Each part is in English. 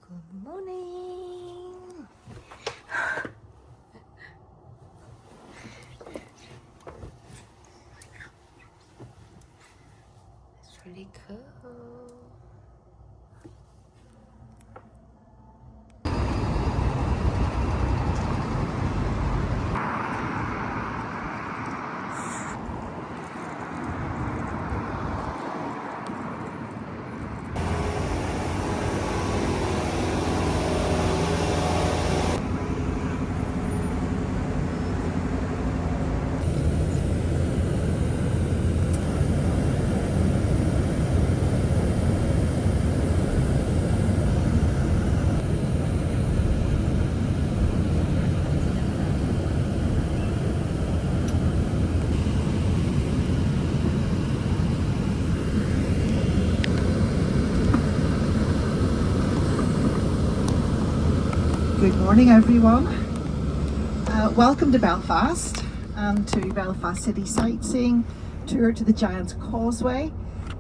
Good morning. It's really cool. Good morning, everyone. Welcome to Belfast and to Belfast City Sightseeing Tour to the Giant's Causeway,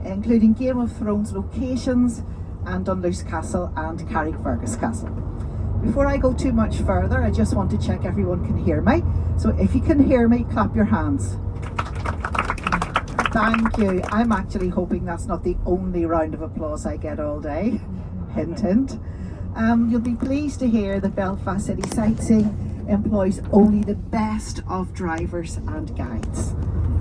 including Game of Thrones locations and Dunluce Castle and Carrickfergus Castle. Before I go too much further, I just want to check everyone can hear me. So if you can hear me, clap your hands. Thank you. I'm actually hoping that's not the only round of applause I get all day. Hint, hint. You'll be pleased to hear that Belfast City Sightseeing employs only the best of drivers and guides.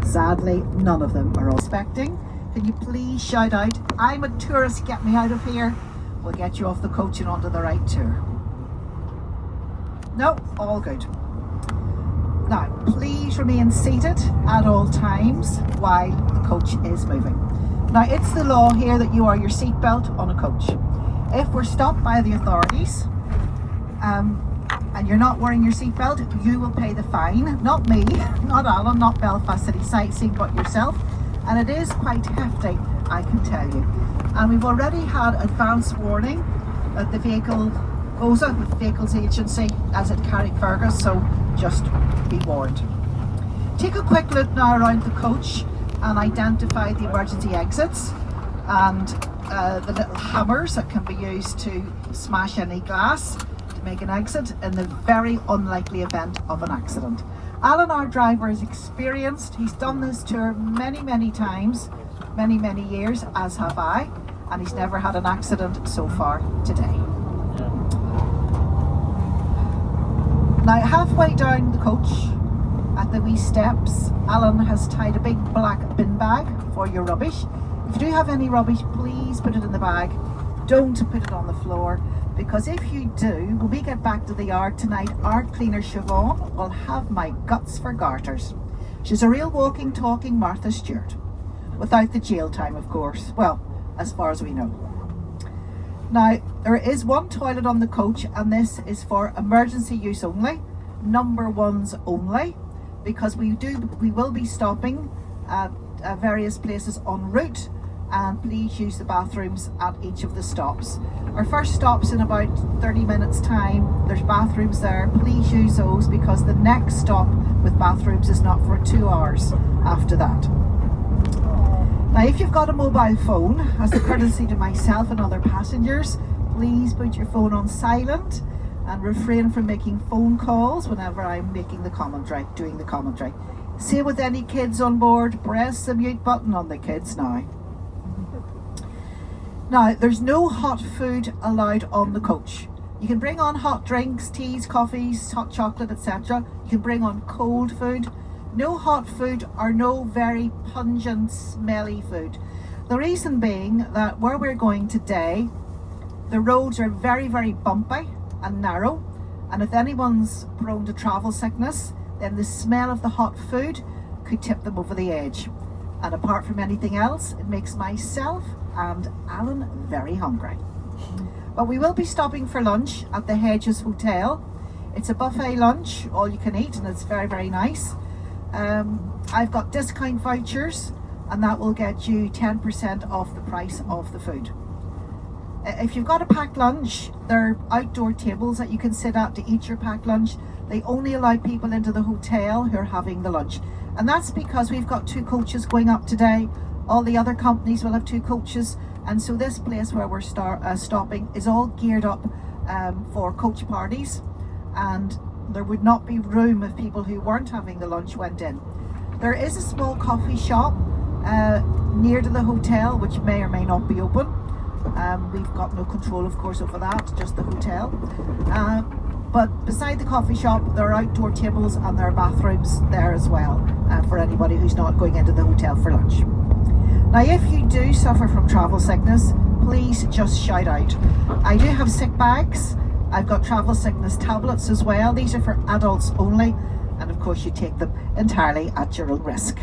Sadly, none of them are all expecting. Can you please shout out, "I'm a tourist, get me out of here"? We'll get you off the coach and onto the right tour. No, all good. Now, please remain seated at all times while the coach is moving. Now, it's the law here that you are your seatbelt on a coach. If we're stopped by the authorities and you're not wearing your seatbelt, you will pay the fine. Not me, not Alan, not Belfast City Sightseeing, but yourself. And it is quite hefty, I can tell you. And we've already had advance warning that the vehicle goes out with the Vehicles Agency as at Carrickfergus, so just be warned. Take a quick look now around the coach and identify the emergency exits and the little hammers that can be used to smash any glass to make an exit in the very unlikely event of an accident. Alan, our driver, is experienced. He's done this tour many times, many years, as have I, and he's never had an accident so far today. Now, halfway down the coach at the wee steps, Alan has tied a big black bin bag for your rubbish. If you do have any rubbish, please put it in the bag. Don't put it on the floor, because if you do, when we get back to the yard tonight, our cleaner Siobhan will have my guts for garters. She's a real walking, talking Martha Stewart. Without the jail time, of course. Well, as far as we know. Now, there is one toilet on the coach, and this is for emergency use only, number ones only, because we will be stopping at various places en route, and please use the bathrooms at each of the stops. Our first stop's in about 30 minutes time. There's bathrooms there. Please use those, because the next stop with bathrooms is not for 2 hours after that. Now, if you've got a mobile phone, as a courtesy to myself and other passengers, please put your phone on silent and refrain from making phone calls whenever I'm making the commentary, doing the commentary. Same with any kids on board, press the mute button on the kids now. Now, there's no hot food allowed on the coach. You can bring on hot drinks, teas, coffees, hot chocolate, etc. You can bring on cold food. No hot food or no very pungent, smelly food. The reason being that where we're going today, the roads are very bumpy and narrow, and if anyone's prone to travel sickness, then the smell of the hot food could tip them over the edge. And apart from anything else, it makes myself and Alan very hungry. But we will be stopping for lunch at the Hedges Hotel. It's a buffet lunch, all you can eat, and it's very nice. I've got discount vouchers, and that will get you 10% off the price of the food. If you've got a packed lunch, there are outdoor tables that you can sit at to eat your packed lunch. They only allow people into the hotel who are having the lunch. And that's because we've got 2 coaches going up today. All the other companies will have 2 coaches, and so this place where we're stopping is all geared up for coach parties, and there would not be room if people who weren't having the lunch went in. There is a small coffee shop near to the hotel, which may or may not be open. We've got no control, of course, over that, just the hotel. But beside the coffee shop, there are outdoor tables and there are bathrooms there as well for anybody who's not going into the hotel for lunch. Now, if you do suffer from travel sickness, please just shout out. I do have sick bags. I've got travel sickness tablets as well. These are for adults only, and of course you take them entirely at your own risk.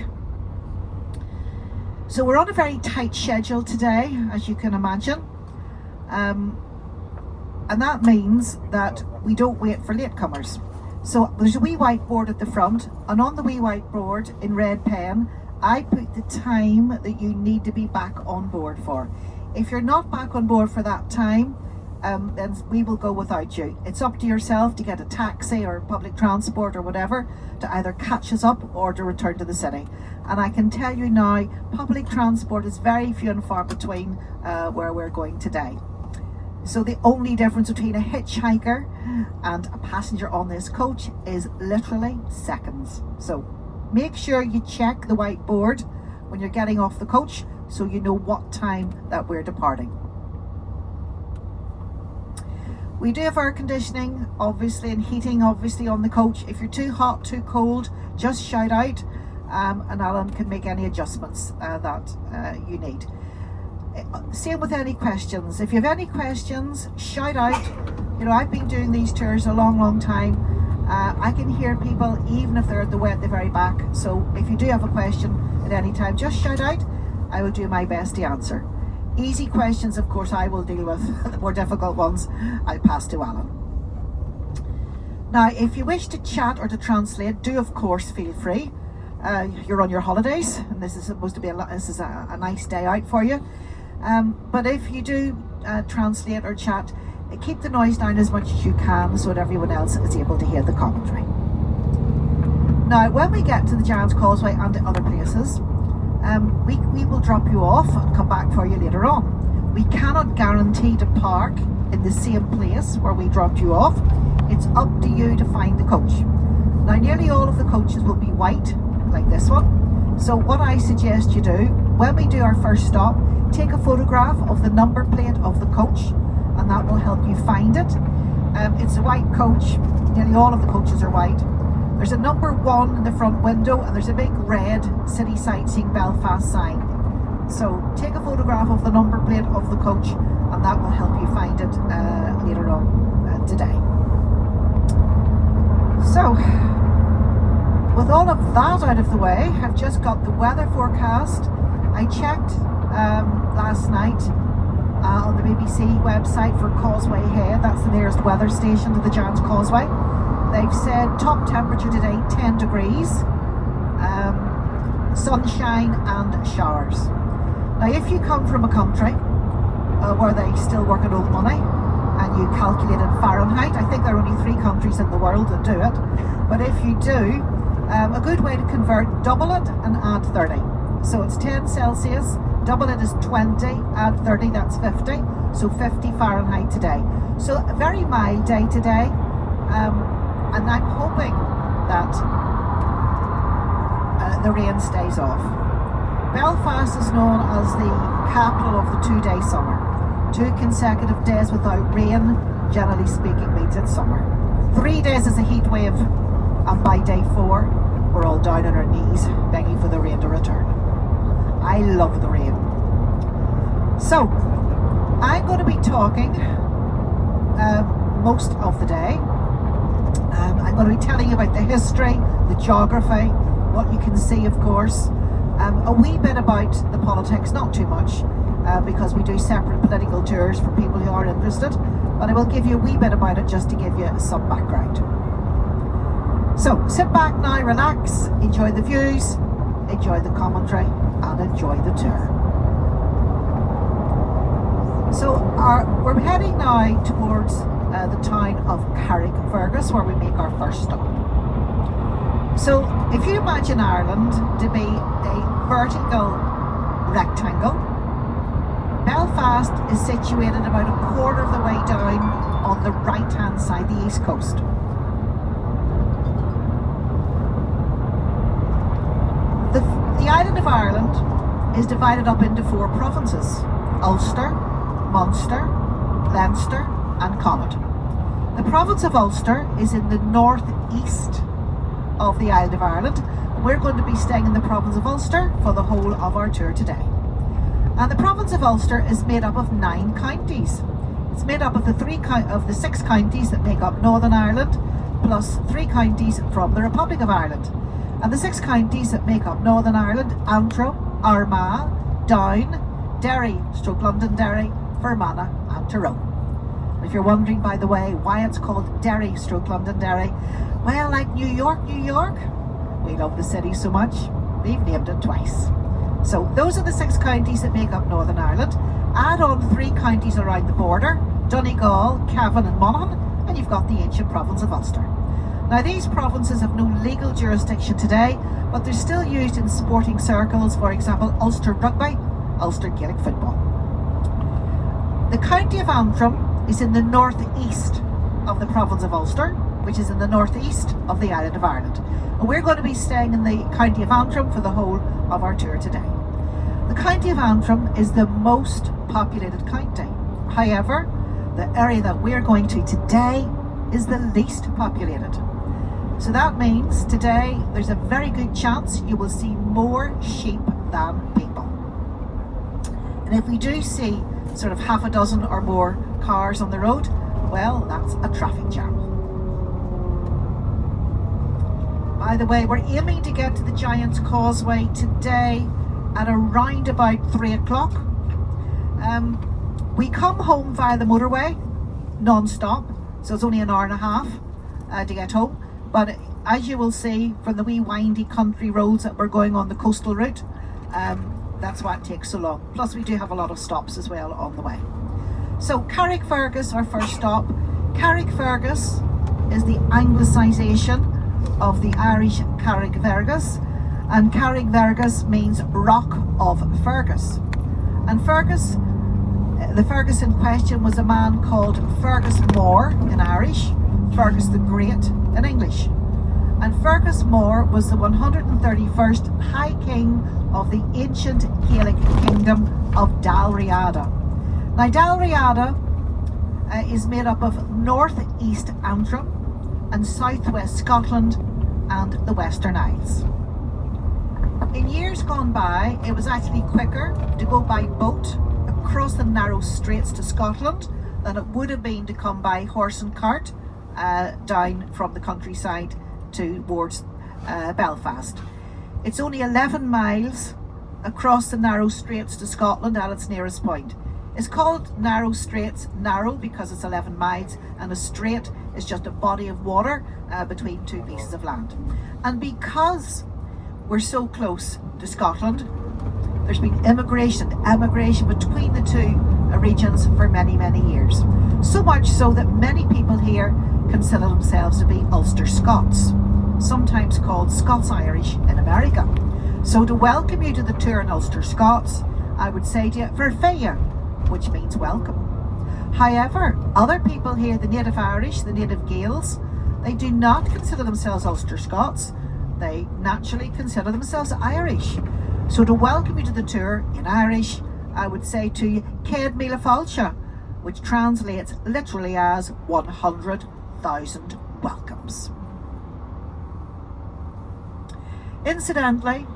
So we're on a very tight schedule today, as you can imagine. And that means that we don't wait for latecomers. So there's a wee whiteboard at the front, and on the wee whiteboard in red pen, I put the time that you need to be back on board for. If you're not back on board for that time, then we will go without you. It's up to yourself to get a taxi or public transport or whatever to either catch us up or to return to the city. And I can tell you now, public transport is very few and far between where we're going today. So the only difference between a hitchhiker and a passenger on this coach is literally seconds. So make sure you check the whiteboard when you're getting off the coach so you know what time that we're departing. We do have air conditioning, obviously, and heating, obviously, on the coach. If you're too hot, too cold, just shout out, and Alan can make any adjustments that you need. Same with any questions. If you have any questions, shout out. You know, I've been doing these tours a long time. I can hear people even if they're at the very back. So if you do have a question at any time, just shout out. I will do my best to answer. Easy questions, of course, I will deal with. The more difficult ones, I'll pass to Alan. Now, if you wish to chat or to translate, do of course feel free. You're on your holidays, and this is supposed to be a nice day out for you. But if you do translate or chat, keep the noise down as much as you can so that everyone else is able to hear the commentary. Now, when we get to the Giant's Causeway and to other places, we will drop you off and come back for you later on. We cannot guarantee to park in the same place where we dropped you off. It's up to you to find the coach. Now, nearly all of the coaches will be white, like this one. So what I suggest you do, when we do our first stop, take a photograph of the number plate of the coach, and that will help you find it. It's a white coach. Nearly all of the coaches are white. There's a number 1 in the front window, and there's a big red City Sightseeing Belfast sign. So take a photograph of the number plate of the coach, and that will help you find it later on today. So, with all of that out of the way, I've just got the weather forecast. I checked last night on the BBC website for Causeway Head. That's the nearest weather station to the Giant's Causeway. They've said top temperature today 10 degrees, sunshine and showers. Now, if you come from a country where they still work at old money and you calculate in Fahrenheit, I think there are only 3 countries in the world that do it. But if you do, a good way to convert, double it and add 30. So it's 10 Celsius, double it is 20, add 30, that's 50. So 50 Fahrenheit today. So a very mild day today. And I'm hoping that the rain stays off. Belfast is known as the capital of the 2-day summer. 2 consecutive days without rain, generally speaking, means it's summer. 3 days is a heat wave, and by day 4, we're all down on our knees begging for the rain to return. I love the rain. So, I'm going to be talking most of the day. I'm going to be telling you about the history, the geography, what you can see, of course, a wee bit about the politics, not too much, because we do separate political tours for people who are interested, but I will give you a wee bit about it just to give you some background. So sit back now, relax, enjoy the views, enjoy the commentary, and enjoy the tour. So we're heading now towards the town of Carrickfergus, where we make our first stop. So if you imagine Ireland to be a vertical rectangle, Belfast Belfast is situated about a quarter of the way down on the right hand side, the east coast. The island of Ireland is divided up into 4 provinces: Ulster, Munster, Leinster and Connaught. The province of Ulster is in the northeast of the island of Ireland. We're going to be staying in the province of Ulster for the whole of our tour today. And the province of Ulster is made up of 9 counties. It's made up of the 6 counties that make up Northern Ireland, plus 3 counties from the Republic of Ireland. And the 6 counties that make up Northern Ireland: Antrim, Armagh, Down, Derry, Londonderry, Fermanagh and Tyrone. If you're wondering, by the way, why it's called Derry Londonderry, well, like New York, we love the city so much, we've named it twice. So those are the 6 counties that make up Northern Ireland. Add on 3 counties around the border: Donegal, Cavan and Monaghan, and you've got the ancient province of Ulster. Now, these provinces have no legal jurisdiction today, but they're still used in sporting circles, for example, Ulster Rugby, Ulster Gaelic Football. The county of Antrim is in the northeast of the province of Ulster, which is in the northeast of the island of Ireland. And we're going to be staying in the county of Antrim for the whole of our tour today. The county of Antrim is the most populated county. However, the area that we're going to today is the least populated. So that means today there's a very good chance you will see more sheep than people. And if we do see sort of half a dozen or more cars on the road, well, that's a traffic jam. By the way, we're aiming to get to the Giant's Causeway today at around about 3 o'clock. We come home via the motorway non-stop, so it's only an hour and a half to get home. But as you will see from the wee windy country roads that we're going on the coastal route, that's why it takes so long. Plus we do have a lot of stops as well on the way. So Carrickfergus, our first stop. Carrickfergus is the anglicisation of the Irish Carrickfergus, and Carrickfergus means rock of Fergus. And Fergus, the Fergus in question was a man called Fergus More in Irish, Fergus the Great in English. And Fergus More was the 131st High King of the ancient Gaelic kingdom of Dalriada. Now Dalriada is made up of northeast Antrim and southwest Scotland and the Western Isles. In years gone by, it was actually quicker to go by boat across the narrow straits to Scotland than it would have been to come by horse and cart down from the countryside towards Belfast. It's only 11 miles across the narrow straits to Scotland at its nearest point. It's called narrow straits, narrow because it's 11 miles, and a strait is just a body of water between 2 pieces of land. And because we're so close to Scotland, there's been emigration between the 2 regions for many, many years. So much so that many people here consider themselves to be Ulster Scots, sometimes called Scots-Irish in America. So to welcome you to the tour in Ulster Scots, I would say to you, Verfeia, which means welcome. However, other people here, the native Irish, the native Gaels, they do not consider themselves Ulster Scots. They naturally consider themselves Irish. So to welcome you to the tour in Irish, I would say to you, Céad Míle Fáilte, which translates literally as 100,000 welcomes. Incidentally,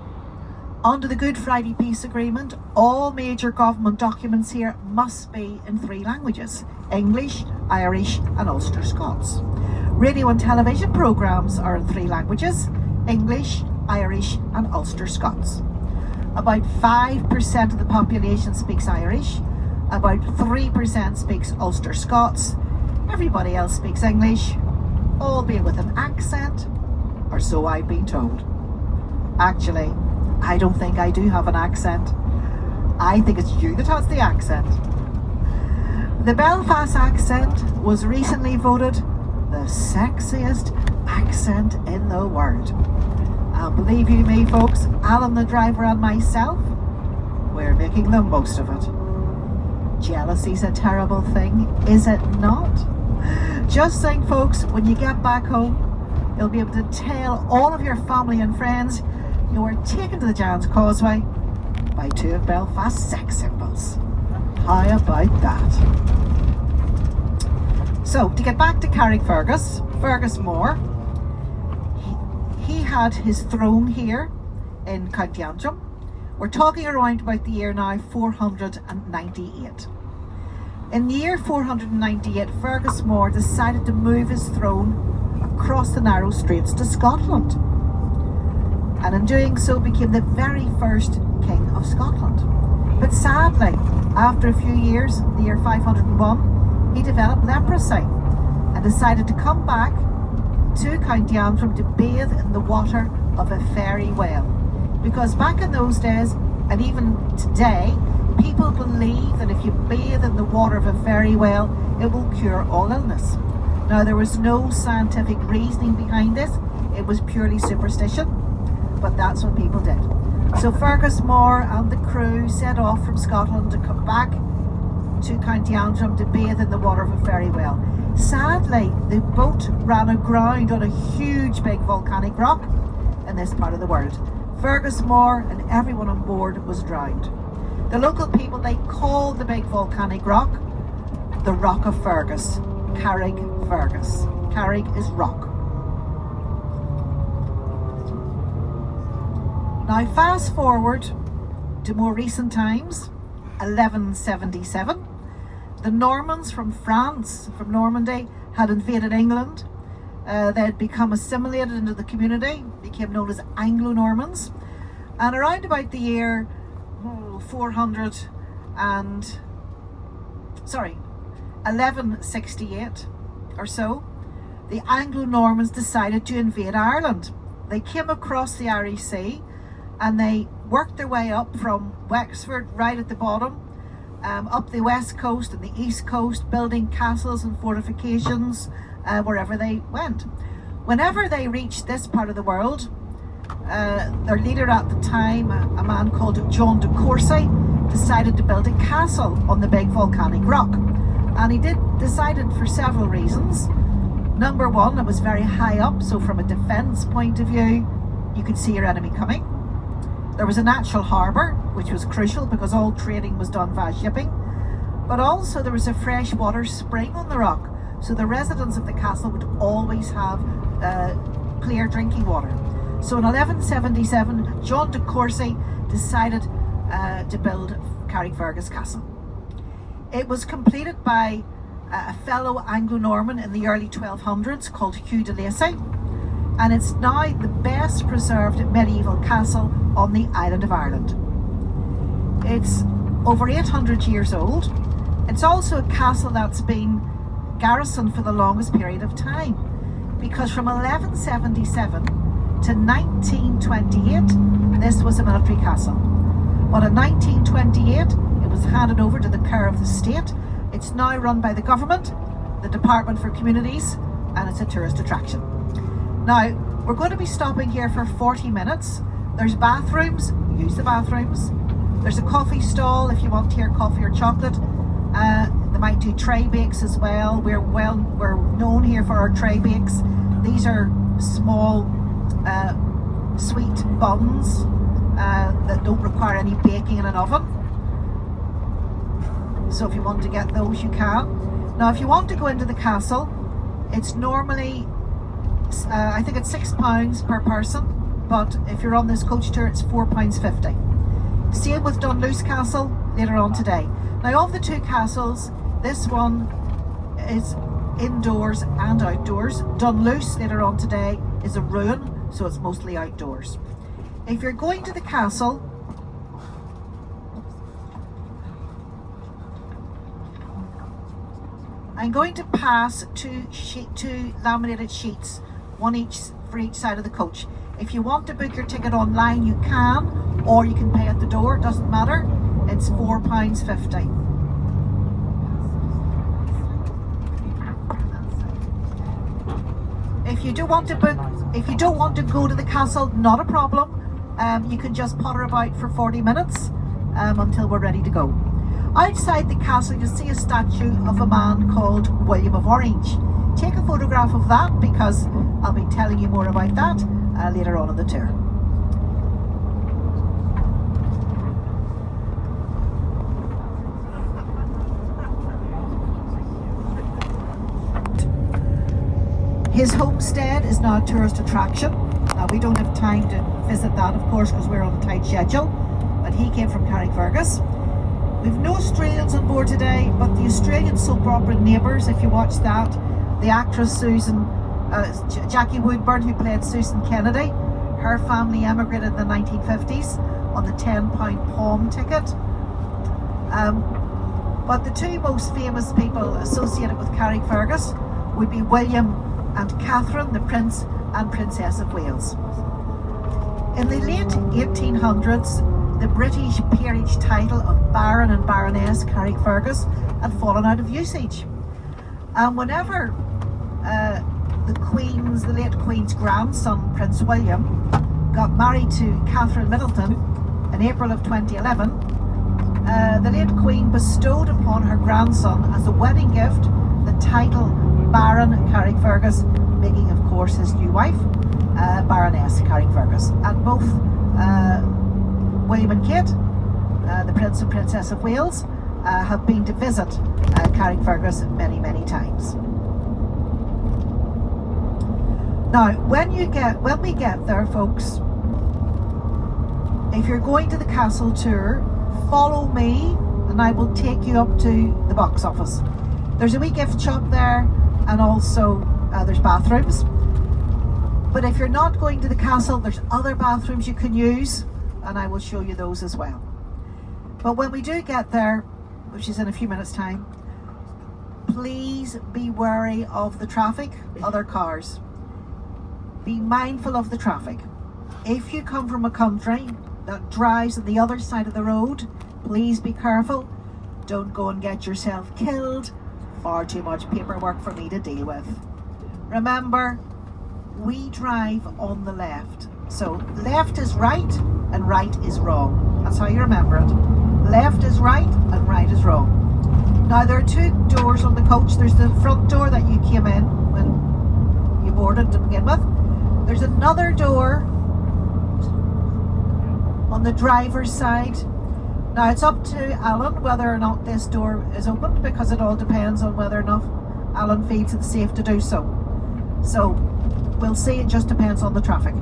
under the Good Friday Peace Agreement, all major government documents here must be in 3 languages: English, Irish and Ulster Scots. Radio and television programmes are in 3 languages: English, Irish and Ulster Scots. About 5% of the population speaks Irish, about 3% speaks Ulster Scots, everybody else speaks English, albeit with an accent, or so I've been told. Actually, I don't think I do have an accent. I think it's you that has the accent. The Belfast accent was recently voted the sexiest accent in the world. And believe you me folks, Alan the driver and myself, we're making the most of it. Jealousy's a terrible thing, is it not? Just think, folks, when you get back home, you'll be able to tell all of your family and friends you were taken to the Giant's Causeway by two of Belfast's sex symbols. How about that? So, to get back to Carrickfergus, Fergus Moore, he had his throne here in County Antrim. We're talking around about the year now 498. In the year 498, Fergus Moore decided to move his throne across the narrow straits to Scotland, and in doing so became the very first king of Scotland. But sadly, after a few years, in the year 501, he developed leprosy and decided to come back to County Antrim to bathe in the water of a fairy well. Because back in those days, and even today, people believe that if you bathe in the water of a fairy well, it will cure all illness. Now, there was no scientific reasoning behind this. It was purely superstition, but that's what people did. So Fergus Moore and the crew set off from Scotland to come back to County Antrim to bathe in the water of a fairy well. Sadly, the boat ran aground on a huge big volcanic rock in this part of the world. Fergus Moore and everyone on board was drowned. The local people, they called the big volcanic rock the Rock of Fergus, Carrickfergus. Carrick is rock. Now fast forward to more recent times, 1177. The Normans from France, from Normandy, had invaded England. They had become assimilated into the community, became known as Anglo-Normans. And around about the year 1168 or so, the Anglo-Normans decided to invade Ireland. They came across the Irish Sea and they worked their way up from Wexford, right at the bottom, up the west coast and the east coast, building castles and fortifications wherever they went. Whenever they reached this part of the world, their leader at the time, a man called John de Courcy, decided to build a castle on the big volcanic rock. And he decided for several reasons. Number one, it was very high up, so from a defence point of view, you could see your enemy coming. There was a natural harbour, which was crucial because all trading was done via shipping. But also there was a freshwater spring on the rock, so the residents of the castle would always have clear drinking water. So in 1177, John de Courcy decided to build Carrickfergus Castle. It was completed by a fellow Anglo-Norman in the early 1200s called Hugh de Lacy, and it's now the best preserved medieval castle on the island of Ireland. It's over 800 years old. It's also a castle that's been garrisoned for the longest period of time, because from 1177 to 1928 this was a military castle. But in 1928 it was handed over to the care of the state. It's now run by the government, the Department for Communities, and it's a tourist attraction. Now, we're going to be stopping here for 40 minutes. There's bathrooms, use the bathrooms. There's a coffee stall if you want your coffee or chocolate. They might do tray bakes as well. We're known here for our tray bakes. These are small sweet buns that don't require any baking in an oven. So if you want to get those, you can. Now, if you want to go into the castle, it's normally, I think it's £6 per person, but if you're on this coach tour, it's £4.50. Same with Dunluce Castle later on today. Now, of the two castles, this one is indoors and outdoors. Dunluce later on today is a ruin, so it's mostly outdoors. If you're going to the castle, I'm going to pass two laminated sheets, one each for each side of the coach. If you want to book your ticket online, you can, or you can pay at the door, it doesn't matter. It's £4.50. If you don't want to go to the castle, not a problem. You can just potter about for 40 minutes until we're ready to go. Outside the castle you'll see a statue of a man called William of Orange. Take a photograph of that because I'll be telling you more about that later on in the tour. His homestead is now a tourist attraction. Now we don't have time to visit that of course because we're on a tight schedule, but he came from Carrickfergus. We've no Australians on board today, but the Australian soap opera Neighbours, if you watch that, the actress Jackie Woodburn, who played Susan Kennedy, her family emigrated in the 1950s on the £10 palm ticket. But the two most famous people associated with Carrickfergus would be William and Catherine, the Prince and Princess of Wales. In the late 1800s, the British peerage title of Baron and Baroness Carrickfergus had fallen out of usage. And whenever the late Queen's grandson, Prince William, got married to Catherine Middleton in April of 2011, the late Queen bestowed upon her grandson as a wedding gift the title Baron Carrickfergus, making of course his new wife Baroness Carrickfergus. And both William and Kate, the Prince and Princess of Wales, have been to visit Carrickfergus many, many times. Now, when we get there, folks, if you're going to the castle tour, follow me and I will take you up to the box office. There's a wee gift shop there, and also there's bathrooms. But if you're not going to the castle, there's other bathrooms you can use, and I will show you those as well. But when we do get there, which is in a few minutes time, please be wary of the traffic, other cars. Be mindful of the traffic. If you come from a country that drives on the other side of the road, please be careful. Don't go and get yourself killed. Far too much paperwork for me to deal with. Remember, we drive on the left. So left is right and right is wrong. That's how you remember it. Left is right and right is wrong. Now there are two doors on the coach. There's the front door that you came in when you boarded to begin with. There's another door on the driver's side. Now it's up to Alan whether or not this door is opened, because it all depends on whether or not Alan feels it's safe to do so. So we'll see, it just depends on the traffic.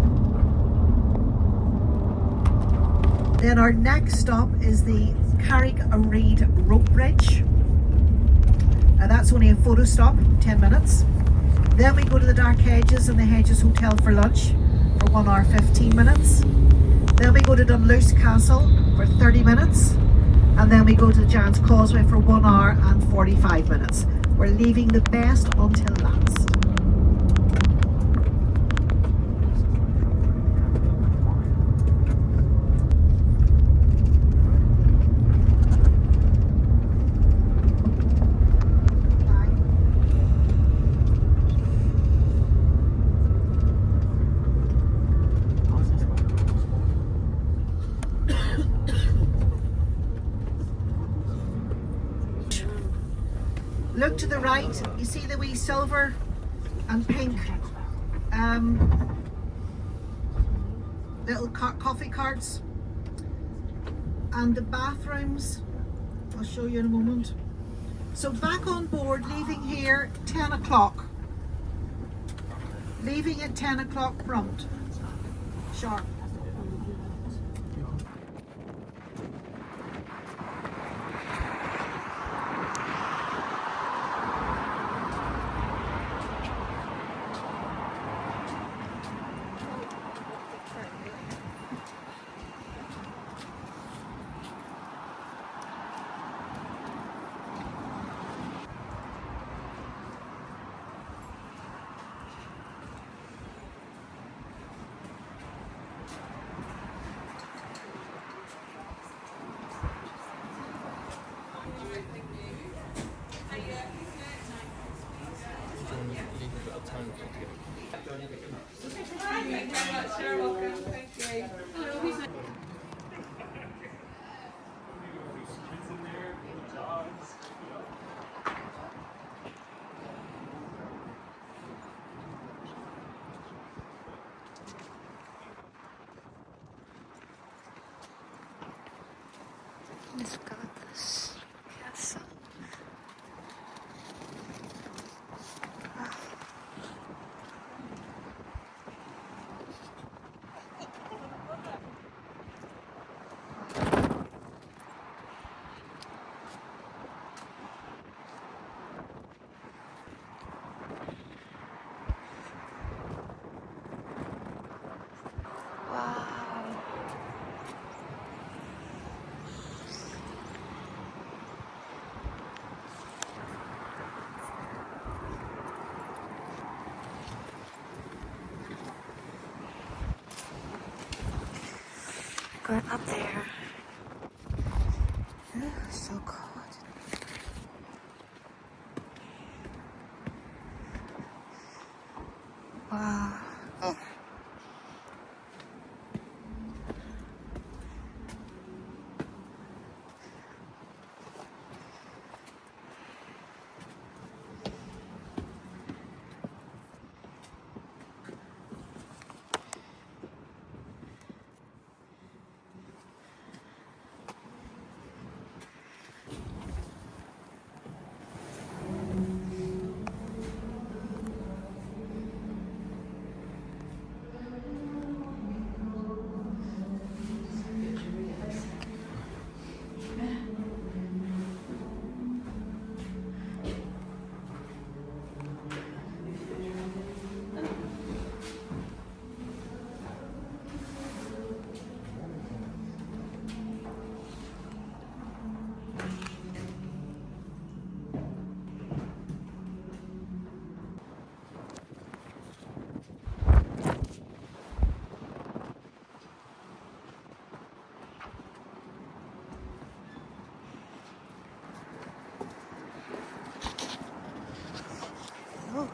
Then our next stop is the Carrick-a-Reid rope bridge. Now that's only a photo stop, 10 minutes. Then we go to the Dark Hedges and the Hedges Hotel for lunch for 1 hour 15 minutes. Then we go to Dunluce Castle for 30 minutes. And then we go to the Giant's Causeway for 1 hour and 45 minutes. We're leaving the best until last. Look to the right, you see the wee silver and pink little coffee carts, and the bathrooms, I'll show you in a moment. So back on board, leaving here 10 o'clock. Leaving at 10 o'clock prompt, sharp. going up there. So cold. Wow. Oh,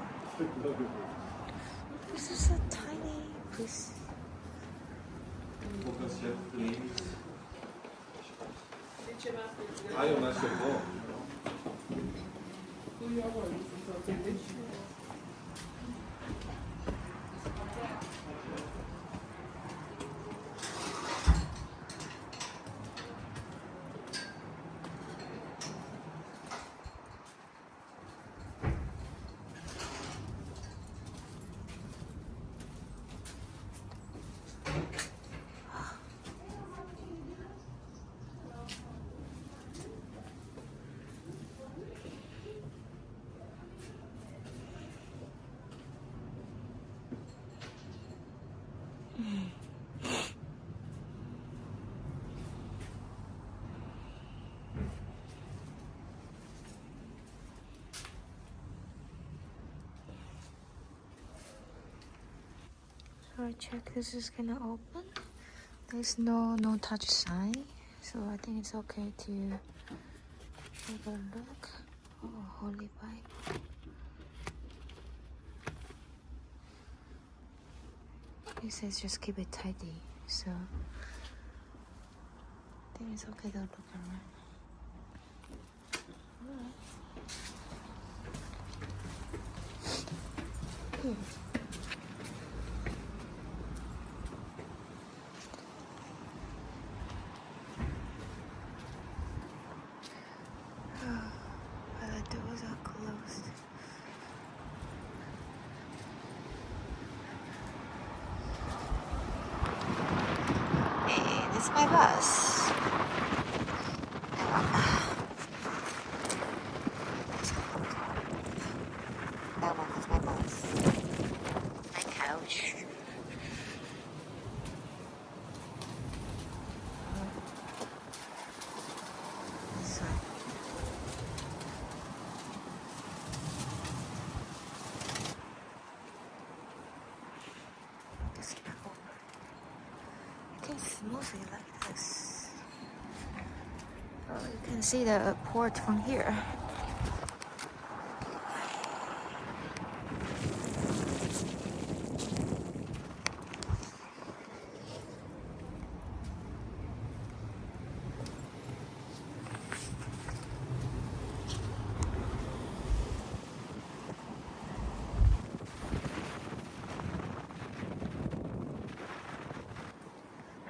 this is a tiny place. So I check this is gonna open. There's no touch sign, so I think it's okay to have a look. Oh, Holy Bible. It says just keep it tidy, so I think it's okay to look around. Alright. The doors are closed. And it's my bus. That one is my bus. My couch. This one. Just back over. You can smooth it like this. Oh, you can see the port from here.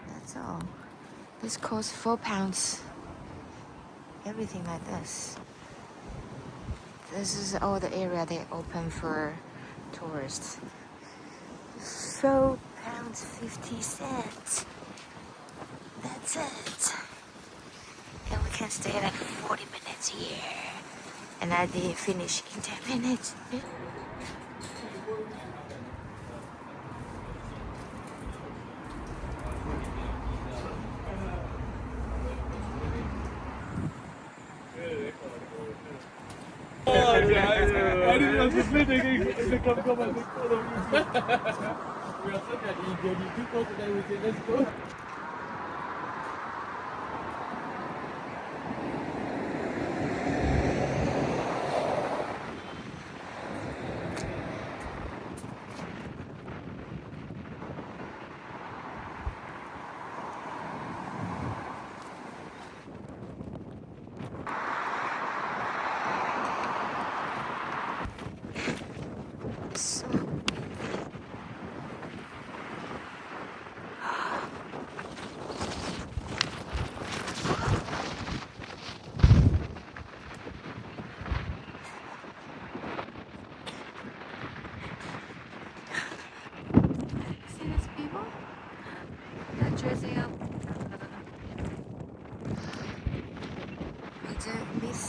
That's all. This costs £4. Everything like this. This is all the area they open for tourists. £4.50. That's it. And we can stay like 40 minutes here. And I did finish in 10 minutes.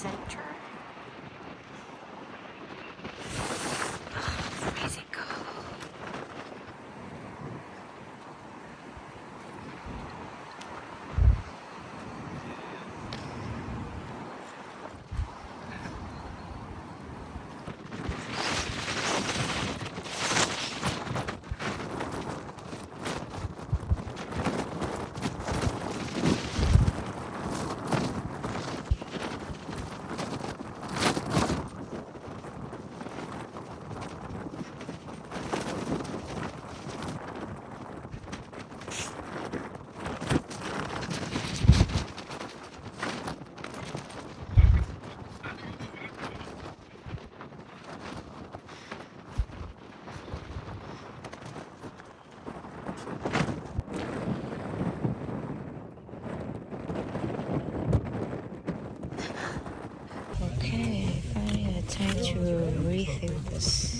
center. Freezing cold. Okay, finally time to refill this.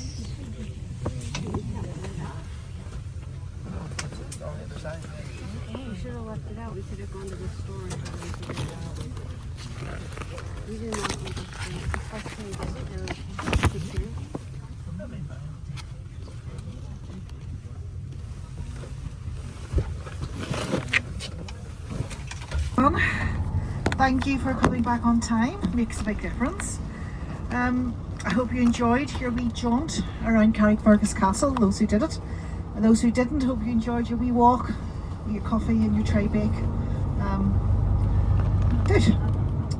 We should have left it out. We could have gone to the store and figured it out. We did not want to stay. Especially this picture. Thank you for coming back on time. Makes a big difference. I hope you enjoyed your wee jaunt around Carrickfergus Castle, those who did it. And those who didn't, hope you enjoyed your wee walk, your coffee and your tray bake. Good.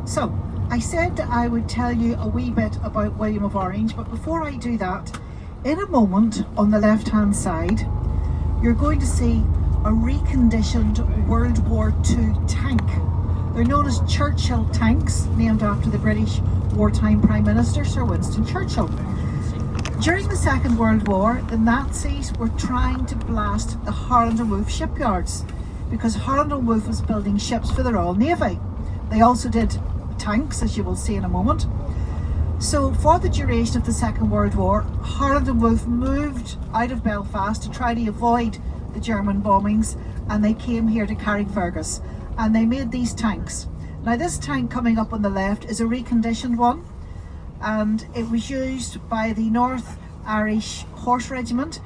So, I said I would tell you a wee bit about William of Orange, but before I do that, in a moment on the left hand side, you're going to see a reconditioned World War II tank. They're known as Churchill tanks, named after the British wartime Prime Minister Sir Winston Churchill. During the Second World War, the Nazis were trying to blast the Harland and Wolff shipyards because Harland and Wolff was building ships for the Royal Navy. They also did tanks, as you will see in a moment. So for the duration of the Second World War, Harland and Wolff moved out of Belfast to try to avoid the German bombings, and they came here to Carrickfergus and they made these tanks. Now this tank coming up on the left is a reconditioned one, and it was used by the North Irish Horse Regiment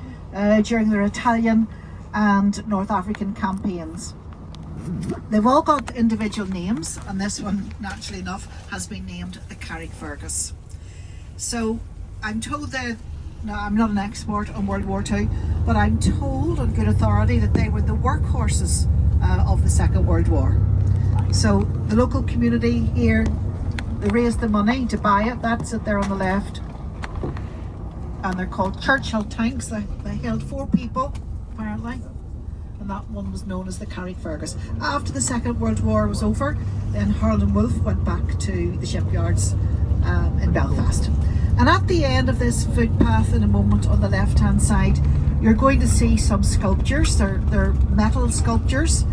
during their Italian and North African campaigns. They've all got individual names, and this one, naturally enough, has been named the Carrickfergus. So I'm told that, now I'm not an expert on World War II, but I'm told on good authority that they were the workhorses of the Second World War. So the local community here, they raised the money to buy it. That's it there on the left. And they're called Churchill tanks. They held 4 people, apparently. And that one was known as the Carrickfergus. After the Second World War was over, then Harland and Wolff went back to the shipyards in Belfast. And at the end of this footpath, in a moment on the left hand side, you're going to see some sculptures. They're metal sculptures,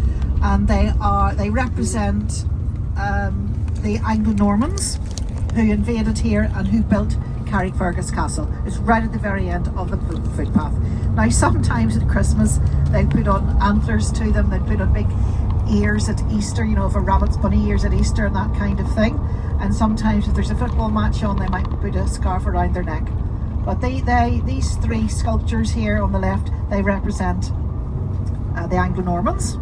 and they represent the Anglo-Normans who invaded here and who built Carrickfergus Castle. It's right at the very end of the footpath. Now sometimes at Christmas they put on antlers to them, they put on big ears at Easter, you know, of a rabbit's bunny ears at Easter and that kind of thing. And sometimes if there's a football match on, they might put a scarf around their neck. But these 3 sculptures here on the left, they represent the Anglo-Normans.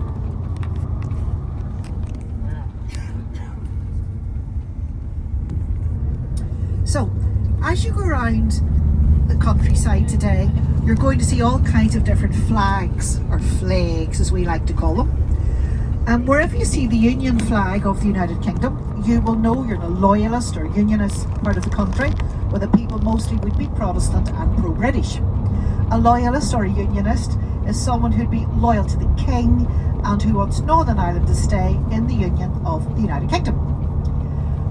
So, as you go around the countryside today, you're going to see all kinds of different flags, or flags as we like to call them. And wherever you see the Union flag of the United Kingdom, you will know you're in a loyalist or unionist part of the country, where the people mostly would be Protestant and pro-British. A loyalist or a unionist is someone who'd be loyal to the King and who wants Northern Ireland to stay in the Union of the United Kingdom.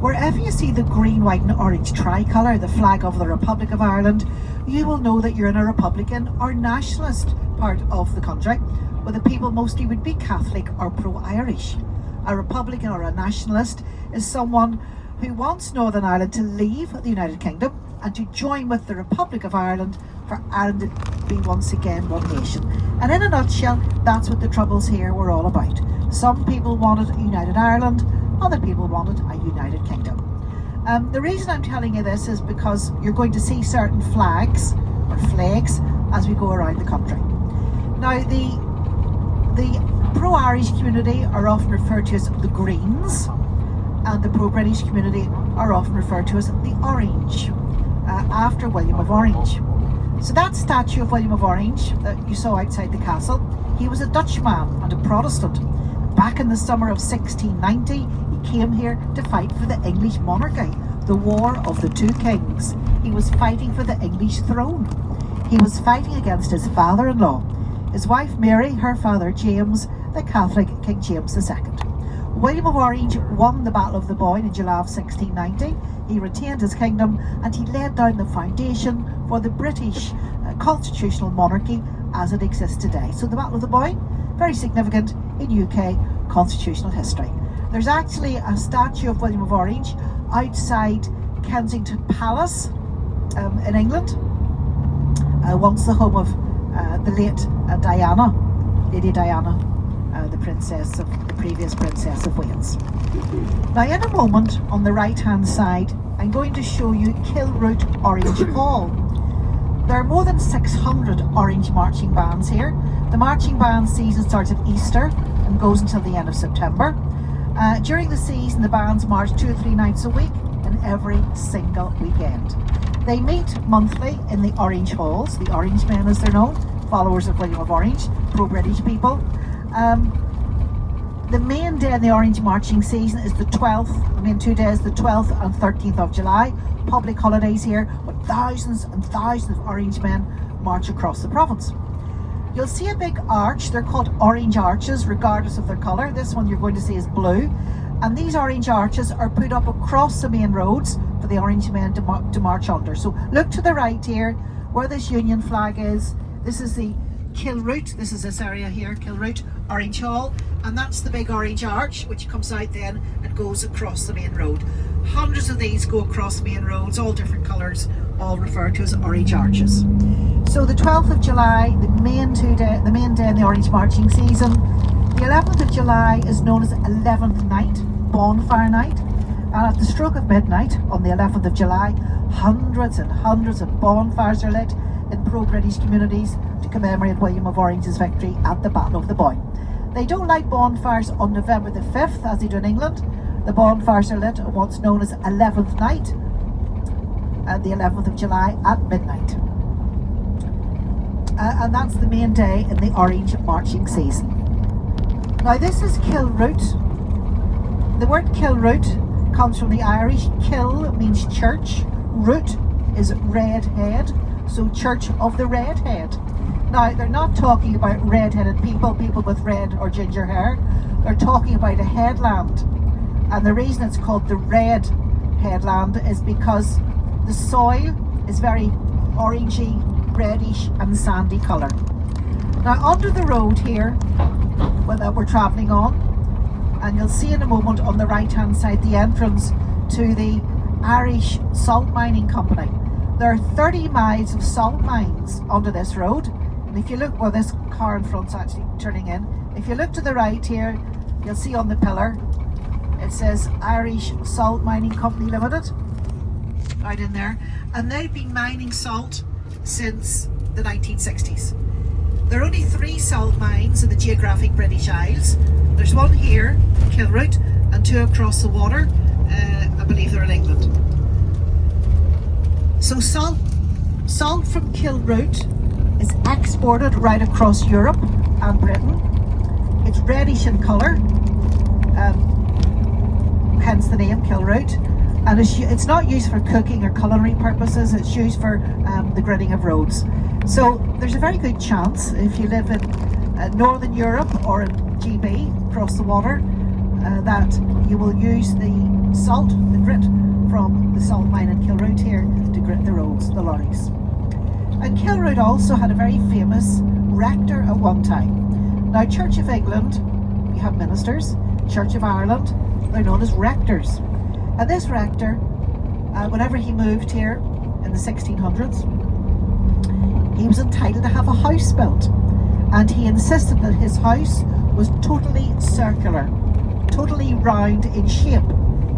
Wherever you see the green, white and orange tricolour, the flag of the Republic of Ireland, you will know that you're in a Republican or nationalist part of the country, where the people mostly would be Catholic or pro-Irish. A Republican or a nationalist is someone who wants Northern Ireland to leave the United Kingdom and to join with the Republic of Ireland for Ireland to be once again one nation. And in a nutshell, that's what the Troubles here were all about. Some people wanted a united Ireland, other people wanted a united kingdom. The reason I'm telling you this is because you're going to see certain flags or flags as we go around the country. Now the pro-Irish community are often referred to as the Greens, and the pro-British community are often referred to as the Orange, after William of Orange. So that statue of William of Orange that you saw outside the castle, he was a Dutchman and a Protestant. Back in the summer of 1690, he came here to fight for the English monarchy, the War of the Two Kings. He was fighting for the English throne. He was fighting against his father-in-law, his wife Mary, her father James, the Catholic King James II. William of Orange won the Battle of the Boyne in July of 1690. He retained his kingdom and he laid down the foundation for the British constitutional monarchy as it exists today. So the Battle of the Boyne, very significant in UK constitutional history. There's actually a statue of William of Orange outside Kensington Palace in England, once the home of the late Diana, Lady Diana, the previous Princess of Wales. Now in a moment, on the right hand side, I'm going to show you Kilroot Orange Hall. There are more than 600 Orange marching bands here. The marching band season starts at Easter and goes until the end of September. During the season, the bands march 2 or 3 nights a week and every single weekend. They meet monthly in the Orange Halls, the Orange Men as they're known, followers of William of Orange, pro-British people. The main day in the Orange marching season is the 12th, the main 2 days, the 12th and 13th of July. Public holidays here, but thousands and thousands of Orange men march across the province. You'll see a big arch. They're called orange arches regardless of their colour. This one you're going to see is blue, and these orange arches are put up across the main roads for the Orange men to march under. So look to the right here where this Union flag is. This is the Kilroot, this is this area here, Kilroot Orange Hall, and that's the big orange arch which comes out then and goes across the main road. Hundreds of these go across main roads, all different colours, all referred to as orange arches. So the 12th of July, the main day in the Orange marching season. The 11th of July is known as 11th night, bonfire night, and at the stroke of midnight on the 11th of July, hundreds and hundreds of bonfires are lit in pro-British communities to commemorate William of Orange's victory at the Battle of the Boyne. They don't light bonfires on November the 5th as they do in England. The bonfires are lit on what's known as 11th night, the 11th of July at midnight. And that's the main day in the Orange marching season. Now this is Kilroot. The word Kilroot comes from the Irish. Kil means church, root is red head, so Church of the Red Head. Now they're not talking about red-headed people with red or ginger hair. They're talking about a headland, and the reason it's called the Red Headland is because the soil is very orangey, reddish and sandy colour. Now under the road here that we're travelling on, and you'll see in a moment on the right hand side the entrance to the Irish Salt Mining Company. There are 30 miles of salt mines under this road, and if you look where this car in front's actually turning in, if you look to the right here, you'll see on the pillar it says Irish Salt Mining Company Limited right in there, and they've been mining salt since the 1960s. There are only 3 salt mines in the geographic British Isles. There's one here in Kilroot and 2 across the water. I believe they're in England. So salt from Kilroot is exported right across Europe and Britain. It's reddish in colour, hence the name Kilroot. And it's not used for cooking or culinary purposes, it's used for the gridding of roads. So there's a very good chance, if you live in Northern Europe or in GB, across the water, that you will use the salt, the grit from the salt mine in Kilroot here to grit the roads, the lorries. And Kilroot also had a very famous rector at one time. Now Church of England, you have ministers. Church of Ireland, they're known as rectors. And this rector, whenever he moved here in the 1600s, he was entitled to have a house built, and he insisted that his house was totally circular, totally round in shape.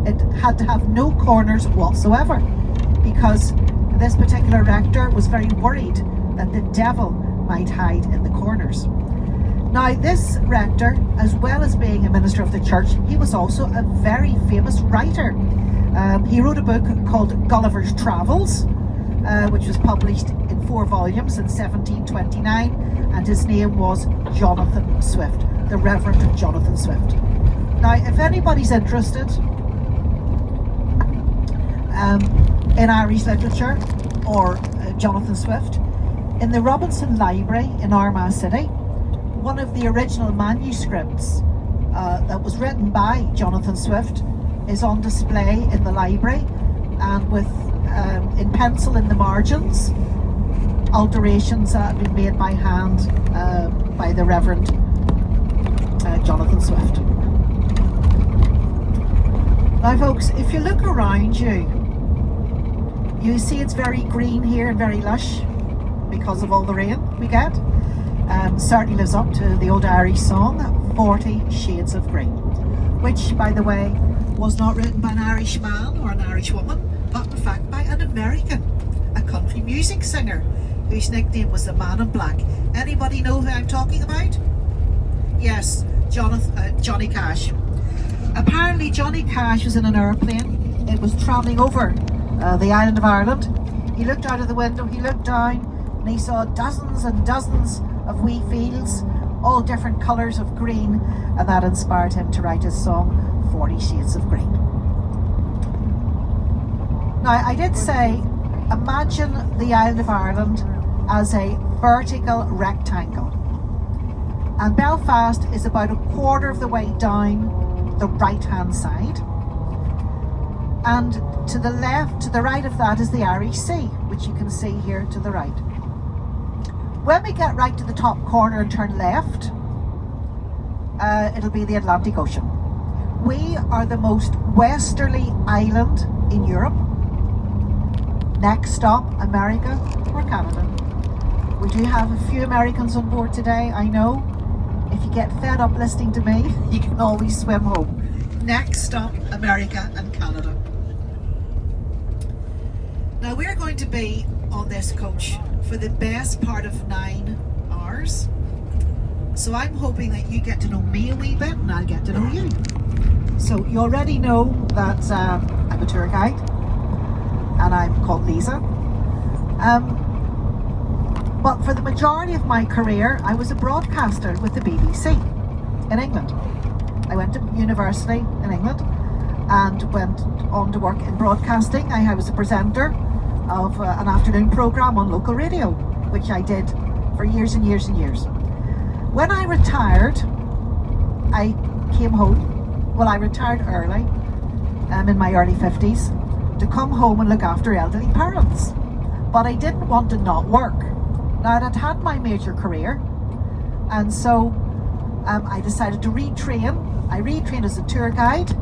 it had to have no corners whatsoever, because this particular rector was very worried that the devil might hide in the corners. Now, this rector, as well as being a minister of the church, he was also a very famous writer. He wrote a book called Gulliver's Travels, which was published in 4 volumes in 1729, and his name was Jonathan Swift, the Reverend Jonathan Swift. Now, if anybody's interested in Irish literature or Jonathan Swift, in the Robinson Library in Armagh City, one of the original manuscripts that was written by Jonathan Swift is on display in the library, and with in pencil in the margins, alterations that have been made by hand by the Reverend Jonathan Swift. Now folks, if you look around you, you see it's very green here and very lush because of all the rain we get. Certainly lives up to the old Irish song, 40 Shades of Green, which, by the way, was not written by an Irish man or an Irish woman, but in fact by an American, a country music singer, whose nickname was the Man in Black. Anybody know who I'm talking about? Yes, Johnny Cash. Apparently Johnny Cash was in an airplane. It was travelling over the island of Ireland. He looked out of the window, he looked down, and he saw dozens and dozens of wee fields, all different colours of green, and that inspired him to write his song 40 Shades of Green. Now, I did say, imagine the island of Ireland as a vertical rectangle, and Belfast is about a quarter of the way down the right hand side, and to the left, to the right of that, is the Irish Sea, which you can see here to the right. When we get right to the top corner and turn left, it'll be the Atlantic Ocean. We are the most westerly island in Europe. Next stop, America or Canada. We do have a few Americans on board today, I know. If you get fed up listening to me, you can always swim home. Next stop, America and Canada. Now we're going to be on this coach for the best part of 9 hours. So I'm hoping that you get to know me a wee bit and I'll get to know you. So you already know that I'm a tour guide and I'm called Lisa. But for the majority of my career, I was a broadcaster with the BBC in England. I went to university in England and went on to work in broadcasting. I was a presenter of an afternoon programme on local radio, which I did for years and years and years. When I retired, I came home. Well, I retired early, in my early 50s, to come home and look after elderly parents. But I didn't want to not work. Now, I'd had my major career, and so I decided to retrain. I retrained as a tour guide,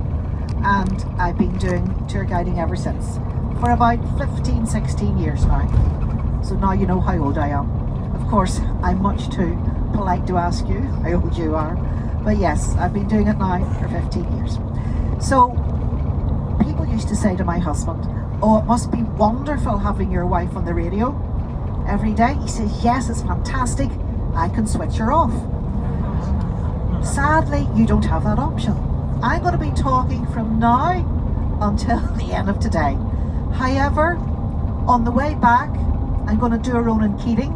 and I've been doing tour guiding ever since, for about 15, 16 years now. So now you know how old I am. Of course, I'm much too polite to ask you how old you are, but yes, I've been doing it now for 15 years. So people used to say to my husband, "Oh, it must be wonderful having your wife on the radio every day." He says, "Yes, it's fantastic. I can switch her off." Sadly, you don't have that option. I'm going to be talking from now until the end of today. However, on the way back, I'm going to do a Ronan Keating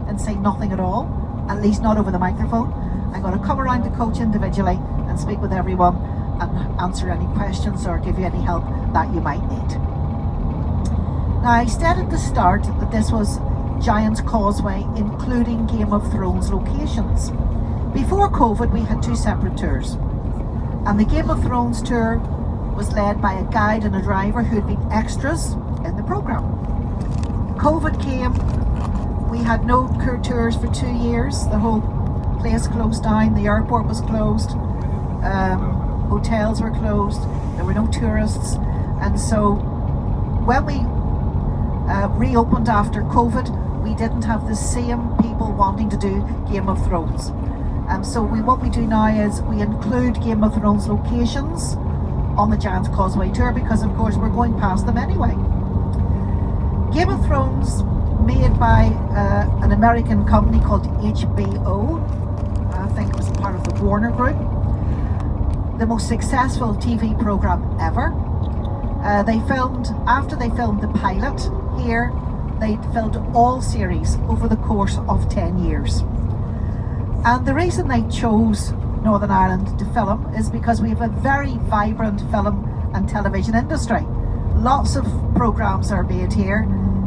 and say nothing at all, at least not over the microphone. I'm going to come around the coach individually and speak with everyone and answer any questions or give you any help that you might need. Now, I said at the start that this was Giant's Causeway, including Game of Thrones locations. Before COVID, we had 2 separate tours, and the Game of Thrones tour was led by a guide and a driver who had been extras in the programme. COVID came, we had no tours for 2 years. The whole place closed down, the airport was closed, hotels were closed, there were no tourists, and so when we reopened after COVID, we didn't have the same people wanting to do Game of Thrones. So what we do now is we include Game of Thrones locations on the Giant's Causeway tour because of course we're going past them anyway. Game of Thrones, made by an American company called HBO. I think it was part of the Warner Group. The most successful TV program ever. After they filmed the pilot here, they filmed all series over the course of 10 years. And the reason they chose Northern Ireland to film is because we have a very vibrant film and television industry. Lots of programs are made here.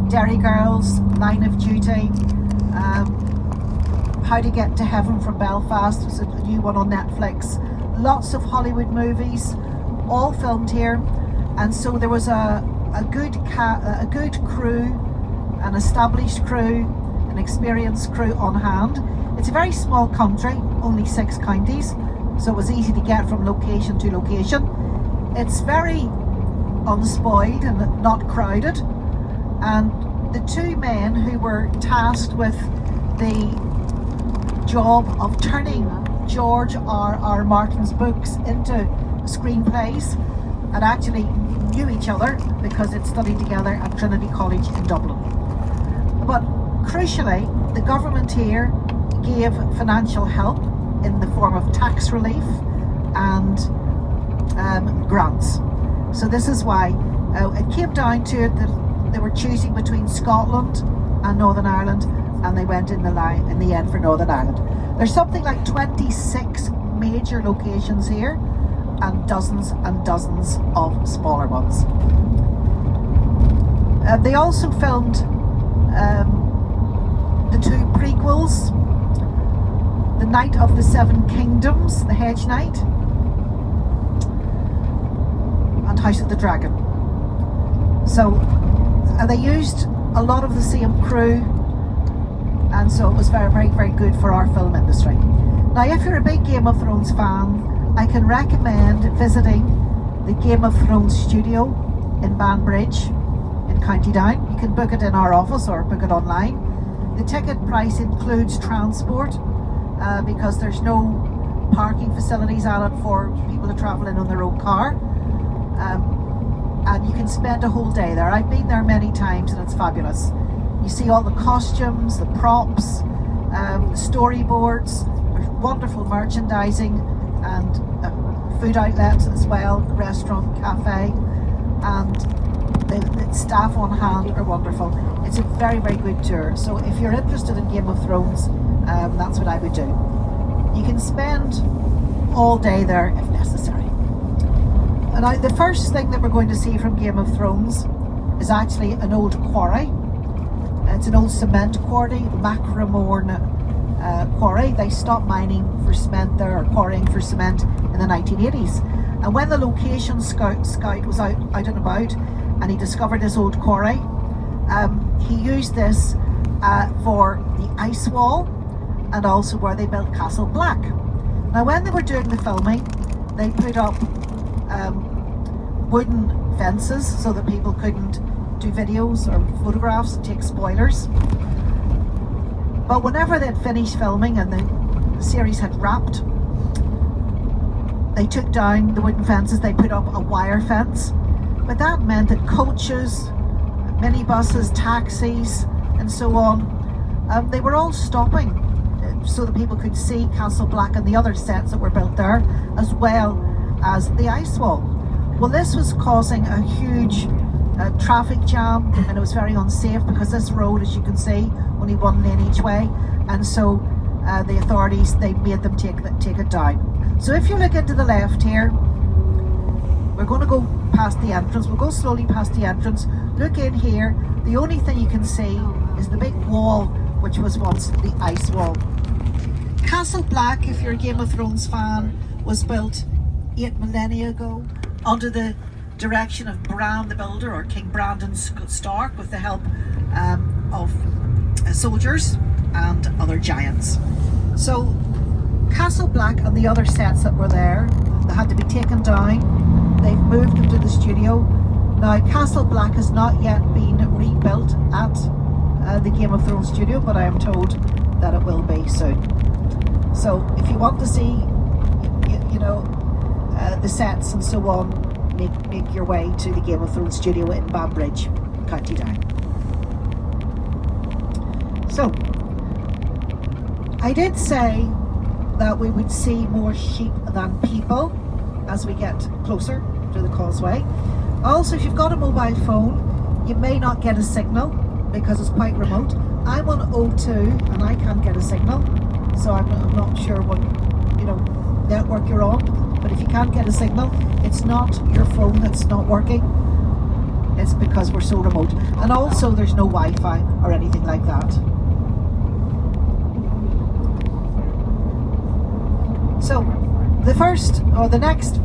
Derry Girls, Line of Duty, How to Get to Heaven from Belfast was a new one on Netflix. Lots of Hollywood movies, all filmed here. And so there was a good crew, an established crew, an experienced crew on hand. It's a very small country, only 6 counties, so it was easy to get from location to location. It's very unspoiled and not crowded. And the 2 men who were tasked with the job of turning George R.R. Martin's books into screenplays and actually knew each other because they'd studied together at Trinity College in Dublin. But crucially, the government here gave financial help in the form of tax relief and grants. So this is why it came down to it that they were choosing between Scotland and Northern Ireland, and they went in the end for Northern Ireland. There's something like 26 major locations here and dozens of smaller ones. They also filmed the 2 prequels, The Night of the Seven Kingdoms, The Hedge Knight, and House of the Dragon. So they used a lot of the same crew, and so it was very good for our film industry. Now if you're a big Game of Thrones fan, I can recommend visiting the Game of Thrones studio in Banbridge in County Down. You can book it in our office or book it online. The ticket price includes transport because there's no parking facilities at it for people to travel in on their own car. And you can spend a whole day there. I've been there many times and it's fabulous. You see all the costumes, the props, the storyboards, there's wonderful merchandising and food outlets as well, restaurant, cafe, and the staff on hand are wonderful. It's a very good tour. So if you're interested in Game of Thrones, that's what I would do. You can spend all day there if necessary. And the first thing that we're going to see from Game of Thrones is actually an old quarry. It's an old cement quarry, Macramorn quarry. They stopped mining for cement there, or quarrying for cement, in the 1980s. And when the location scout was out and about and he discovered this old quarry, he used this for the ice wall and also where they built Castle Black. Now when they were doing the filming, they put up wooden fences so that people couldn't do videos or photographs and take spoilers. But whenever they'd finished filming and the series had wrapped, they took down the wooden fences, they put up a wire fence. But that meant that coaches, minibuses, taxis and so on, they were all stopping so that people could see Castle Black and the other sets that were built there, as well as the ice wall. Well, this was causing a huge traffic jam, and it was very unsafe because this road, as you can see, only one lane each way, and so the authorities, they made them take it down. So if you look into the left here, we're going to go past the entrance. We'll go slowly past the entrance. Look in here. The only thing you can see is the big wall, which was once the ice wall. Castle Black, if you're a Game of Thrones fan, was built 8 millennia ago under the direction of Bran the Builder, or King Brandon Stark, with the help of soldiers and other giants. So Castle Black and the other sets that were there, they had to be taken down. They've moved them to the studio. Now Castle Black has not yet been rebuilt at the Game of Thrones studio, but I am told that it will be soon. So if you want to see, the sets and so on, make your way to the Game of Thrones studio in Banbridge, County Down. So, I did say that we would see more sheep than people as we get closer to the Causeway. Also, if you've got a mobile phone, you may not get a signal because it's quite remote. I'm on O2 and I can't get a signal, so I'm not sure what network you're on. But if you can't get a signal, it's not your phone that's not working. It's because we're so remote. And also there's no Wi-Fi or anything like that. So the next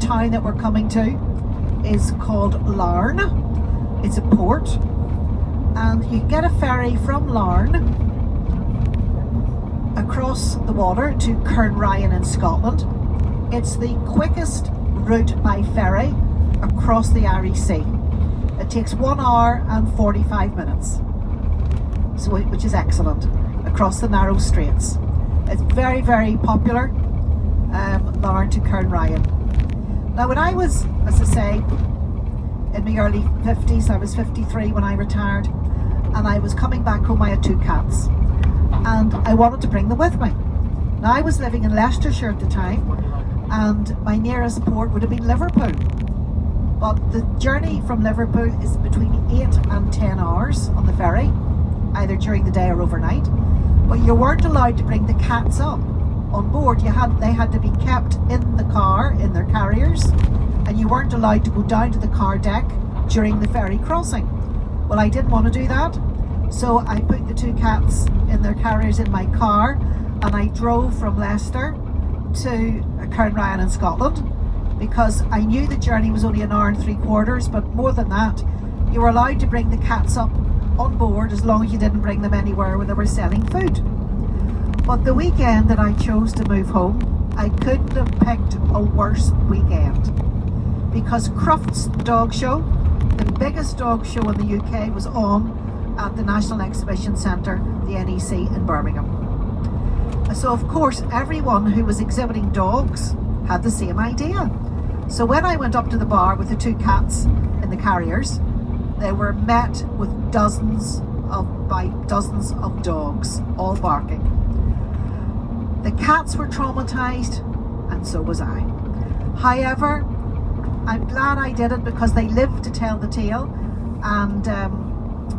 town that we're coming to is called Larne. It's a port, and you can get a ferry from Larne across the water to Cairnryan in Scotland. It's the quickest route by ferry across the Irish Sea. It takes 1 hour and 45 minutes, which is excellent, across the narrow straits. It's very, very popular, Larne to Cairnryan. Now, when I was, as I say, in my early 50s, I was 53 when I retired, and I was coming back home. I had 2 cats, and I wanted to bring them with me. Now, I was living in Leicestershire at the time, and my nearest port would have been Liverpool. But the journey from Liverpool is between 8 and 10 hours on the ferry, either during the day or overnight. But you weren't allowed to bring the cats up on board. They had to be kept in the car, in their carriers, and you weren't allowed to go down to the car deck during the ferry crossing. Well, I didn't want to do that, so I put the 2 cats in their carriers in my car, and I drove from Leicester to Cairnryan in Scotland, because I knew the journey was only 1 hour and 3/4, but more than that, you were allowed to bring the cats up on board as long as you didn't bring them anywhere where they were selling food. But the weekend that I chose to move home, I couldn't have picked a worse weekend, because Crufts Dog Show, the biggest dog show in the UK, was on at the National Exhibition Centre, the NEC in Birmingham. So of course everyone who was exhibiting dogs had the same idea. So when I went up to the bar with the 2 cats in the carriers, they were met with dozens of dogs, all barking. The cats were traumatized, and so was I. However, I'm glad I did it, because they lived to tell the tale. And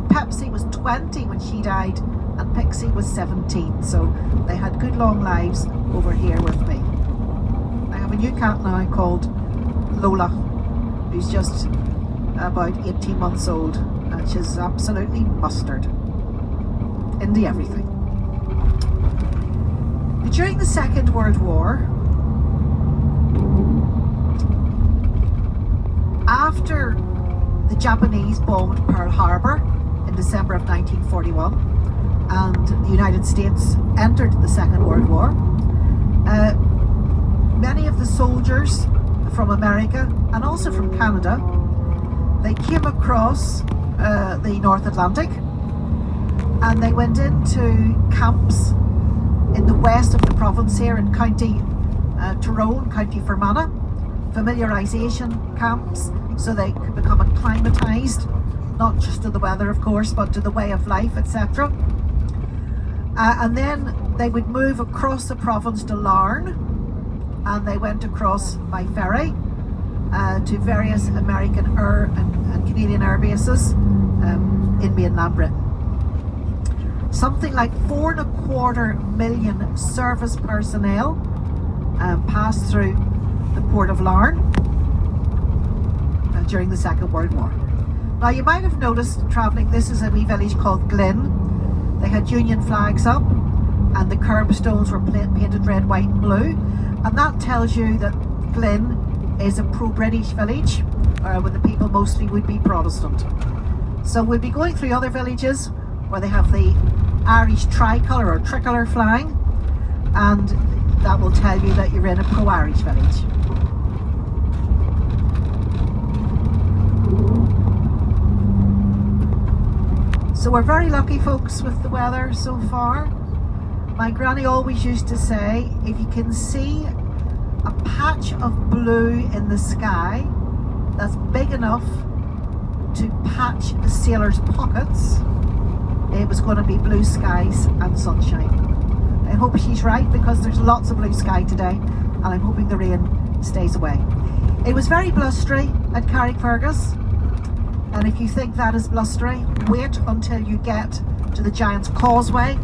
Pepsi was 20 when she died, and Pixie was 17. So they had good long lives over here with me. I have a new cat now called Lola, who's just about 18 months old, and she's absolutely mustard into everything. During the Second World War, after the Japanese bombed Pearl Harbor in December of 1941, and the United States entered the Second World War, many of the soldiers from America and also from Canada, they came across the North Atlantic, and they went into camps in the west of the province here in County Tyrone, County Fermanagh, familiarisation camps, so they could become acclimatised, not just to the weather of course, but to the way of life, etc. And then they would move across the province to Larne, and they went across by ferry to various American and Canadian air bases in mainland Britain. Something like 4.25 million service personnel passed through the port of Larne during the Second World War. Now, you might have noticed travelling, this is a wee village called Glynn. They had Union flags up, and the curbstones were painted red, white and blue, and that tells you that Glynn is a pro-British village, where the people mostly would be Protestant. So we'll be going through other villages where they have the Irish tricolour or tricolour flying, and that will tell you that you're in a pro-Irish village. So we're very lucky folks with the weather so far. My granny always used to say, if you can see a patch of blue in the sky that's big enough to patch the sailors' pockets, it was going to be blue skies and sunshine. I hope she's right, because there's lots of blue sky today, and I'm hoping the rain stays away. It was very blustery at Carrickfergus, and if you think that is blustery, wait until you get to the Giant's Causeway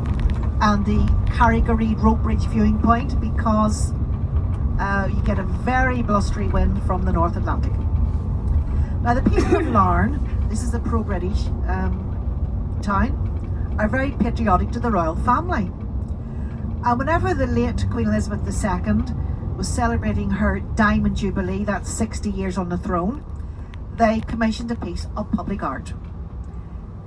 and the Carrigareed Rope Bridge viewing point, because you get a very blustery wind from the North Atlantic. Now the people of Larne, this is a pro-British town, are very patriotic to the royal family. And whenever the late Queen Elizabeth II was celebrating her Diamond Jubilee, that's 60 years on the throne, they commissioned a piece of public art.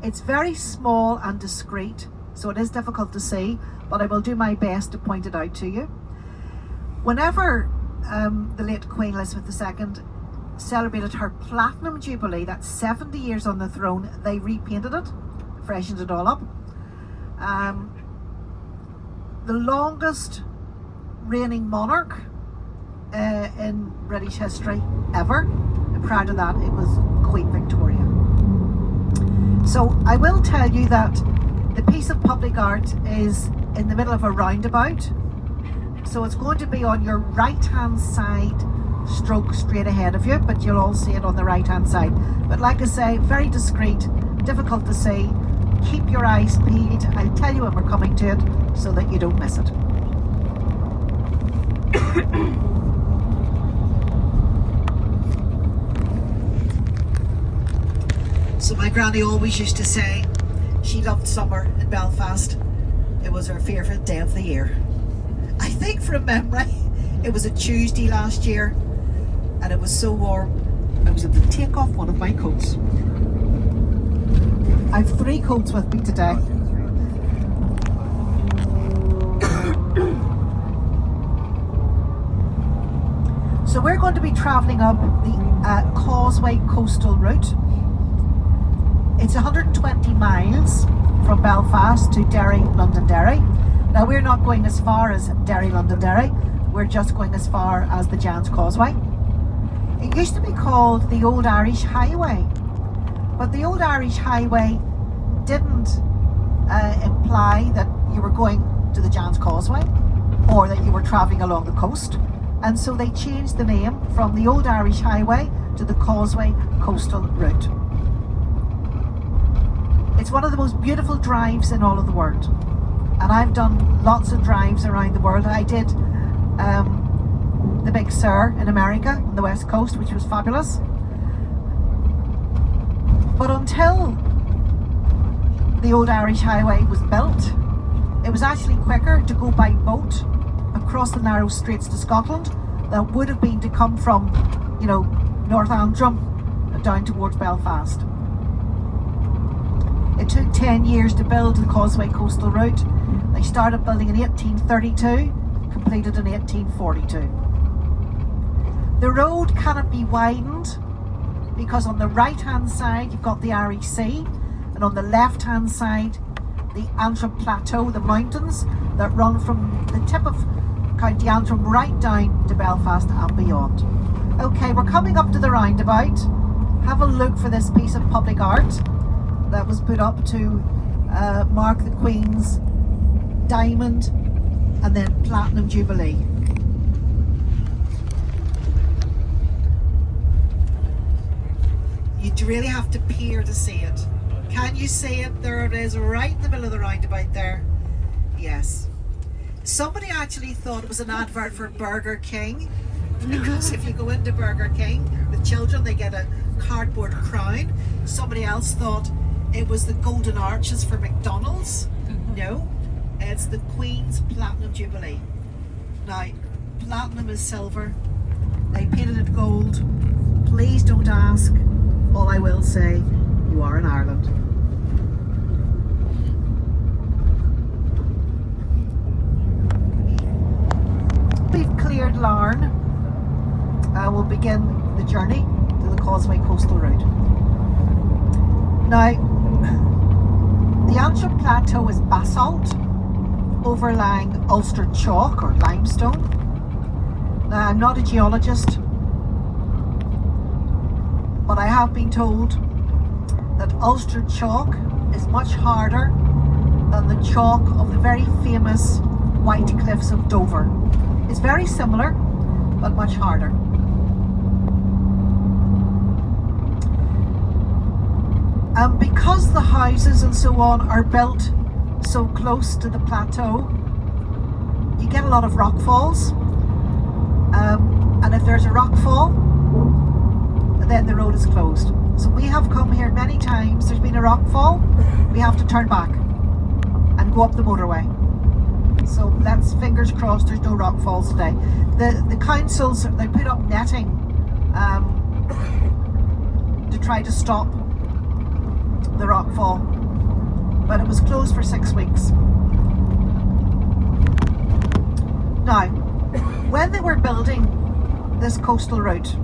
It's very small and discreet, so it is difficult to see, but I will do my best to point it out to you. Whenever the late Queen Elizabeth II celebrated her Platinum Jubilee, that's 70 years on the throne, they repainted it, freshened it all up. The longest reigning monarch in British history ever. And prior to that, it was Queen Victoria. So I will tell you that the piece of public art is in the middle of a roundabout. So it's going to be on your right-hand side, stroke straight ahead of you, but you'll all see it on the right-hand side. But like I say, very discreet, difficult to see. Keep your eyes peeled. I'll tell you when we're coming to it so that you don't miss it. So my granny always used to say she loved summer in Belfast. It was her favourite day of the year. I think from memory it was a Tuesday last year, and it was so warm I was able to take off one of my coats. I've 3 coats with me today. So we're going to be travelling up the Causeway coastal route. It's 120 miles from Belfast to Derry, Londonderry. Now we're not going as far as Derry, Londonderry. We're just going as far as the Giant's Causeway. It used to be called the Old Irish Highway, but the Old Irish Highway didn't imply that you were going to the Giant's Causeway or that you were travelling along the coast, and so they changed the name from the Old Irish Highway to the Causeway coastal route. It's one of the most beautiful drives in all of the world, and I've done lots of drives around the world. I did the Big Sur in America on the west coast, which was fabulous. But until the Old Irish Highway was built, it was actually quicker to go by boat across the narrow straits to Scotland than would have been to come from, North Antrim down towards Belfast. It took 10 years to build the Causeway coastal route. They started building in 1832, completed in 1842. The road cannot be widened because on the right hand side you've got the Irish Sea, and on the left hand side the Antrim Plateau, the mountains that run from the tip of County Antrim right down to Belfast and beyond. Okay, we're coming up to the roundabout. Have a look for this piece of public art that was put up to mark the Queen's Diamond and then Platinum Jubilee. You really have to peer to see it. Can you see it? There it is, right in the middle of the roundabout there. Yes. Somebody actually thought it was an advert for Burger King, because if you go into Burger King, the children, they get a cardboard crown. Somebody else thought it was the golden arches for McDonald's. No, it's the Queen's Platinum Jubilee. Now, platinum is silver. They painted it gold. Please don't ask. All I will say, you are in Ireland. We've cleared Larne. We'll begin the journey to the Causeway coastal route. Now, the Antrim Plateau is basalt, overlying Ulster chalk or limestone. Now, I'm not a geologist, but I have been told that Ulster chalk is much harder than the chalk of the very famous White Cliffs of Dover. It's very similar, but much harder. And because the houses and so on are built so close to the plateau, you get a lot of rock falls. And if there's a rock fall, then the road is closed. So we have come here many times, there's been a rock fall, we have to turn back and go up the motorway. So let's, fingers crossed, there's no rock falls today. The councils, they put up netting to try to stop the rock fall, but it was closed for 6 weeks. Now, when they were building this coastal route,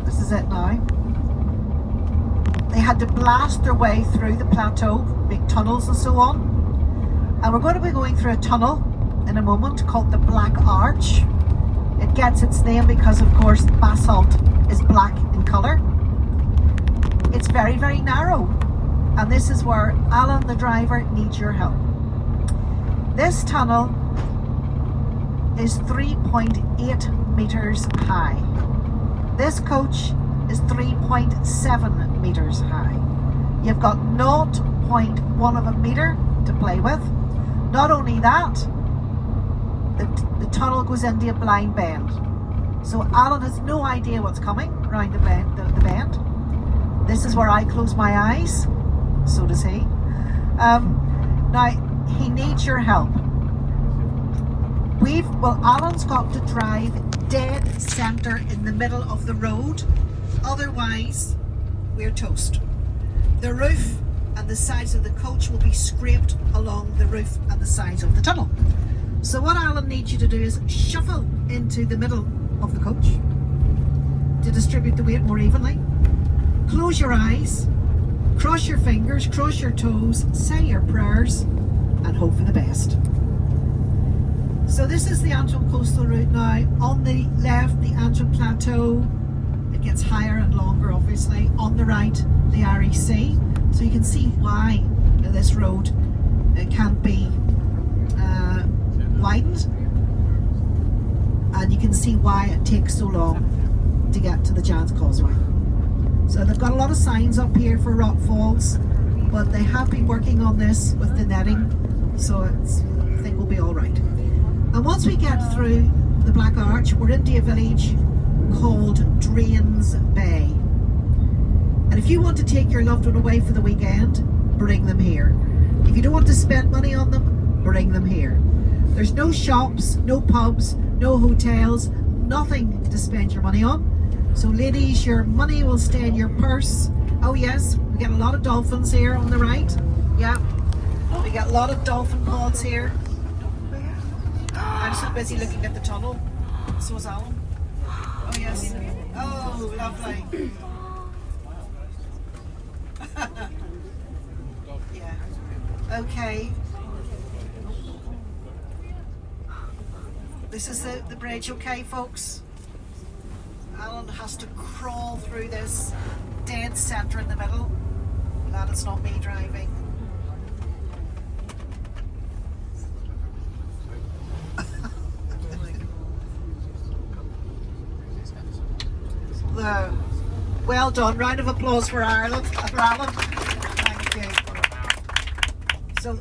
this is it now, they had to blast their way through the plateau, big tunnels and so on. And we're going to be going through a tunnel in a moment called the Black Arch. It gets its name because, of course, basalt is black in colour. It's very, very narrow. And this is where Alan, the driver, needs your help. This tunnel is 3.8 metres high. This coach is 3.7 metres high. You've got 0.1 of a metre to play with. Not only that, the tunnel goes into a blind bend. So Alan has no idea what's coming around the bend. This is where I close my eyes. So does he. Now, he needs your help. Alan's got to drive dead centre in the middle of the road. Otherwise, we're toast. The roof and the sides of the coach will be scraped along the roof and the sides of the tunnel. So what Alan needs you to do is shuffle into the middle of the coach to distribute the weight more evenly. Close your eyes, cross your fingers, cross your toes, say your prayers, and hope for the best. So this is the Antrim coastal route now. On the left, the Antrim Plateau. It gets higher and longer, obviously. On the right, the REC. So you can see why this road can't be widened. And you can see why it takes so long to get to the Giant's Causeway. So they've got a lot of signs up here for rock falls, but they have been working on this with the netting, so I think we'll be all right. And once we get through the Black Arch, we're into a village called Drains Bay. And if you want to take your loved one away for the weekend, bring them here. If you don't want to spend money on them, bring them here. There's no shops, no pubs, no hotels, nothing to spend your money on. So ladies, your money will stay in your purse. Oh yes, we get a lot of dolphins here on the right. Yeah, we get a lot of dolphin pods here. I'm so busy looking at the tunnel. So is Alan. Oh yes. Oh, lovely. Yeah. Okay. This is the bridge, okay, folks? Alan has to crawl through this dead centre in the middle. Glad it's not me driving. Well done. Round of applause for Ireland. For Alan. Thank you. So,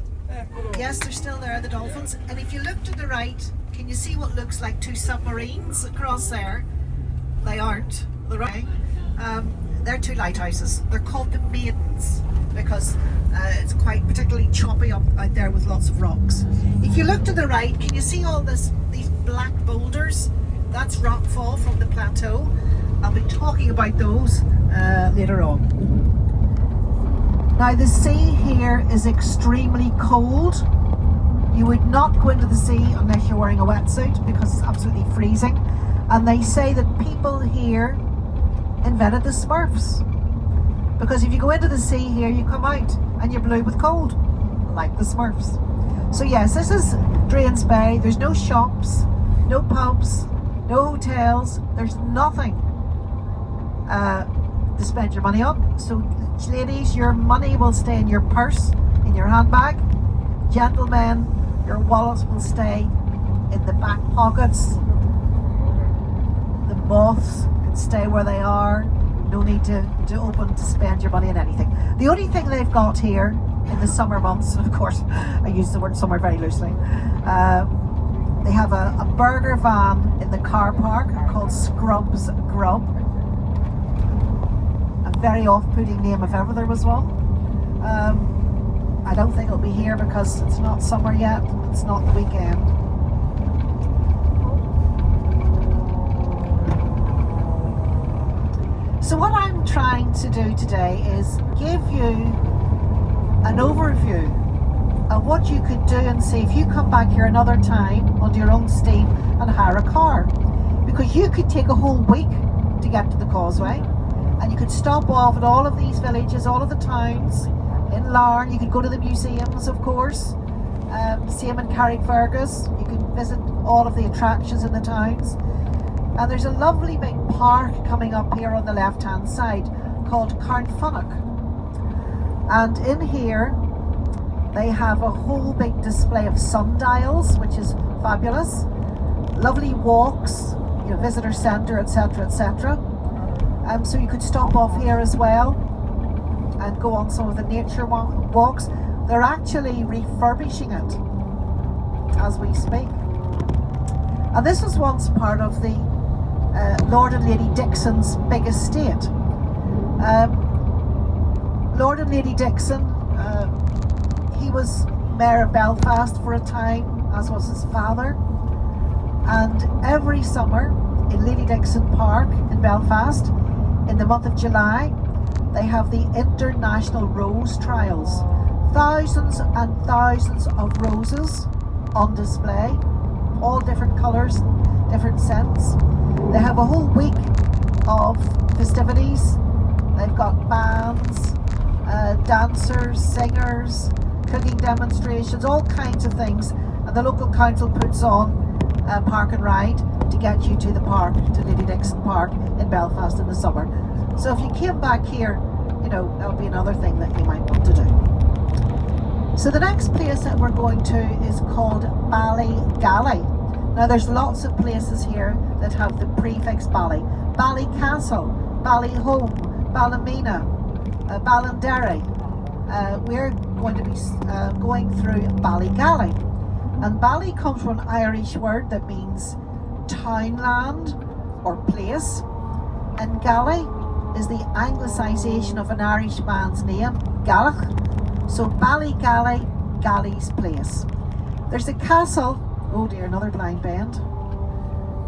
yes, they're still there, the dolphins. And if you look to the right, can you see what looks like two submarines across there? They aren't. They're two lighthouses. They're called the Maidens because it's quite particularly choppy up out there with lots of rocks. If you look to the right, can you see all these black boulders? That's rockfall from the plateau. I'll be talking about those later on. Now the sea here is extremely cold. You would not go into the sea unless you're wearing a wetsuit because it's absolutely freezing. And they say that people here invented the Smurfs. Because if you go into the sea here, you come out and you're blue with cold, like the Smurfs. So yes, this is Drains Bay. There's no shops, no pubs, no hotels, there's nothing to spend your money on. So ladies, your money will stay in your purse, in your handbag. Gentlemen, your wallets will stay in the back pockets. The moths can stay where they are. No need to open to spend your money on anything. The only thing they've got here in the summer months, and of course I use the word summer very loosely, they have a burger van in the car park called Scrub's Grub. A very off-putting name if ever there was one. I don't think it'll be here because it's not summer yet, it's not the weekend. So what I'm trying to do today is give you an overview of what you could do and see if you come back here another time on your own steam and hire a car. Because you could take a whole week to get to the Causeway, and you could stop off at all of these villages, all of the towns. In Larne, you could go to the museums, of course. Same in Carrickfergus, you could visit all of the attractions in the towns. And there's a lovely big park coming up here on the left hand side called Carnfunnock. And in here they have a whole big display of sundials, which is fabulous. Lovely walks, you know, visitor centre, etc, etc. So you could stop off here as well and go on some of the nature walks. They're actually refurbishing it as we speak. And this was once part of the Lord and Lady Dixon's big estate. Lord and Lady Dixon, he was Mayor of Belfast for a time, as was his father. And every summer in Lady Dixon Park in Belfast, in the month of July, they have the International Rose Trials. Thousands and thousands of roses on display, all different colours, different scents. They have a whole week of festivities. They've got bands, dancers, singers, cooking demonstrations, all kinds of things. And the local council puts on a park and ride to get you to the park, to Lady Dixon Park in Belfast in the summer. So if you came back here, you know, that'll be another thing that you might want to do. So the next place that we're going to is called Ballygally. Now there's lots of places here that have the prefix Bally. Ballycastle, Ballyhome, Ballymena, Ballinderry. We're going to be going through Ballygally. And Bally comes from an Irish word that means townland or place. And Gally is the anglicisation of an Irish man's name, Galach. So Ballygally, Gally's place. There's a castle. Oh dear, another blind bend.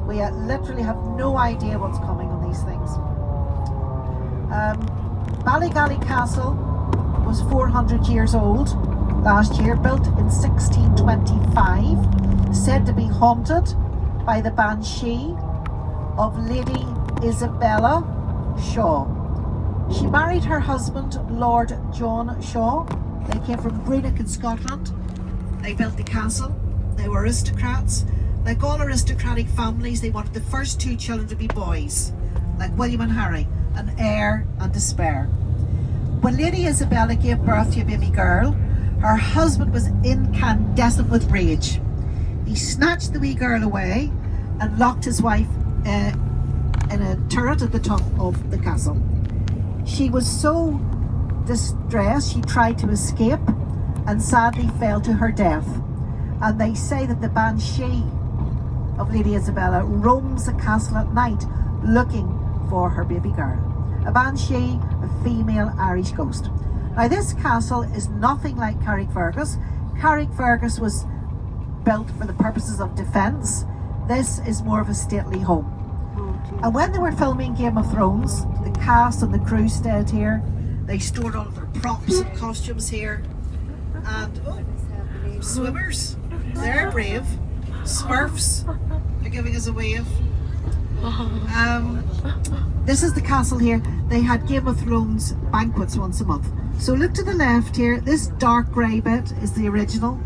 We literally have no idea what's coming on these things. Ballygally Castle was 400 years old last year, built in 1625, said to be haunted by the banshee of Lady Isabella Shaw. She married her husband, Lord John Shaw. They came from Greenock in Scotland. They built the castle. They were aristocrats. Like all aristocratic families, they wanted the first two children to be boys, like William and Harry, an heir and a spare. When Lady Isabella gave birth to a baby girl, her husband was incandescent with rage. He snatched the wee girl away and locked his wife in a turret at the top of the castle. She was so distressed, she tried to escape and sadly fell to her death. And they say that the banshee of Lady Isabella roams the castle at night looking for her baby girl. A banshee, a female Irish ghost. Now this castle is nothing like Carrickfergus. Carrickfergus was built for the purposes of defence. This is more of a stately home. And when they were filming Game of Thrones, the cast and the crew stayed here. They stored all of their props and costumes here. And swimmers, they're brave. Smurfs, they're giving us a wave. This is the castle here. They had Game of Thrones banquets once a month. So look to the left here, this dark grey bit is the original.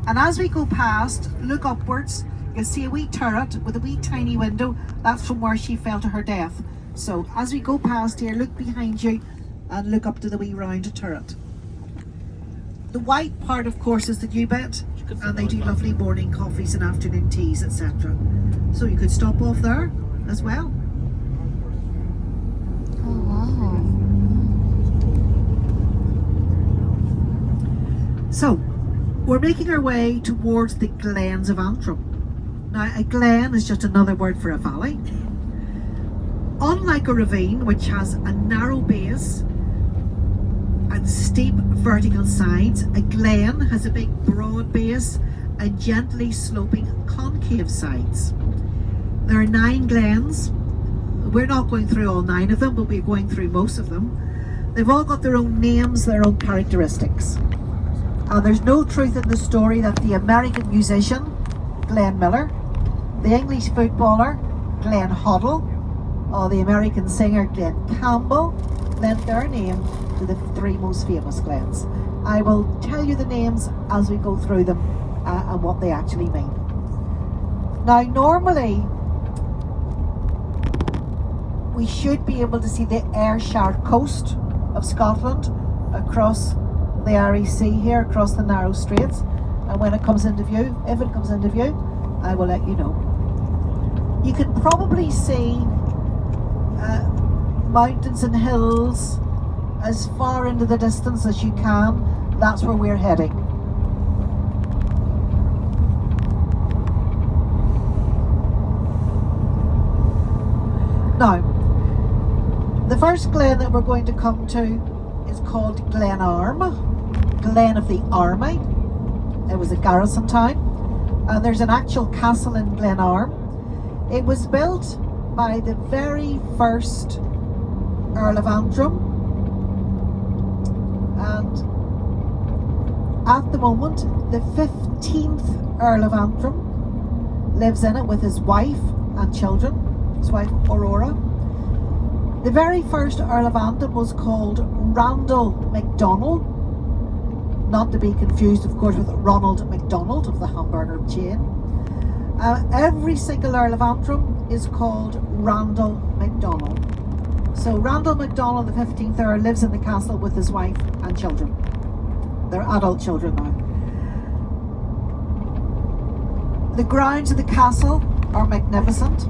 And as we go past, look upwards, You'll see a wee turret with a wee tiny window. That's from where she fell to her death. So as we go past here, look behind you and look up to the wee round turret. The white part, of course, is the new bit, and they do lovely morning coffees and afternoon teas, etc. So you could stop off there as well. Oh wow. So we're making our way towards the glens of Antrim. Now, a glen is just another word for a valley. Unlike a ravine, which has a narrow base and steep vertical sides, a glen has a big broad base and gently sloping concave sides. There are 9 glens. We're not going through all 9 of them, but we're going through most of them. They've all got their own names, their own characteristics. There's no truth in the story that the American musician, Glenn Miller, the English footballer, Glenn Hoddle, or the American singer, Glenn Campbell, lent their name to the 3 most famous glens. I will tell you the names as we go through them and what they actually mean. Now, normally, we should be able to see the Ayrshire coast of Scotland across the REC here, across the narrow straits, and when it comes into view, if it comes into view, I will let you know. You can probably see mountains and hills as far into the distance as you can. That's where we're heading. Now, the first glen that we're going to come to is called Glenarm, Glen of the Army. It was a garrison town, and there's an actual castle in Glenarm. It was built by the very first Earl of Antrim, and at the moment the 15th Earl of Antrim lives in it with his wife and children, his wife Aurora. The very first Earl of Antrim was called Randall MacDonald, not to be confused, of course, with Ronald McDonald of the hamburger chain. Every single Earl of Antrim is called Randall MacDonald. So Randall MacDonald, the 15th Earl, lives in the castle with his wife and children. They're adult children now. The grounds of the castle are magnificent.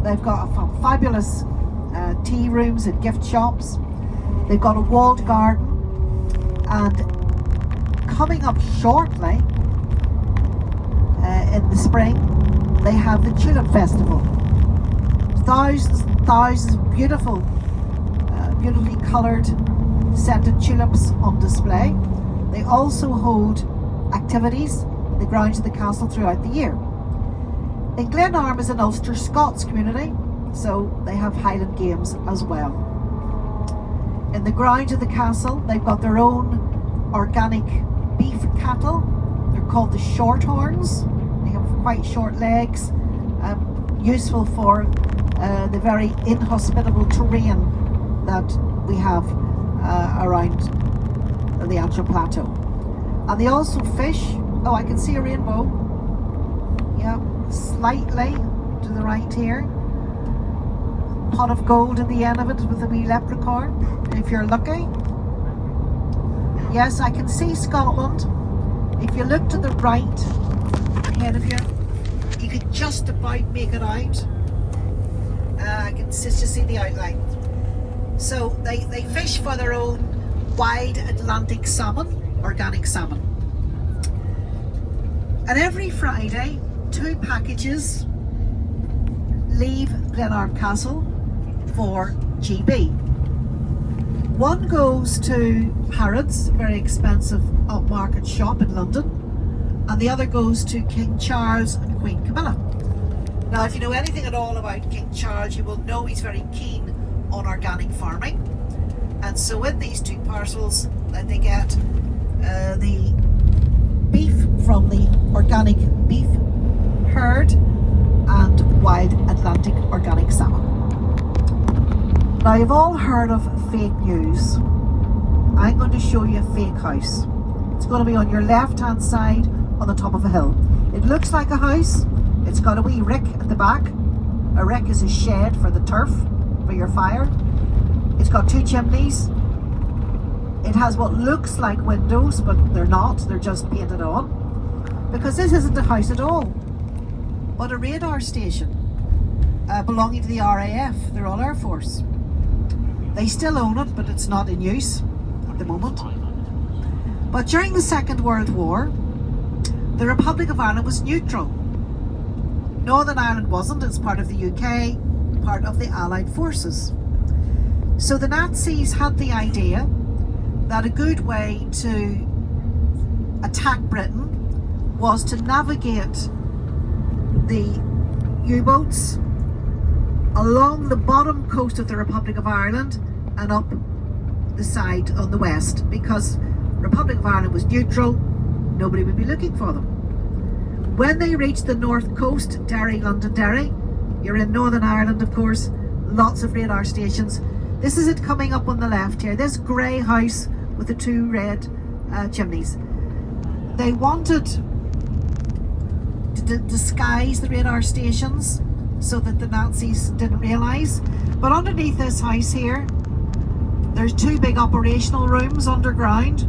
They've got fabulous tea rooms and gift shops. They've got a walled garden, and coming up shortly in the spring, they have the Tulip Festival. Thousands and thousands of beautiful, beautifully coloured scented tulips on display. They also hold activities in the grounds of the castle throughout the year. In Glenarm is an Ulster Scots community, so they have Highland games as well. In the grounds of the castle, they've got their own organic beef cattle. They're called the Shorthorns. They have quite short legs, useful for the very inhospitable terrain that we have around the Antrim Plateau. And they also fish. Oh, I can see a rainbow. Yeah, slightly to the right here. Pot of gold in the end of it with a wee leprechaun, if you're lucky. Yes, I can see Scotland. If you look to the right ahead of you, you can just about make it out. I can just see the outline. So they fish for their own wild Atlantic salmon, organic salmon. And every Friday, 2 packages leave Glenarm Castle for GB. One goes to Harrods, very expensive upmarket shop in London, and the other goes to King Charles and Queen Camilla. Now, if you know anything at all about King Charles, you will know he's very keen on organic farming, and so in these 2 parcels they get the beef from the organic beef herd and wild Atlantic organic salmon. Now, you've all heard of fake news. I'm going to show you a fake house. It's going to be on your left hand side on the top of a hill. It looks like a house, It's got a wee rick at the back. A rick is a shed for the turf, for your fire. It's got 2 chimneys. It has what looks like windows, but they're not. They're just painted on. Because this isn't a house at all, but a radar station belonging to the RAF, the Royal Air Force. They still own it, but it's not in use at the moment. But during the Second World War, the Republic of Ireland was neutral. Northern Ireland wasn't. It's part of the UK, part of the Allied forces. So the Nazis had the idea that a good way to attack Britain was to navigate the U-boats along the bottom coast of the Republic of Ireland and up the side on the west, because Republic of Ireland was neutral, nobody would be looking for them. When they reached the north coast, Derry, Londonderry, you're in Northern Ireland of course, lots of radar stations. This is it coming up on the left here, this grey house with the 2 red chimneys. They wanted to disguise the radar stations so that the Nazis didn't realise. But underneath this house here, there's 2 big operational rooms underground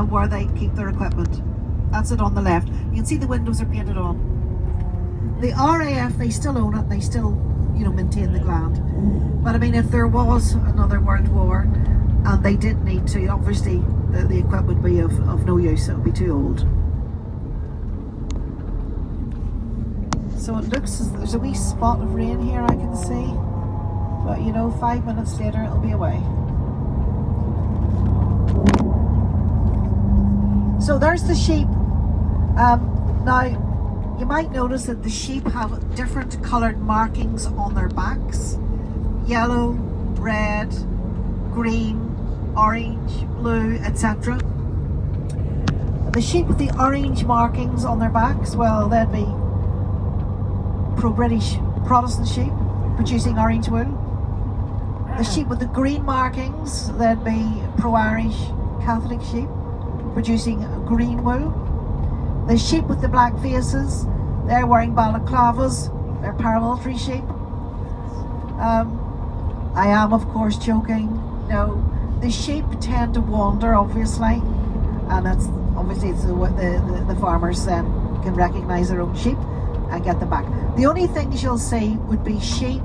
where they keep their equipment. That's it on the left. You can see the windows are painted on. The RAF, they still own it, they still, maintain the gland. But I mean, if there was another world war and they did need to, obviously the equipment would be of no use, it would be too old. So it looks as there's a wee spot of rain here I can see, but 5 minutes later it'll be away. So there's the sheep. Now you might notice that the sheep have different coloured markings on their backs: yellow, red, green, orange, blue, etc. The sheep with the orange markings on their backs, well, they'd be pro-British Protestant sheep producing orange wool. The sheep with the green markings, they'd be pro-Irish Catholic sheep producing green wool. The sheep with the black faces, they're wearing balaclavas, they're paramilitary sheep. I am of course joking. No, the sheep tend to wander obviously, and it's the farmers then can recognise their own sheep and get them back. The only things you'll see would be sheep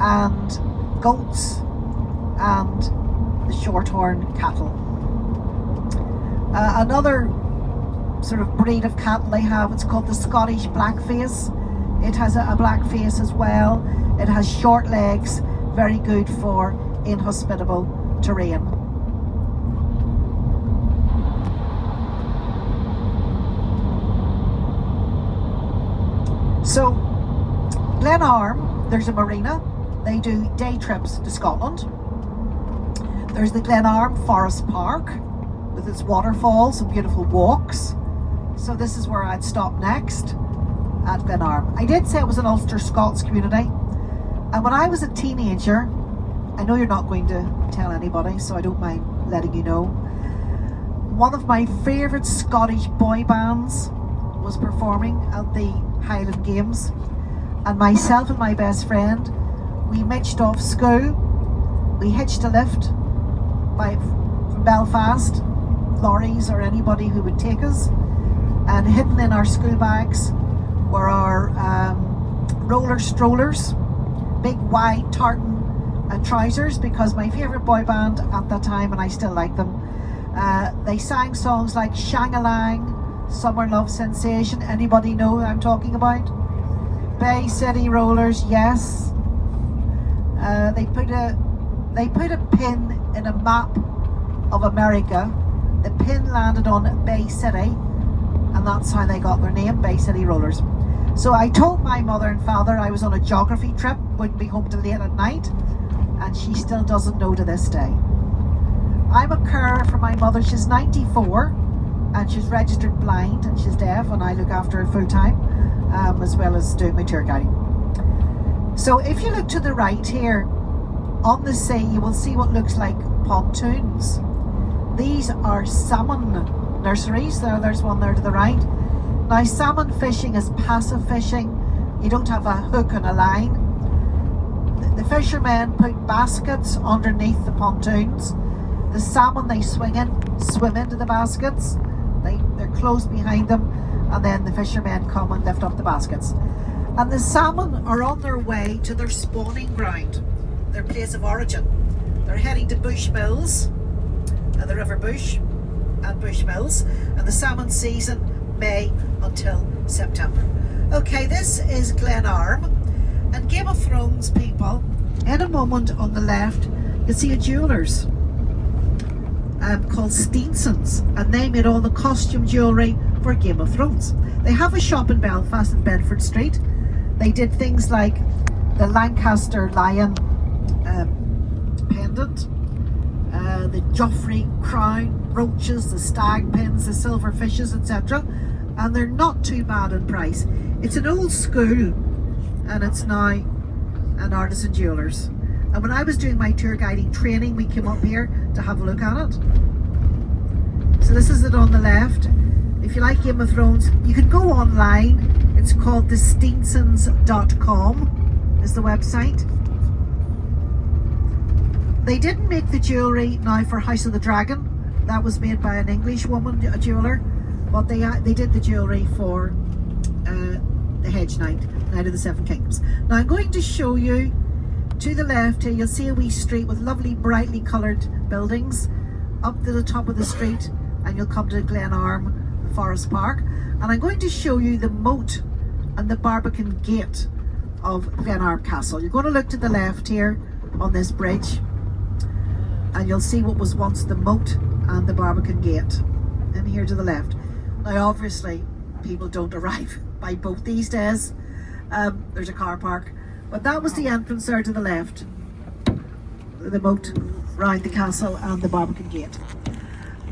and goats and the shorthorn cattle. Another sort of breed of cattle they have, it's called the Scottish blackface. It has a black face as well. It has short legs, very good for inhospitable terrain. So, Glenarm, there's a marina. They do day trips to Scotland. There's the Glenarm Forest Park with its waterfalls and beautiful walks. So this is where I'd stop next, at Glenarm. I did say it was an Ulster Scots community. And when I was a teenager, I know you're not going to tell anybody, so I don't mind letting you know, one of my favourite Scottish boy bands was performing at the Highland Games, and myself and my best friend, we mitched off school, we hitched a lift from Belfast, lorries or anybody who would take us, and hidden in our school bags were our roller strollers, big wide tartan trousers, because my favourite boy band at that time, and I still like them, they sang songs like Shang-a-Lang, Summer Love Sensation. Anybody know who I'm talking about? Bay City Rollers, yes. They put a pin in a map of America. The pin landed on Bay City, and that's how they got their name, Bay City Rollers. So I told my mother and father I was on a geography trip, wouldn't be home till late at night, and she still doesn't know to this day. I'm a carer for my mother. She's 94 and she's registered blind and she's deaf, and I look after her full time, as well as doing my tour guiding. So if you look to the right here on the sea, you will see what looks like pontoons. These are salmon nurseries. There's one there to the right. Now, salmon fishing is passive fishing. You don't have a hook and a line. The fishermen put baskets underneath the pontoons. The salmon they swim into the baskets. They're closed behind them, and then the fishermen come and lift up the baskets. And the salmon are on their way to their spawning ground, their place of origin. They're heading to Bush Mills, the River Bush and Bush Mills, and the salmon season May until September. Okay, this is Glenarm, and Game of Thrones people. In a moment on the left, you see a jeweller's called Steenson's, and they made all the costume jewellery for Game of Thrones. They have a shop in Belfast in Bedford Street. They did things like the Lancaster lion pendant, the Joffrey crown, brooches, the stag pins, the silver fishes, etc. And they're not too bad in price. It's an old school, and it's now an artisan jewellers. And when I was doing my tour guiding training, we came up here to have a look at it. So this is it on the left. If you like Game of Thrones, you can go online. It's called thesteensons.com is the website. They didn't make the jewellery now for House of the Dragon. That was made by an English woman, a jeweller. But they did the jewellery for the Hedge Knight of the Seven Kingdoms. Now I'm going to show you to the left here. You'll see a wee street with lovely brightly coloured buildings. Up to the top of the street and you'll come to Glenarm Forest Park. And I'm going to show you the moat and the Barbican Gate of Glenarm Castle. You're going to look to the left here on this bridge and you'll see what was once the moat and the Barbican Gate. And here to the left. Now obviously people don't arrive by boat these days. There's a car park. But that was the entrance there to the left. The moat round the castle and the Barbican Gate.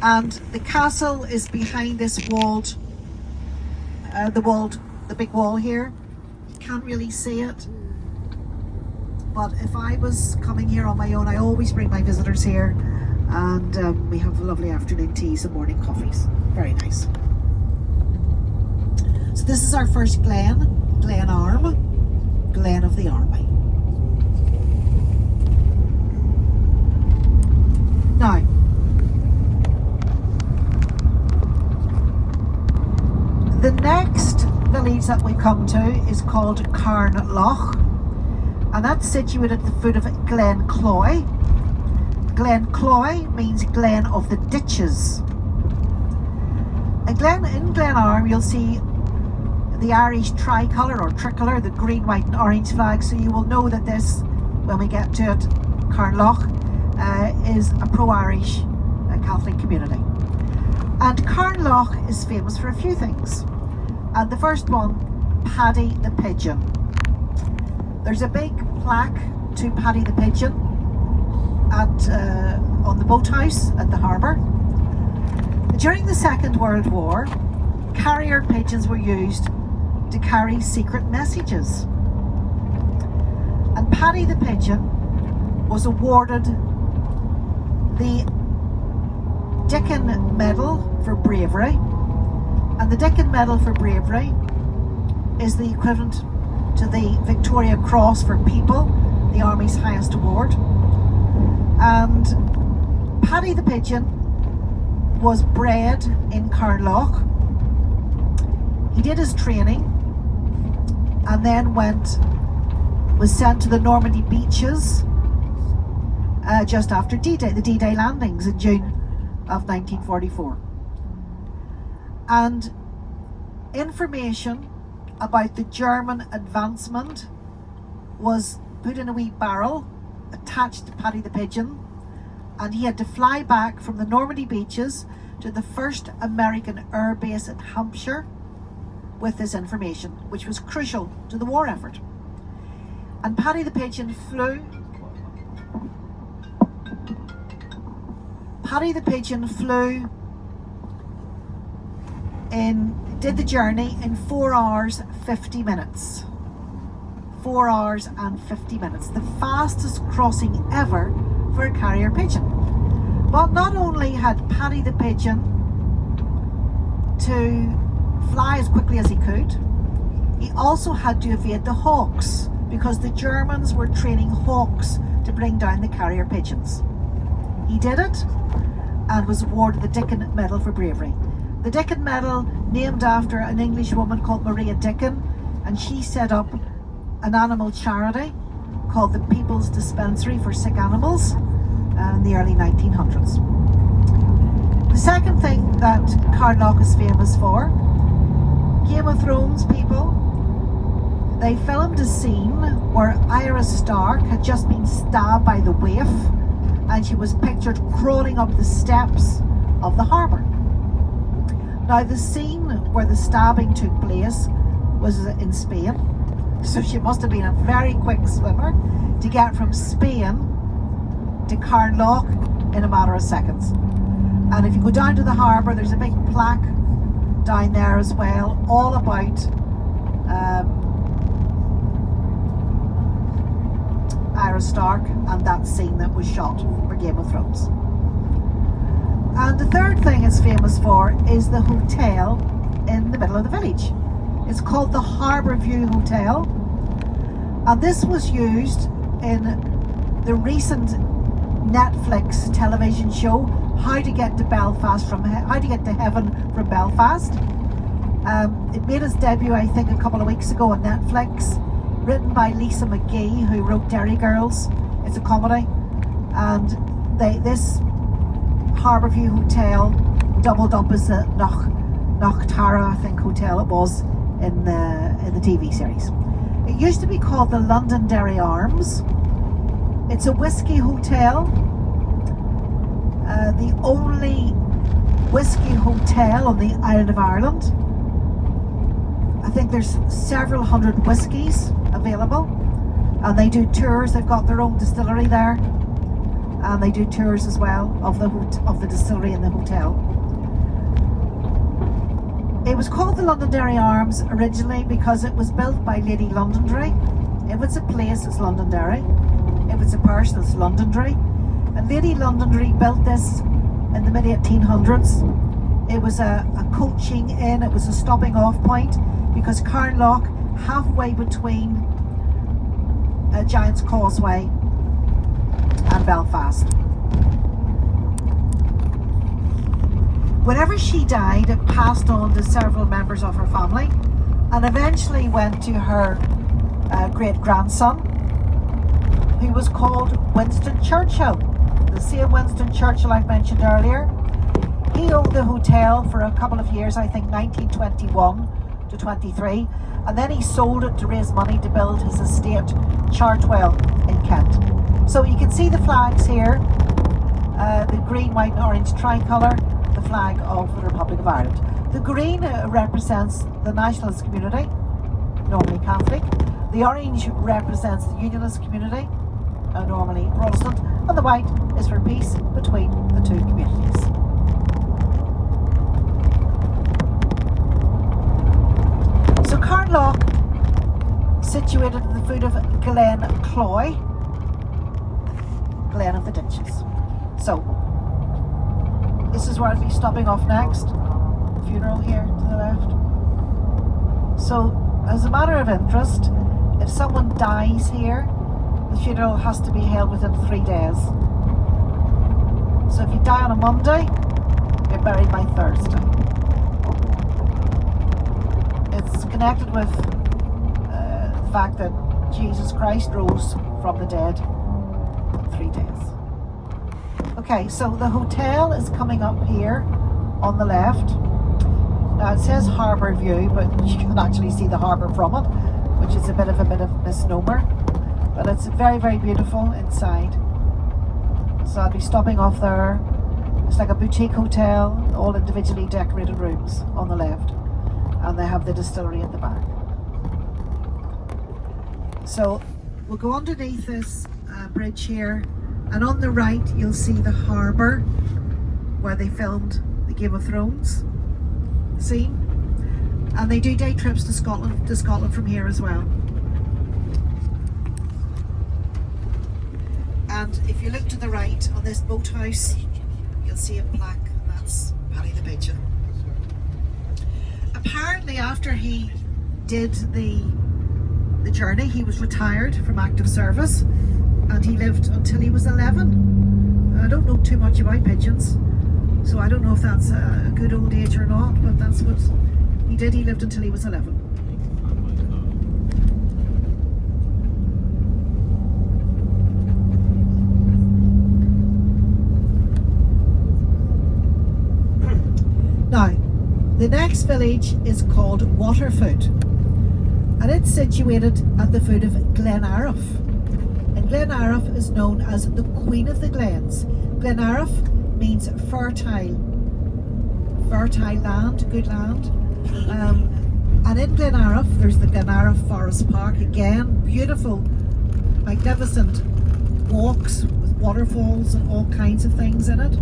And the castle is behind this walled, the big wall here. You can't really see it. But if I was coming here on my own, I always bring my visitors here. And we have lovely afternoon teas and morning coffees. Very nice. So this is our first glen, Glenarm, Glen of the Army. Now, the next village that we come to is called Carnlough, and that's situated at the foot of Glen Cloy. Glen Cloy means Glen of the Ditches. In Glenarm you'll see the Irish tricolour or tricolour, the green, white and orange flag, so you will know that this, when we get to it, Carnlough, is a pro-Irish Catholic community. And Carnlough is famous for a few things. And the first one, Paddy the Pigeon. There's a big plaque to Paddy the Pigeon on the boathouse at the harbour. During the Second World War, carrier pigeons were used to carry secret messages. And Paddy the Pigeon was awarded the Dickon Medal for bravery. And the Dickon Medal for bravery is the equivalent to the Victoria Cross for people, the Army's highest award. And Paddy the Pigeon was bred in Carnlough. He did his training and then was sent to the Normandy beaches just after D-Day, the D-Day landings in June of 1944. And information about the German advancement was put in a wee barrel attached to Paddy the Pigeon, and he had to fly back from the Normandy beaches to the first American air base in Hampshire with this information, which was crucial to the war effort. And Paddy the Pigeon flew did the journey in 4 hours 50 minutes. 4 hours and 50 minutes, the fastest crossing ever for a carrier pigeon. But not only had Paddy the Pigeon to fly as quickly as he could, He also had to evade the hawks because the Germans were training hawks to bring down the carrier pigeons. He did it and was awarded the Dickon Medal for bravery. The Dickon Medal, named after an English woman called Maria Dickon, and she set up an animal charity called the People's Dispensary for Sick Animals in the early 1900s. The second thing that Carlock is famous for, Game of Thrones people, they filmed a scene where Arya Stark had just been stabbed by the waif and she was pictured crawling up the steps of the harbour. Now the scene where the stabbing took place was in Spain, so she must have been a very quick swimmer to get from Spain to Carlock in a matter of seconds. And if you go down to the harbour, there's a big plaque down there as well, all about Arya Stark and that scene that was shot for Game of Thrones. And the third thing it's famous for is the hotel in the middle of the village. It's called the Harbour View Hotel, and this was used in the recent Netflix television show How to Get to Heaven from Belfast. It made its debut, I think, a couple of weeks ago on Netflix. Written by Lisa McGee, who wrote Derry Girls. It's a comedy, and this Harbour View Hotel doubled up as a Noctara, I think, hotel it was in the TV series. It used to be called the Londonderry Arms. It's a whiskey hotel, the only whiskey hotel on the island of Ireland. I think there's several hundred whiskies available, and they do tours. They've got their own distillery there, and they do tours as well of the distillery in the hotel. It was called the Londonderry Arms originally because it was built by Lady Londonderry. If it's a place, it's Londonderry. If it's a person, it's Londonderry. And Lady Londonderry built this in the mid-1800s. It was a coaching inn, it was a stopping off point, because Carlock, halfway between Giant's Causeway and Belfast. Whenever she died, it passed on to several members of her family and eventually went to her great-grandson, who was called Winston Churchill. The same Winston Churchill I mentioned earlier. He owned the hotel for a couple of years, I think 1921 to 23, and then he sold it to raise money to build his estate, Chartwell in Kent. So you can see the flags here, the green, white and orange tricolour, the flag of the Republic of Ireland. The green represents the nationalist community, normally Catholic. The orange represents the unionist community, normally Protestant, and the white is for peace between the two communities. So Carlock, situated at the foot of Glen Cloy, Glen of the Ditches. So this is where I'll be stopping off next. Funeral here to the left. So as a matter of interest, if someone dies here, the funeral has to be held within 3 days. So if you die on a Monday, you're buried by Thursday. It's connected with the fact that Jesus Christ rose from the dead in 3 days. Okay, so the hotel is coming up here on the left. Now it says Harbour View, but you can actually see the harbour from it, which is a bit of misnomer. But it's very, very beautiful inside. So I'll be stopping off there. It's like a boutique hotel, all individually decorated rooms on the left. And they have the distillery at the back. So we'll go underneath this bridge here, and on the right you'll see the harbour where they filmed the Game of Thrones scene, and they do day trips to Scotland from here as well. And if you look to the right on this boathouse, you'll see a plaque, and that's Paddy the Pigeon. Apparently after he did the journey. He was retired from active service and he lived until he was 11. I don't know too much about pigeons, so I don't know if that's a good old age or not, but that's what he did. He lived until he was 11. Now, the next village is called Waterfoot, and it's situated at the foot of Glen Arif. And Glen Arif is known as the Queen of the Glens. Glen Arif means fertile land, good land. And in Glen Arif, there's the Glen Arif Forest Park. Again, beautiful, magnificent walks with waterfalls and all kinds of things in it.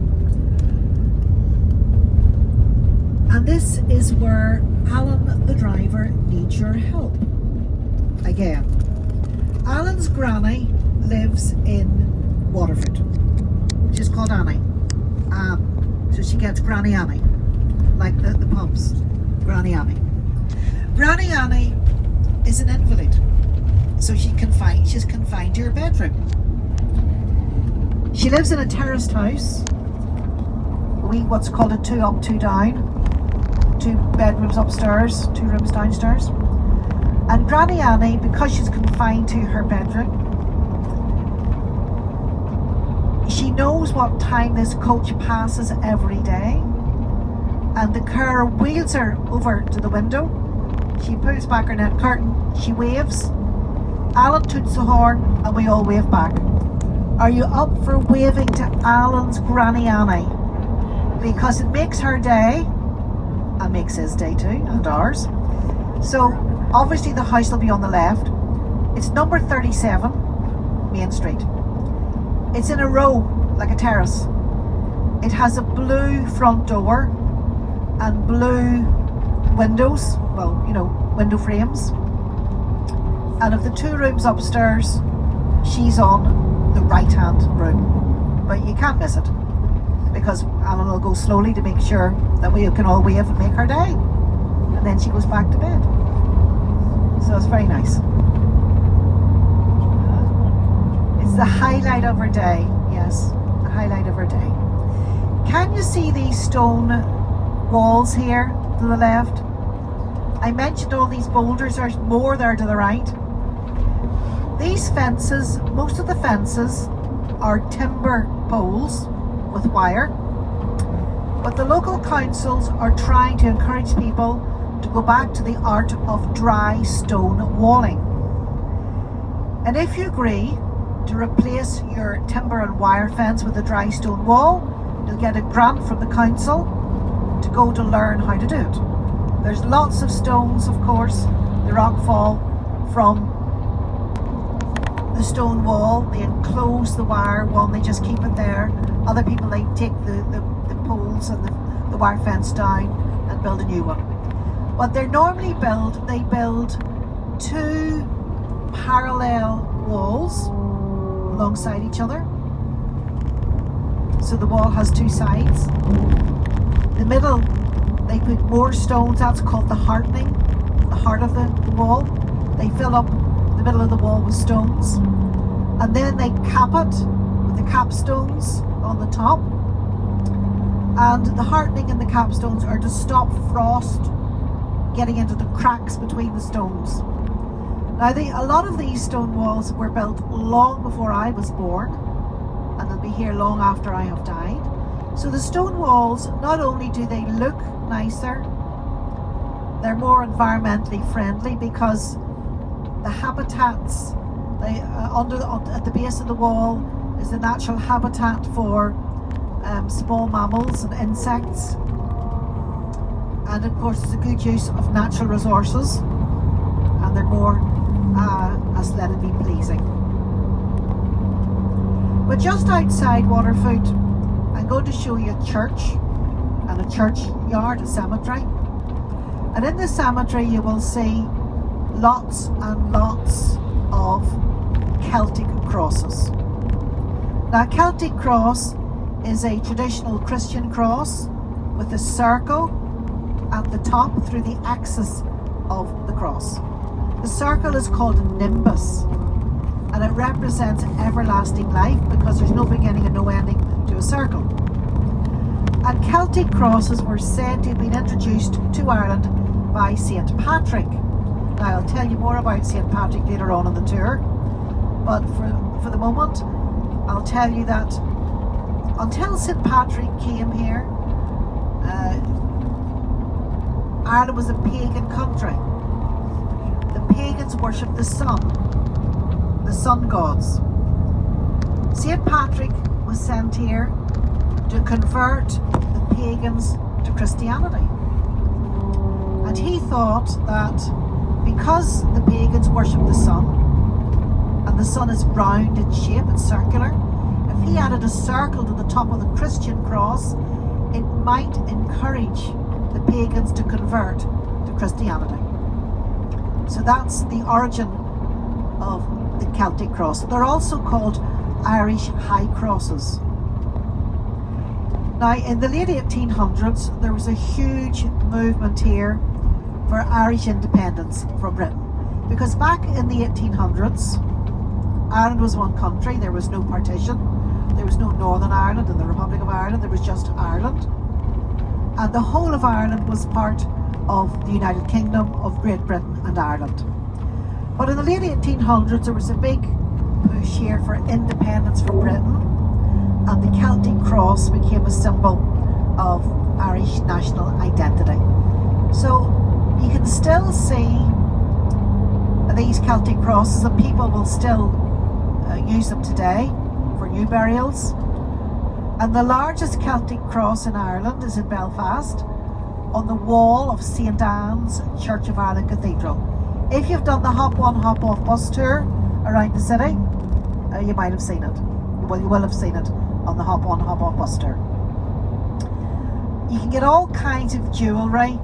And this is where Alan the driver needs your help. Again, Alan's granny lives in Waterford. She's called Annie. So she gets Granny Annie, like the pumps. Granny Annie. Granny Annie is an invalid, so she's confined to her bedroom. She lives in a terraced house, what's called a 2 up, 2 down. 2 bedrooms upstairs, 2 rooms downstairs. And Granny Annie, because she's confined to her bedroom, she knows what time this coach passes every day. And the car wheels her over to the window. She pulls back her net curtain, she waves. Alan toots the horn and we all wave back. Are you up for waving to Alan's Granny Annie? Because it makes her day, and makes his day too, and ours. So obviously the house will be on the left. It's number 37 Main Street. It's in a row like a terrace. It has a blue front door and blue windows, well, you know, window frames. And of the 2 rooms upstairs, she's on the right hand room, but you can't miss it, because Alan will go slowly to make sure that we can all wave and make her day. And then she goes back to bed. So it's very nice. It's the highlight of her day. Yes, the highlight of her day. Can you see these stone walls here to the left? I mentioned all these boulders. There's more there to the right. These fences, most of the fences are timber poles with wire, but the local councils are trying to encourage people to go back to the art of dry stone walling. And if you agree to replace your timber and wire fence with a dry stone wall, you'll get a grant from the council to go to learn how to do it. There's lots of stones, of course, the rock fall from the stone wall. They enclose the wire wall and they just keep it there. Other people, they take the poles and the wire fence down and build a new one. What they normally build, they build 2 parallel walls alongside each other. So the wall has 2 sides. The middle, they put more stones. That's called the hardening, the heart of the wall. They fill up the middle of the wall with stones, and then they cap it with the capstones on the top. And the hardening and the capstones are to stop frost getting into the cracks between the stones. Now, a lot of these stone walls were built long before I was born, and they'll be here long after I have died. So the stone walls, not only do they look nicer, they're more environmentally friendly, because the habitats at the base of the wall is the natural habitat for small mammals and insects, and of course it's a good use of natural resources, and they're more aesthetically pleasing. But just outside Waterfoot, I'm going to show you a church and a churchyard, a cemetery. And in the cemetery you will see lots and lots of Celtic crosses. Now, Celtic cross is a traditional Christian cross with a circle at the top through the axis of the cross. The circle is called a nimbus, and it represents everlasting life because there's no beginning and no ending to a circle. And Celtic crosses were said to have been introduced to Ireland by St. Patrick. Now, I'll tell you more about St. Patrick later on in the tour, but for the moment, I'll tell you that until St. Patrick came here, Ireland was a pagan country. The pagans worshipped the sun gods. St. Patrick was sent here to convert the pagans to Christianity. And he thought that because the pagans worship the sun, and the sun is round in shape, it's circular, if he added a circle to the top of the Christian cross, it might encourage the pagans to convert to Christianity. So that's the origin of the Celtic cross. They're also called Irish high crosses. Now, in the late 1800s, there was a huge movement here for Irish independence from Britain. Because back in the 1800s, Ireland was one country, there was no partition, there was no Northern Ireland and the Republic of Ireland, there was just Ireland. And the whole of Ireland was part of the United Kingdom of Great Britain and Ireland. But in the late 1800s, there was a big push here for independence from Britain, and the Celtic cross became a symbol of Irish national identity. So you can still see these Celtic crosses, and people will still use them today for new burials. And the largest Celtic cross in Ireland is in Belfast, on the wall of St. Anne's Church of Ireland Cathedral. If you've done the hop on, hop off bus tour around the city, you might have seen it. Well, you will have seen it on the hop on, hop off bus tour. You can get all kinds of jewellery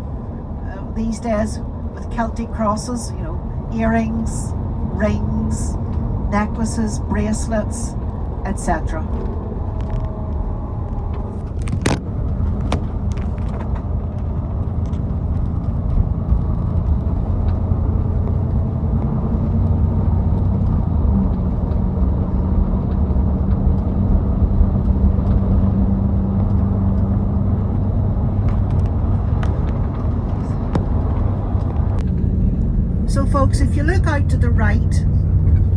these days with Celtic crosses, you know, earrings, rings, necklaces, bracelets, etc. So folks, if you look out to the right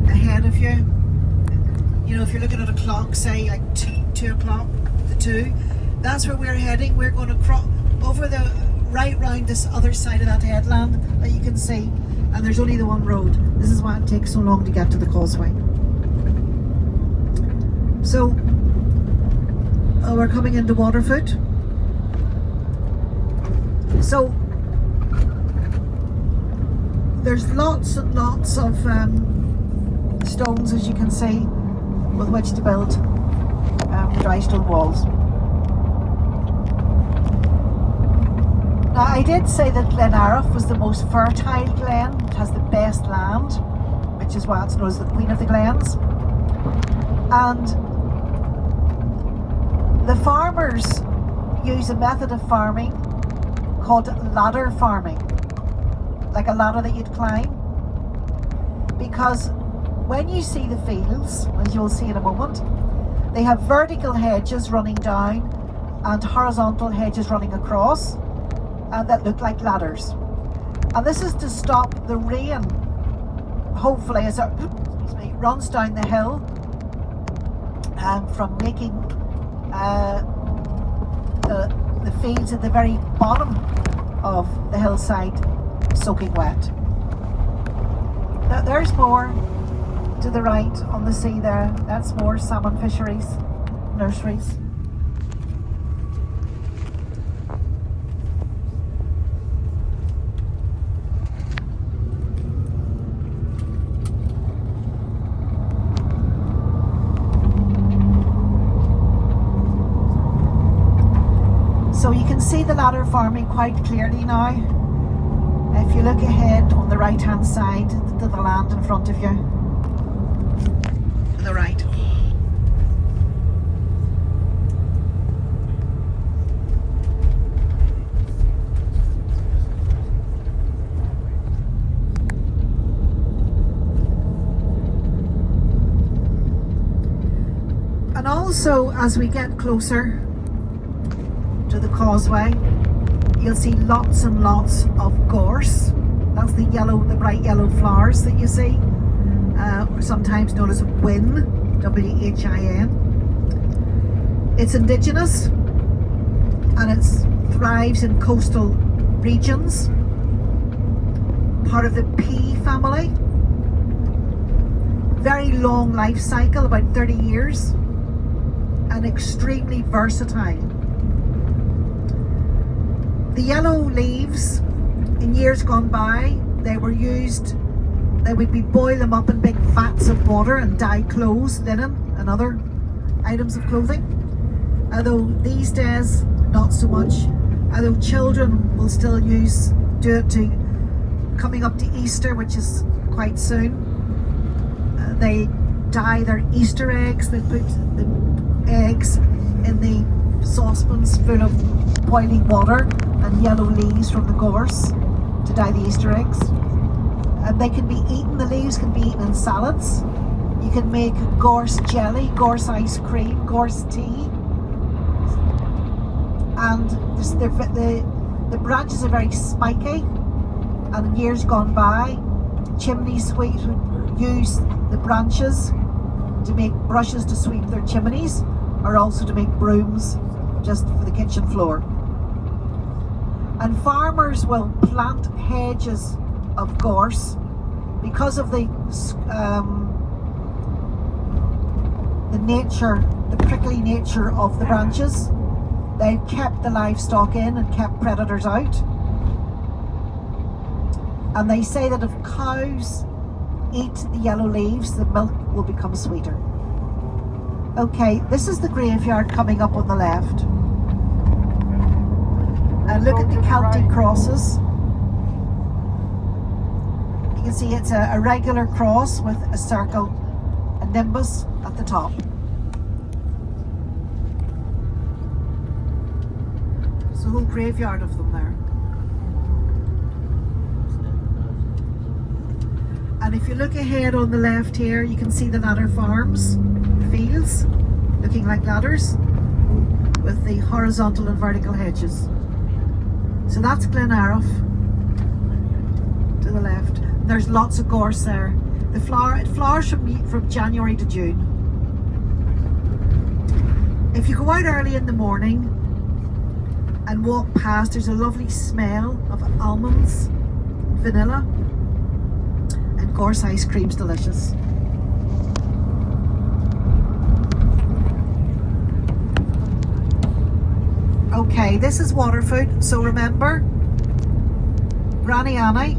ahead of you, you know, if you're looking at a clock, say like 2 o'clock, the 2, that's where we're heading. We're going to cross over the right round this other side of that headland that you can see, and there's only the one road. This is why it takes so long to get to the Causeway. So we're coming into Waterfoot. So there's lots and lots of stones, as you can see, with which to build dry stone walls. Now, I did say that Glenariff was the most fertile glen. It has the best land, which is why it's known as the Queen of the Glens. And the farmers use a method of farming called ladder farming, like a ladder that you'd climb, because when you see the fields, as you'll see in a moment, they have vertical hedges running down and horizontal hedges running across, and that look like ladders. And this is to stop the rain, hopefully, as it runs down the hill, from making the fields at the very bottom of the hillside soaking wet. Now, there's more to the right on the sea there. That's more salmon fisheries, nurseries. So you can see the ladder farming quite clearly now. If you look ahead on the right hand side to the land in front of you, to the right. also, as we get closer to the Causeway, you'll see lots and lots of gorse. That's the bright yellow flowers that you see, sometimes known as whin, W-H-I-N. It's indigenous and it thrives in coastal regions, part of the pea family. Very long life cycle, about 30 years, and extremely versatile. The yellow leaves, in years gone by, they would boil them up in big vats of water and dye clothes, linen and other items of clothing. Although these days, not so much. Although children will still do it to coming up to Easter, which is quite soon. They dye their Easter eggs. They put the eggs in the saucepans full of boiling water and yellow leaves from the gorse to dye the Easter eggs. And they can be eaten, the leaves can be eaten in salads. You can make gorse jelly, gorse ice cream, gorse tea. And the branches are very spiky. And in years gone by, chimney sweeps would use the branches to make brushes to sweep their chimneys, or also to make brooms just for the kitchen floor. And farmers will plant hedges of gorse because of the prickly nature of the branches. They've kept the livestock in and kept predators out. And they say that if cows eat the yellow leaves, the milk will become sweeter. Okay, this is the graveyard coming up on the left. And look at the Celtic crosses. You can see it's a regular cross with a circle, a nimbus at the top. There's a whole graveyard of them there. And if you look ahead on the left here, you can see the ladder farms, fields, looking like ladders, with the horizontal and vertical hedges. So that's Glenariff to the left. There's lots of gorse there. It flowers from January to June. If you go out early in the morning and walk past, there's a lovely smell of almonds, vanilla, and gorse ice cream's delicious. Okay, this is Waterfoot, so remember, Granny Annie,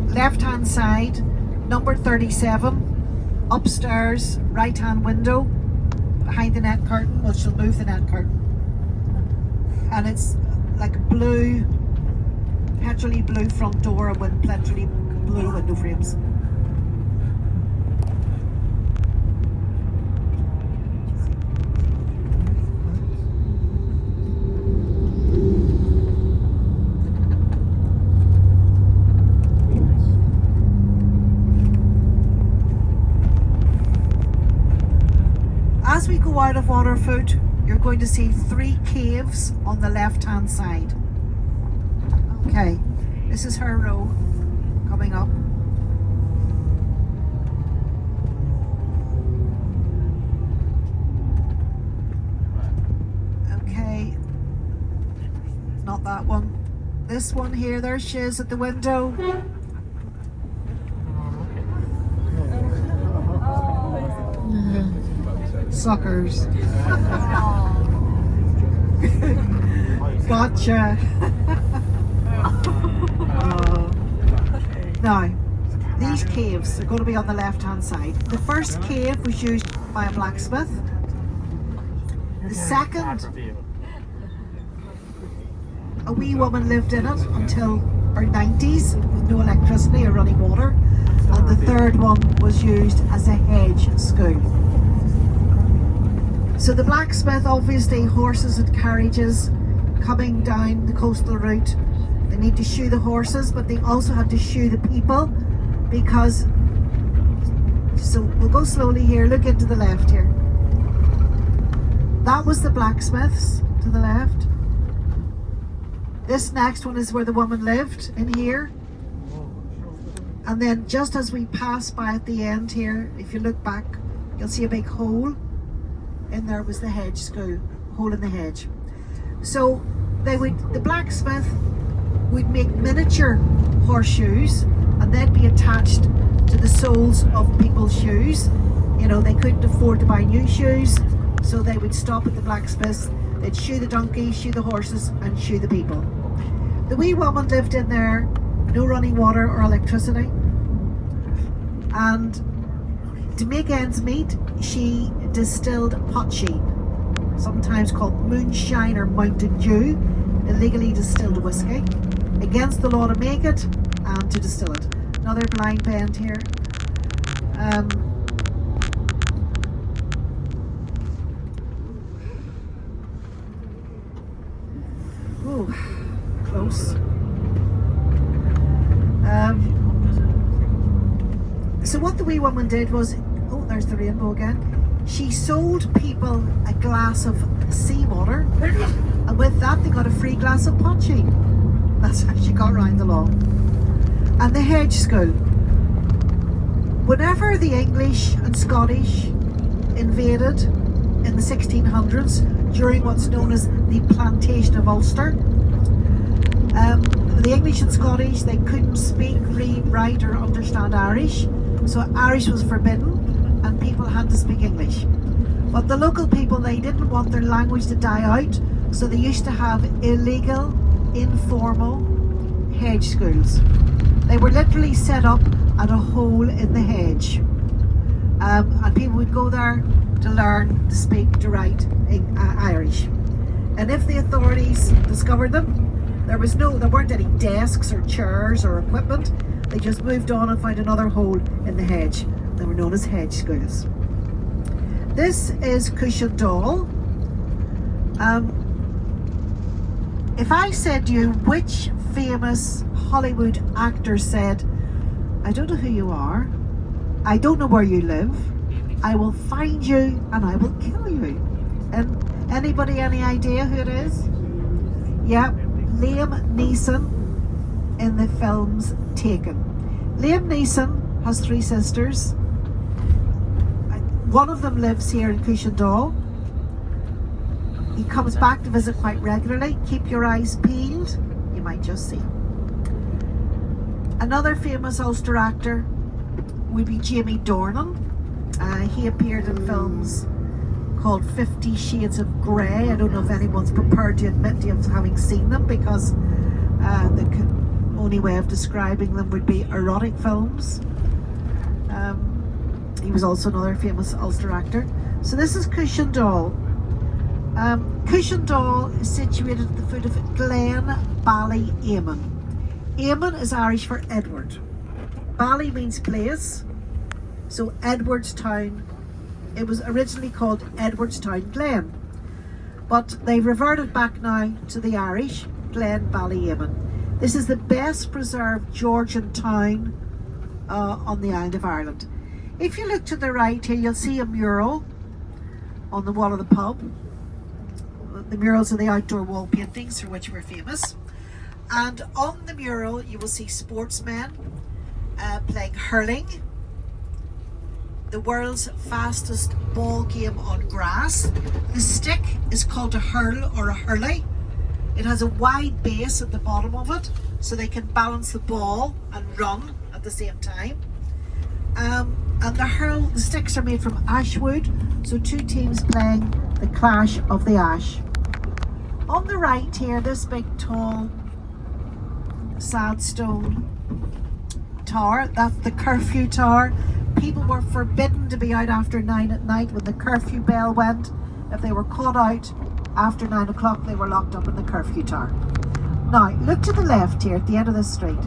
left hand side, number 37, upstairs, right hand window, behind the net curtain. Well, she'll move the net curtain. And it's like a blue, petrol-y blue front door with petrol-y blue window frames. As we go out of Waterfoot, you're going to see 3 caves on the left hand side. Okay, this is her row coming up. Okay, not that one. This one here, there she is at the window. Suckers. Gotcha. Now, these caves are going to be on the left hand side. The first cave was used by a blacksmith. The second, a wee woman lived in it until her 90s with no electricity or running water. And the third one was used as a hedge school. So the blacksmith, obviously horses and carriages coming down the coastal route. They need to shoe the horses, but they also had to shoe the people because, so we'll go slowly here, look into the left here. That was the blacksmiths to the left. This next one is where the woman lived, in here. And then just as we pass by at the end here, if you look back, you'll see a big hole. In there was the hedge school, hole in the hedge. So the blacksmith would make miniature horseshoes, and they'd be attached to the soles of people's shoes. You know, they couldn't afford to buy new shoes, so they would stop at the blacksmiths. They'd shoe the donkeys, shoe the horses, and shoe the people. The wee woman lived in there, no running water or electricity. And to make ends meet, she distilled potshie, sometimes called moonshine or Mountain Dew, illegally distilled whiskey, against the law to make it and to distill it. Another blind bend here. Oh, close. So what the wee woman did was, oh, there's the rainbow again. She sold people a glass of seawater, and with that they got a free glass of potshie. That's how she got around the law. And the hedge school. Whenever the English and Scottish invaded in the 1600s during what's known as the Plantation of Ulster, the English and Scottish, they couldn't speak, read, write or understand Irish, so Irish was forbidden and people had to speak English. But the local people, they didn't want their language to die out, so they used to have illegal, informal hedge schools. They were literally set up at a hole in the hedge, and people would go there to learn to speak, to write Irish. And if the authorities discovered them, there weren't any desks or chairs or equipment. They just moved on and found another hole in the hedge. They were known as hedge schools. This is Cushendall. If I said to you which famous Hollywood actor said, I don't know who you are, I don't know where you live, I will find you and I will kill you. And anybody any idea who it is? Yep, Liam Neeson in the films Taken. Liam Neeson has 3 sisters. One of them lives here in Cushendall. He comes back to visit quite regularly. Keep your eyes peeled, you might just see him. Another famous Ulster actor would be Jamie Dornan. He appeared in films called 50 Shades of Grey. I don't know if anyone's prepared to admit to having seen them, because the only way of describing them would be erotic films. He was also another famous Ulster actor. So this is Cushendall. Cushendall is situated at the foot of Glen Ballyeamon. Eamon is Irish for Edward. Bally means place, so Edwardstown. It was originally called Edwardstown Glen, but they've reverted back now to the Irish, Glen Ballyeamon. This is the best preserved Georgian town on the island of Ireland. If you look to the right here, you'll see a mural on the wall of the pub. The murals are the outdoor wall paintings for which we're famous. And on the mural, you will see sportsmen playing hurling, the world's fastest ball game on grass. The stick is called a hurl or a hurley. It has a wide base at the bottom of it, so they can balance the ball and run at the same time. And the sticks are made from ash wood, so 2 teams playing the clash of the ash. On the right here, this big tall sandstone tower, that's the curfew tower. People were forbidden to be out after 9 at night when the curfew bell went. If they were caught out after 9 o'clock, they were locked up in the curfew tower. Now, look to the left here at the end of the street.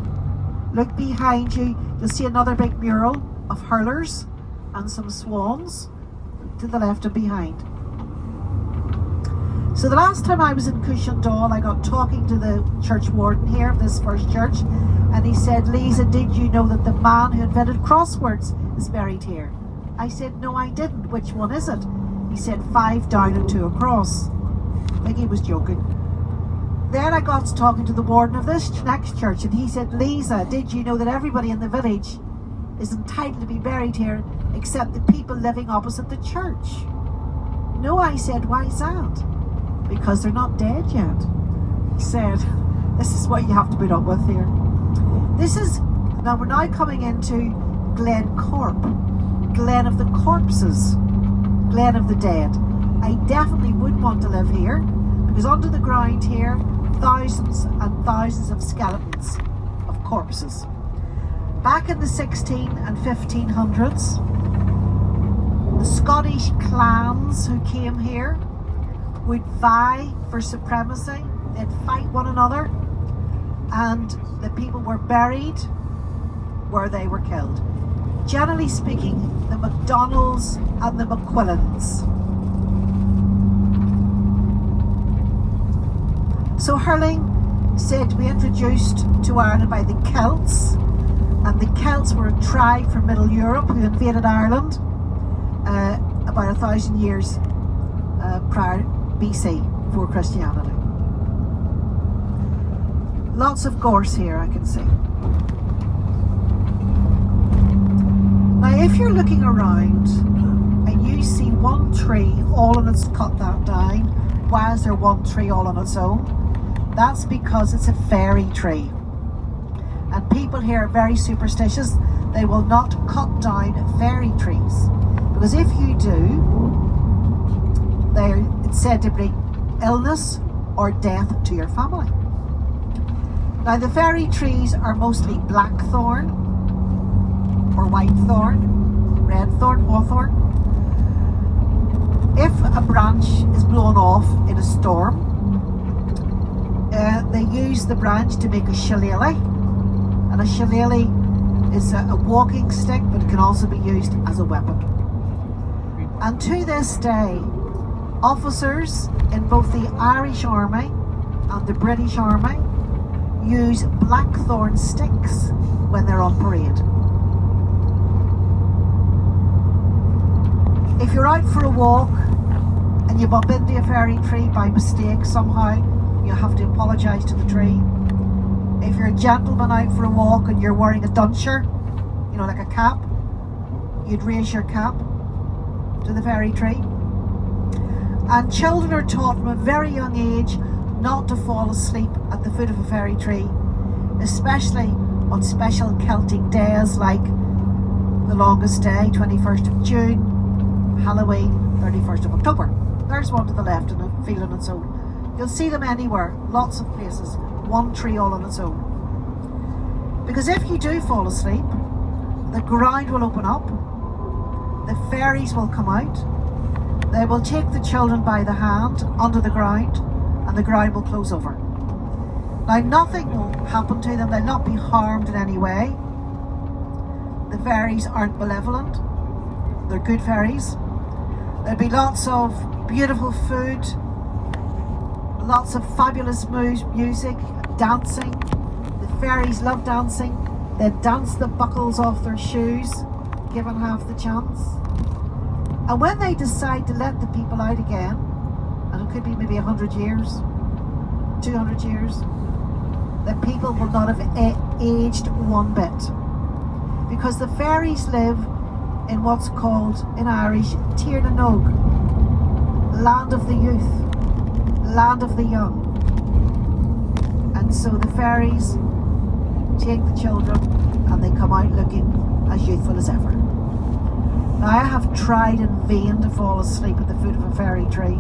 Look behind you, you'll see another big mural of hurlers and some swans to the left and behind. So the last time I was in Cushendall, I got talking to the church warden here of this first church, and he said, Lisa, did you know that the man who invented crosswords is buried here? I said, no, I didn't. Which one is it? He said 5 down and 2 across. I think he was joking. Then I got to talking to the warden of this next church, and he said, Lisa, did you know that everybody in the village is entitled to be buried here except the people living opposite the church? No, I said, why is that? Because they're not dead yet. He said, this is what you have to put up with here. Now we're now coming into Glen Corp, Glen of the Corpses, Glen of the Dead. I definitely would want to live here because under the ground here, thousands and thousands of skeletons of corpses. Back in the 16 and 1500s, the Scottish clans who came here would vie for supremacy. They'd fight one another, and the people were buried where they were killed. Generally speaking, the MacDonalds and the McQuillans. So hurling said to be introduced to Ireland by the Celts, and the Celts were a tribe from Middle Europe who invaded Ireland about 1,000 years prior BC, before Christianity. Lots of gorse here, I can see. Now if you're looking around and you see one tree all on its cut that down, why is there one tree all on its own? That's because it's a fairy tree. And people here are very superstitious. They will not cut down fairy trees. Because if you do, it's said to bring illness or death to your family. Now the fairy trees are mostly blackthorn or whitethorn, redthorn, hawthorn. If a branch is blown off in a storm, they use the branch to make a shillelagh, and a shillelagh is a walking stick, but it can also be used as a weapon. And to this day, officers in both the Irish Army and the British Army use blackthorn sticks when they're on parade. If you're out for a walk and you bump into a fairy tree by mistake somehow, you have to apologise to the tree. If you're a gentleman out for a walk and you're wearing a duncher, you know, like a cap, you'd raise your cap to the fairy tree. And children are taught from a very young age not to fall asleep at the foot of a fairy tree, especially on special Celtic days like the longest day, 21st of June, Halloween, 31st of October. There's one to the left in a field on its own. You'll see them anywhere, lots of places, one tree all on its own. Because if you do fall asleep, the ground will open up, the fairies will come out, they will take the children by the hand under the ground, and the ground will close over. Now nothing will happen to them, they'll not be harmed in any way. The fairies aren't malevolent, they're good fairies. There'll be lots of beautiful food, lots of fabulous music, dancing. The fairies love dancing. They dance the buckles off their shoes, given half the chance. And when they decide to let the people out again, and it could be maybe 100 years, 200 years, the people will not have aged one bit. Because the fairies live in what's called, in Irish, Tír na Nog, land of the youth, land of the young. And so the fairies take the children and they come out looking as youthful as ever. Now I have tried in vain to fall asleep at the foot of a fairy tree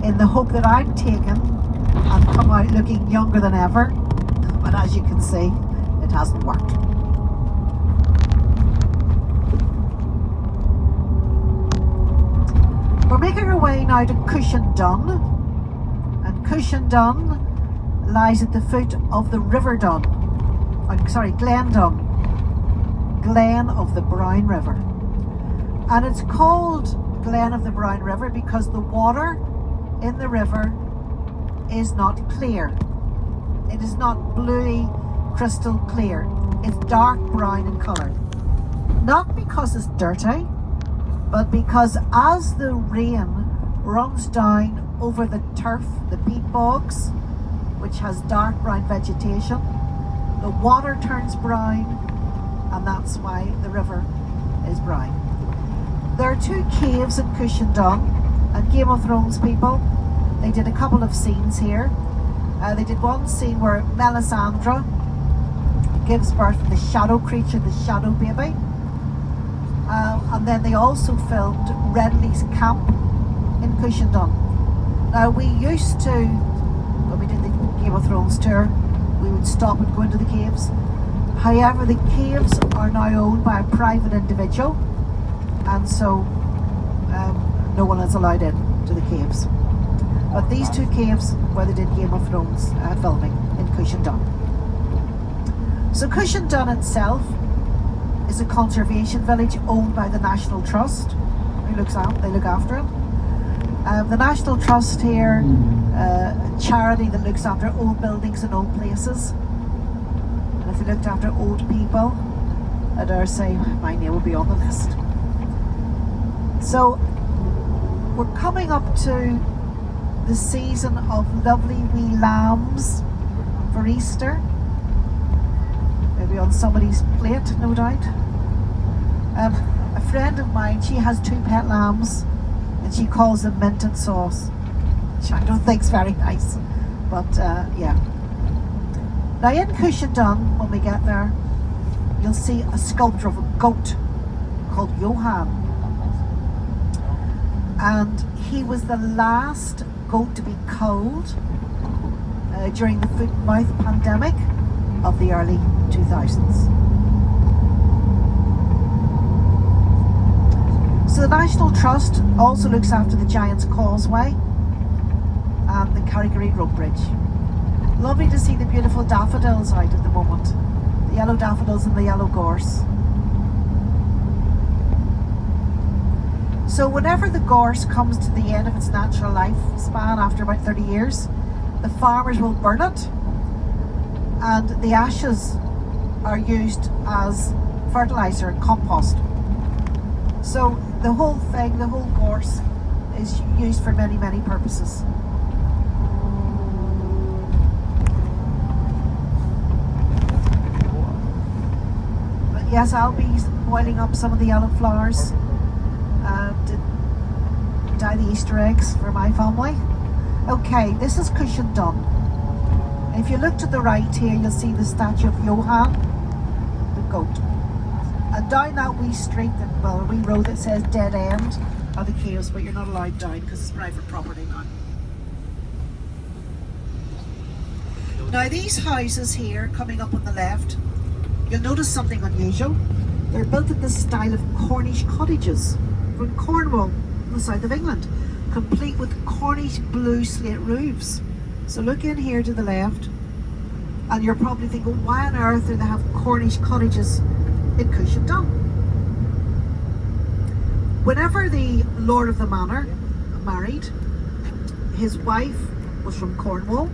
in the hope that I'm taken and come out looking younger than ever, but as you can see, it hasn't worked. We're making our way now to Cushendun, and Cushendun lies at the foot of the River Dun. Glen Dun, Glen of the Brown River. And it's called Glen of the Brown River because the water in the river is not clear. It is not bluey, crystal clear. It's dark brown in colour. Not because it's dirty, but because as the rain runs down over the turf, the peat bogs, which has dark brown vegetation, the water turns brown, and that's why the river is brown. There are 2 caves in Cushendun, and Game of Thrones people, they did a couple of scenes here. They did one scene where Melisandre gives birth to the shadow creature, the shadow baby. And then they also filmed Renly's camp in Cushendun. Now we used to, when we did the Game of Thrones tour, we would stop and go into the caves. However, the caves are now owned by a private individual, and so no one is allowed in to the caves. But these 2 caves where they did Game of Thrones filming in Cushendun. So Cushendun itself is a conservation village owned by the National Trust. They look after it. The National Trust here, a charity that looks after old buildings and old places. And if they looked after old people, I dare say my name will be on the list. So we're coming up to the season of lovely wee lambs for Easter. Maybe on somebody's plate, no doubt. A friend of mine, she has 2 pet lambs, and she calls them mint and sauce, which I don't think's very nice, but yeah. Now in Cushendun, when we get there, you'll see a sculpture of a goat called Johan, and he was the last goat to be culled during the foot and mouth pandemic of the early 2000s. So the National Trust also looks after the Giant's Causeway and the Carrigreen Road Bridge. Lovely to see the beautiful daffodils out at the moment. The yellow daffodils and the yellow gorse. So whenever the gorse comes to the end of its natural lifespan after about 30 years, the farmers will burn it, and the ashes are used as fertilizer and compost. So the whole thing, the whole gorse, is used for many, many purposes. But yes, I'll be boiling up some of the yellow flowers to dye the Easter eggs for my family. Okay, this is Cushendun. If you look to the right here, you'll see the statue of Johan, the goat. And down that wee street, a wee road that says Dead End, are the caves, but you're not allowed down because it's private property now. Now these houses here, coming up on the left, you'll notice something unusual. They're built in the style of Cornish cottages from Cornwall, in the south of England, complete with Cornish blue slate roofs. So look in here to the left, and you're probably thinking, why on earth do they have Cornish cottages in Cushendun? Whenever the Lord of the Manor married, his wife was from Cornwall.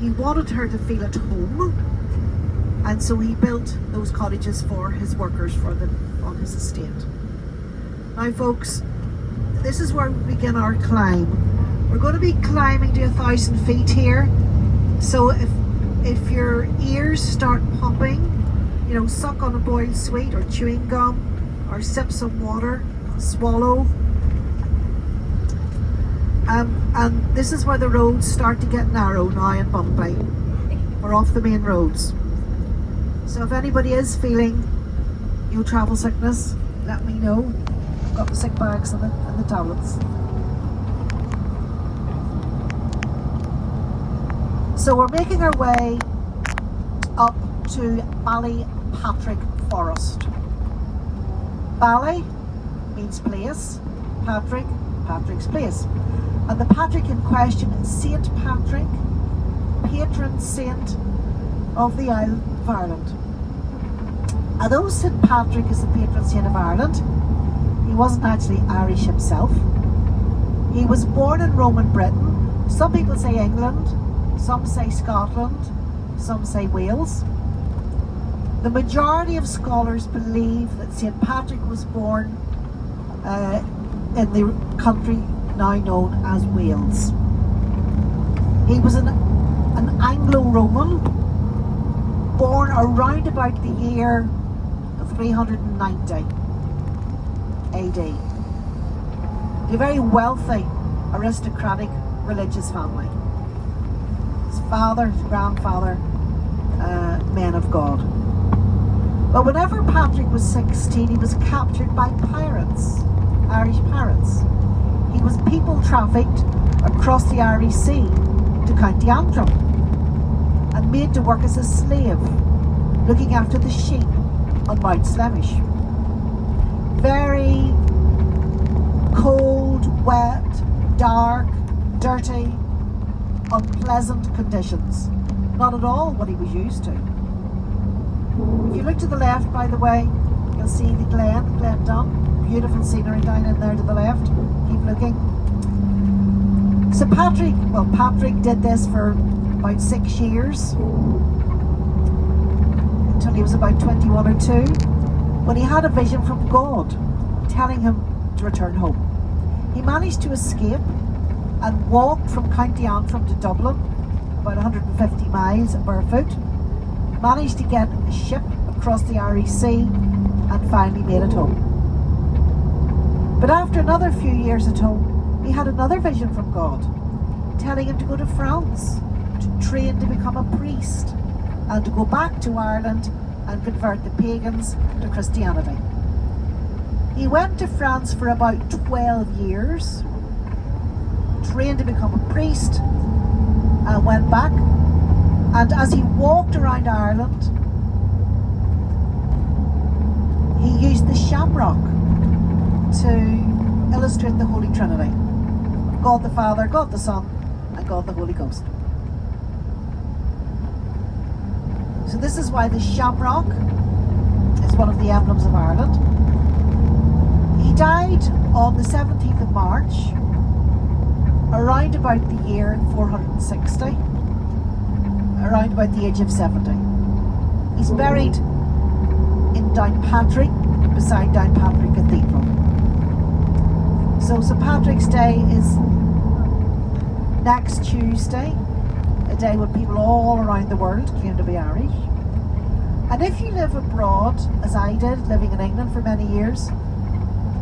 He wanted her to feel at home, and so he built those cottages for his workers on his estate. Now folks, this is where we begin our climb. We're going to be climbing to 1,000 feet here, so if your ears start popping, you know, suck on a boiled sweet or chewing gum, or sip some water, swallow. And this is where the roads start to get narrow now in Bumpy. We're off the main roads. So if anybody is feeling travel sickness, let me know. I've got the sick bags and the tablets. So we're making our way up to Ballypatrick Forest. Bally means place, Patrick, Patrick's place. And the Patrick in question is St. Patrick, patron saint of the Isle of Ireland. Although St. Patrick is the patron saint of Ireland, he wasn't actually Irish himself. He was born in Roman Britain. Some people say England, some say Scotland, some say Wales. The majority of scholars believe that St. Patrick was born in the country now known as Wales. He was an Anglo-Roman, born around about the year 390 AD. A very wealthy, aristocratic, religious family. His father, his grandfather, men of God. But whenever Patrick was 16, he was captured by pirates, Irish pirates. He was people trafficked across the Irish Sea to County Antrim and made to work as a slave, looking after the sheep on Mount Slemish. Very cold, wet, dark, dirty, unpleasant conditions. Not at all what he was used to. If you look to the left, by the way, you'll see the Glen Dunn. Beautiful scenery down in there to the left. Keep looking. So Patrick did this for about 6 years, until he was about 21 or 2, when he had a vision from God telling him to return home. He managed to escape and walked from County Antrim to Dublin, about 150 miles barefoot, managed to get a ship across the Irish Sea and finally made it home. But after another few years at home, he had another vision from God, telling him to go to France, to train to become a priest, and to go back to Ireland and convert the pagans to Christianity. He went to France for about 12 years, trained to become a priest, and went back. And as he walked around Ireland, he used the shamrock to illustrate the Holy Trinity. God the Father, God the Son, and God the Holy Ghost. So this is why the shamrock is one of the emblems of Ireland. He died on the 17th of March, around about the year 460, around about the age of 70. He's buried in Downpatrick, beside Downpatrick Cathedral. So St. Patrick's Day is next Tuesday, a day when people all around the world claim to be Irish. And if you live abroad, as I did, living in England for many years,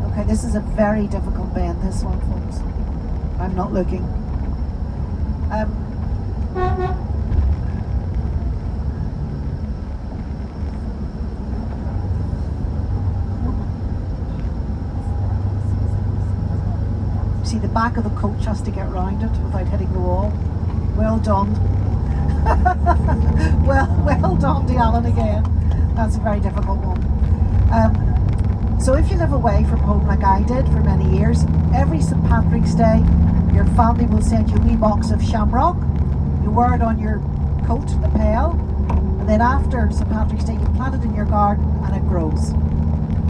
okay, this is a very difficult bend, this one, folks. I'm not looking. See, the back of the coach has to get round it without hitting the wall. Well done. well done to Alan again. That's a very difficult one. So if you live away from home like I did for many years, every St. Patrick's Day, your family will send you a wee box of shamrock. You wear it on your coat, lapel, and then after St. Patrick's Day, you plant it in your garden and it grows.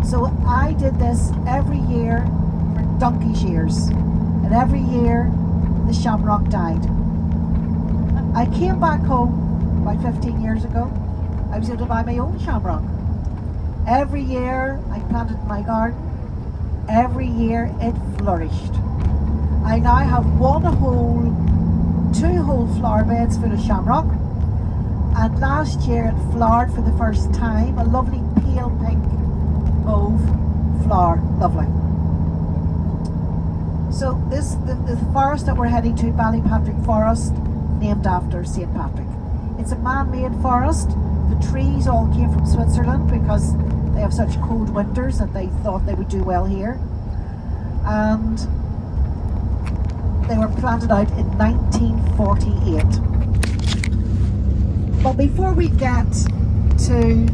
So I did this every year for donkey's years, and every year the shamrock died. I came back home about 15 years ago. I was able to buy my own shamrock. Every year I planted in my garden. Every year it flourished. I now have 2 whole flower beds full of shamrock. And last year it flowered for the first time, a lovely pale pink mauve flower. Lovely. So the forest that we're heading to, Ballypatrick Forest, named after St. Patrick. It's a man-made forest. The trees all came from Switzerland because they have such cold winters that they thought they would do well here. And they were planted out in 1948. But before we get to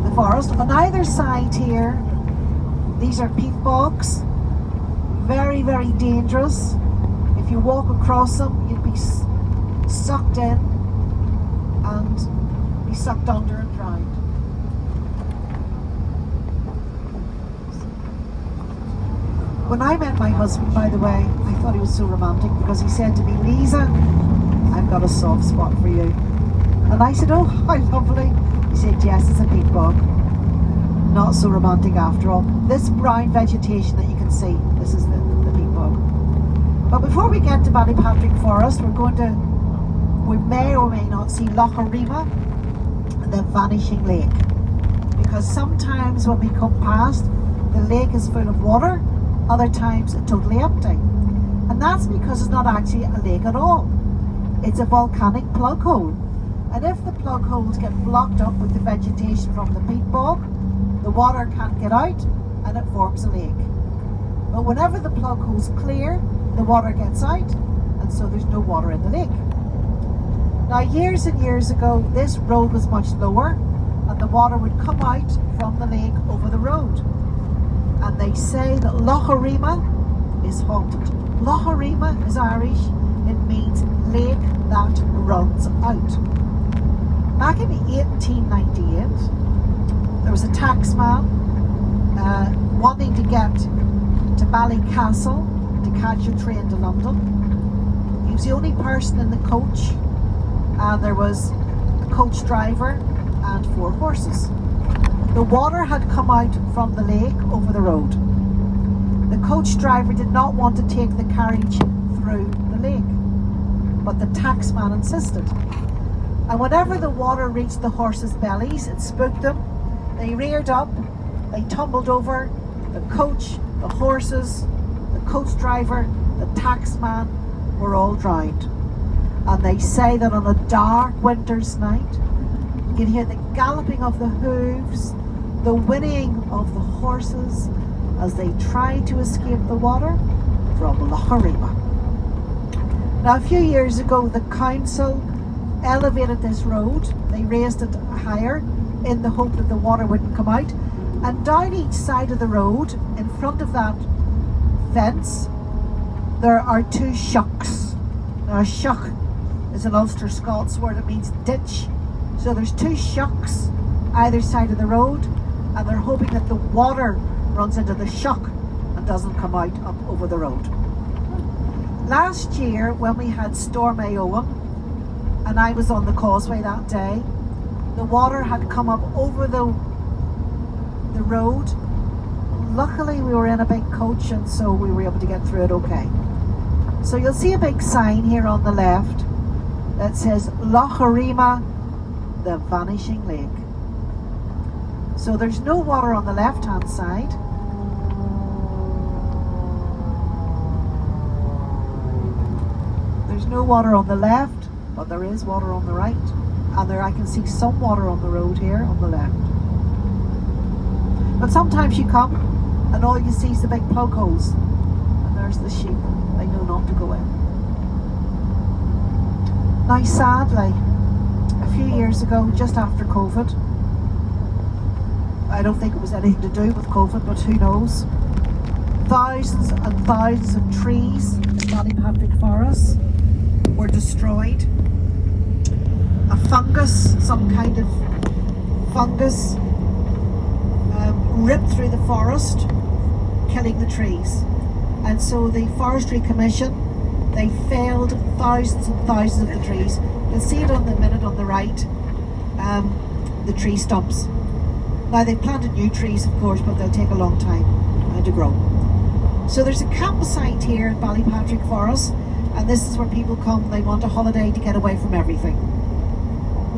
the forest, on either side here, these are peat bogs. Very, very dangerous. If you walk across them, you'd be sucked in and be sucked under and drowned. When I met my husband, by the way, I thought he was so romantic because he said to me, "Lisa, I've got a soft spot for you." And I said, "Oh, how lovely." He said, "Yes, it's a peat bog." not so romantic after all. This brown vegetation that you can see, this is the peat bog. But before we get to Ballypatrick Forest, we may or may not see Loch Arima, the vanishing lake. Because sometimes when we come past, the lake is full of water, other times it's totally empty. And that's because it's not actually a lake at all. It's a volcanic plug hole. And if the plug holes get blocked up with the vegetation from the peat bog, the water can't get out and it forms a lake. But whenever the plug holes clear, the water gets out, and so there's no water in the lake. Now, years and years ago, this road was much lower, and the water would come out from the lake over the road. And they say that Loch Arima is haunted. Loch Arima is Irish. It means lake that runs out. Back in 1898, there was a taxman wanting to get to Ballycastle to catch a train to London. He was the only person in the coach, and there was a coach driver and 4 horses. The water had come out from the lake over the road. The coach driver did not want to take the carriage through the lake, but the taxman insisted. And whenever the water reached the horses' bellies, it spooked them. They reared up, they tumbled over. The coach, the horses, the coach driver, the taxman were all drowned. And they say that on a dark winter's night, you can hear the galloping of the hooves, the whinnying of the horses as they try to escape the water from Loch Arima. Now, a few years ago, the council elevated this road. They raised it higher in the hope that the water wouldn't come out. And down each side of the road, in front of that fence, there are 2 shucks. Now, a shuck is an Ulster Scots word. It means ditch. So there's 2 shucks either side of the road, and they're hoping that the water runs into the shuck and doesn't come out up over the road. Last year, when we had Storm Éowyn, and I was on the Causeway that day, the water had come up over the road. Luckily, we were in a big coach, and so we were able to get through it okay. So you'll see a big sign here on the left that says Loch Arima, the vanishing lake. So there's no water on the left-hand side. There's no water on the left, but there is water on the right. And there I can see some water on the road here on the left. But sometimes you come and all you see is the big plug holes. And there's the sheep. They know not to go in. Now, sadly, a few years ago, just after COVID, I don't think it was anything to do with COVID, but who knows, thousands and thousands of trees in Ballypatrick Forest were destroyed. A fungus, some kind of fungus, ripped through the forest, killing the trees. And so the Forestry Commission, they felled thousands and thousands of the trees. You'll see it on the minute on the right, the tree stumps. Now, they planted new trees, of course, but they'll take a long time to grow. So there's a campsite here in Ballypatrick Forest, and this is where people come. They want a holiday to get away from everything,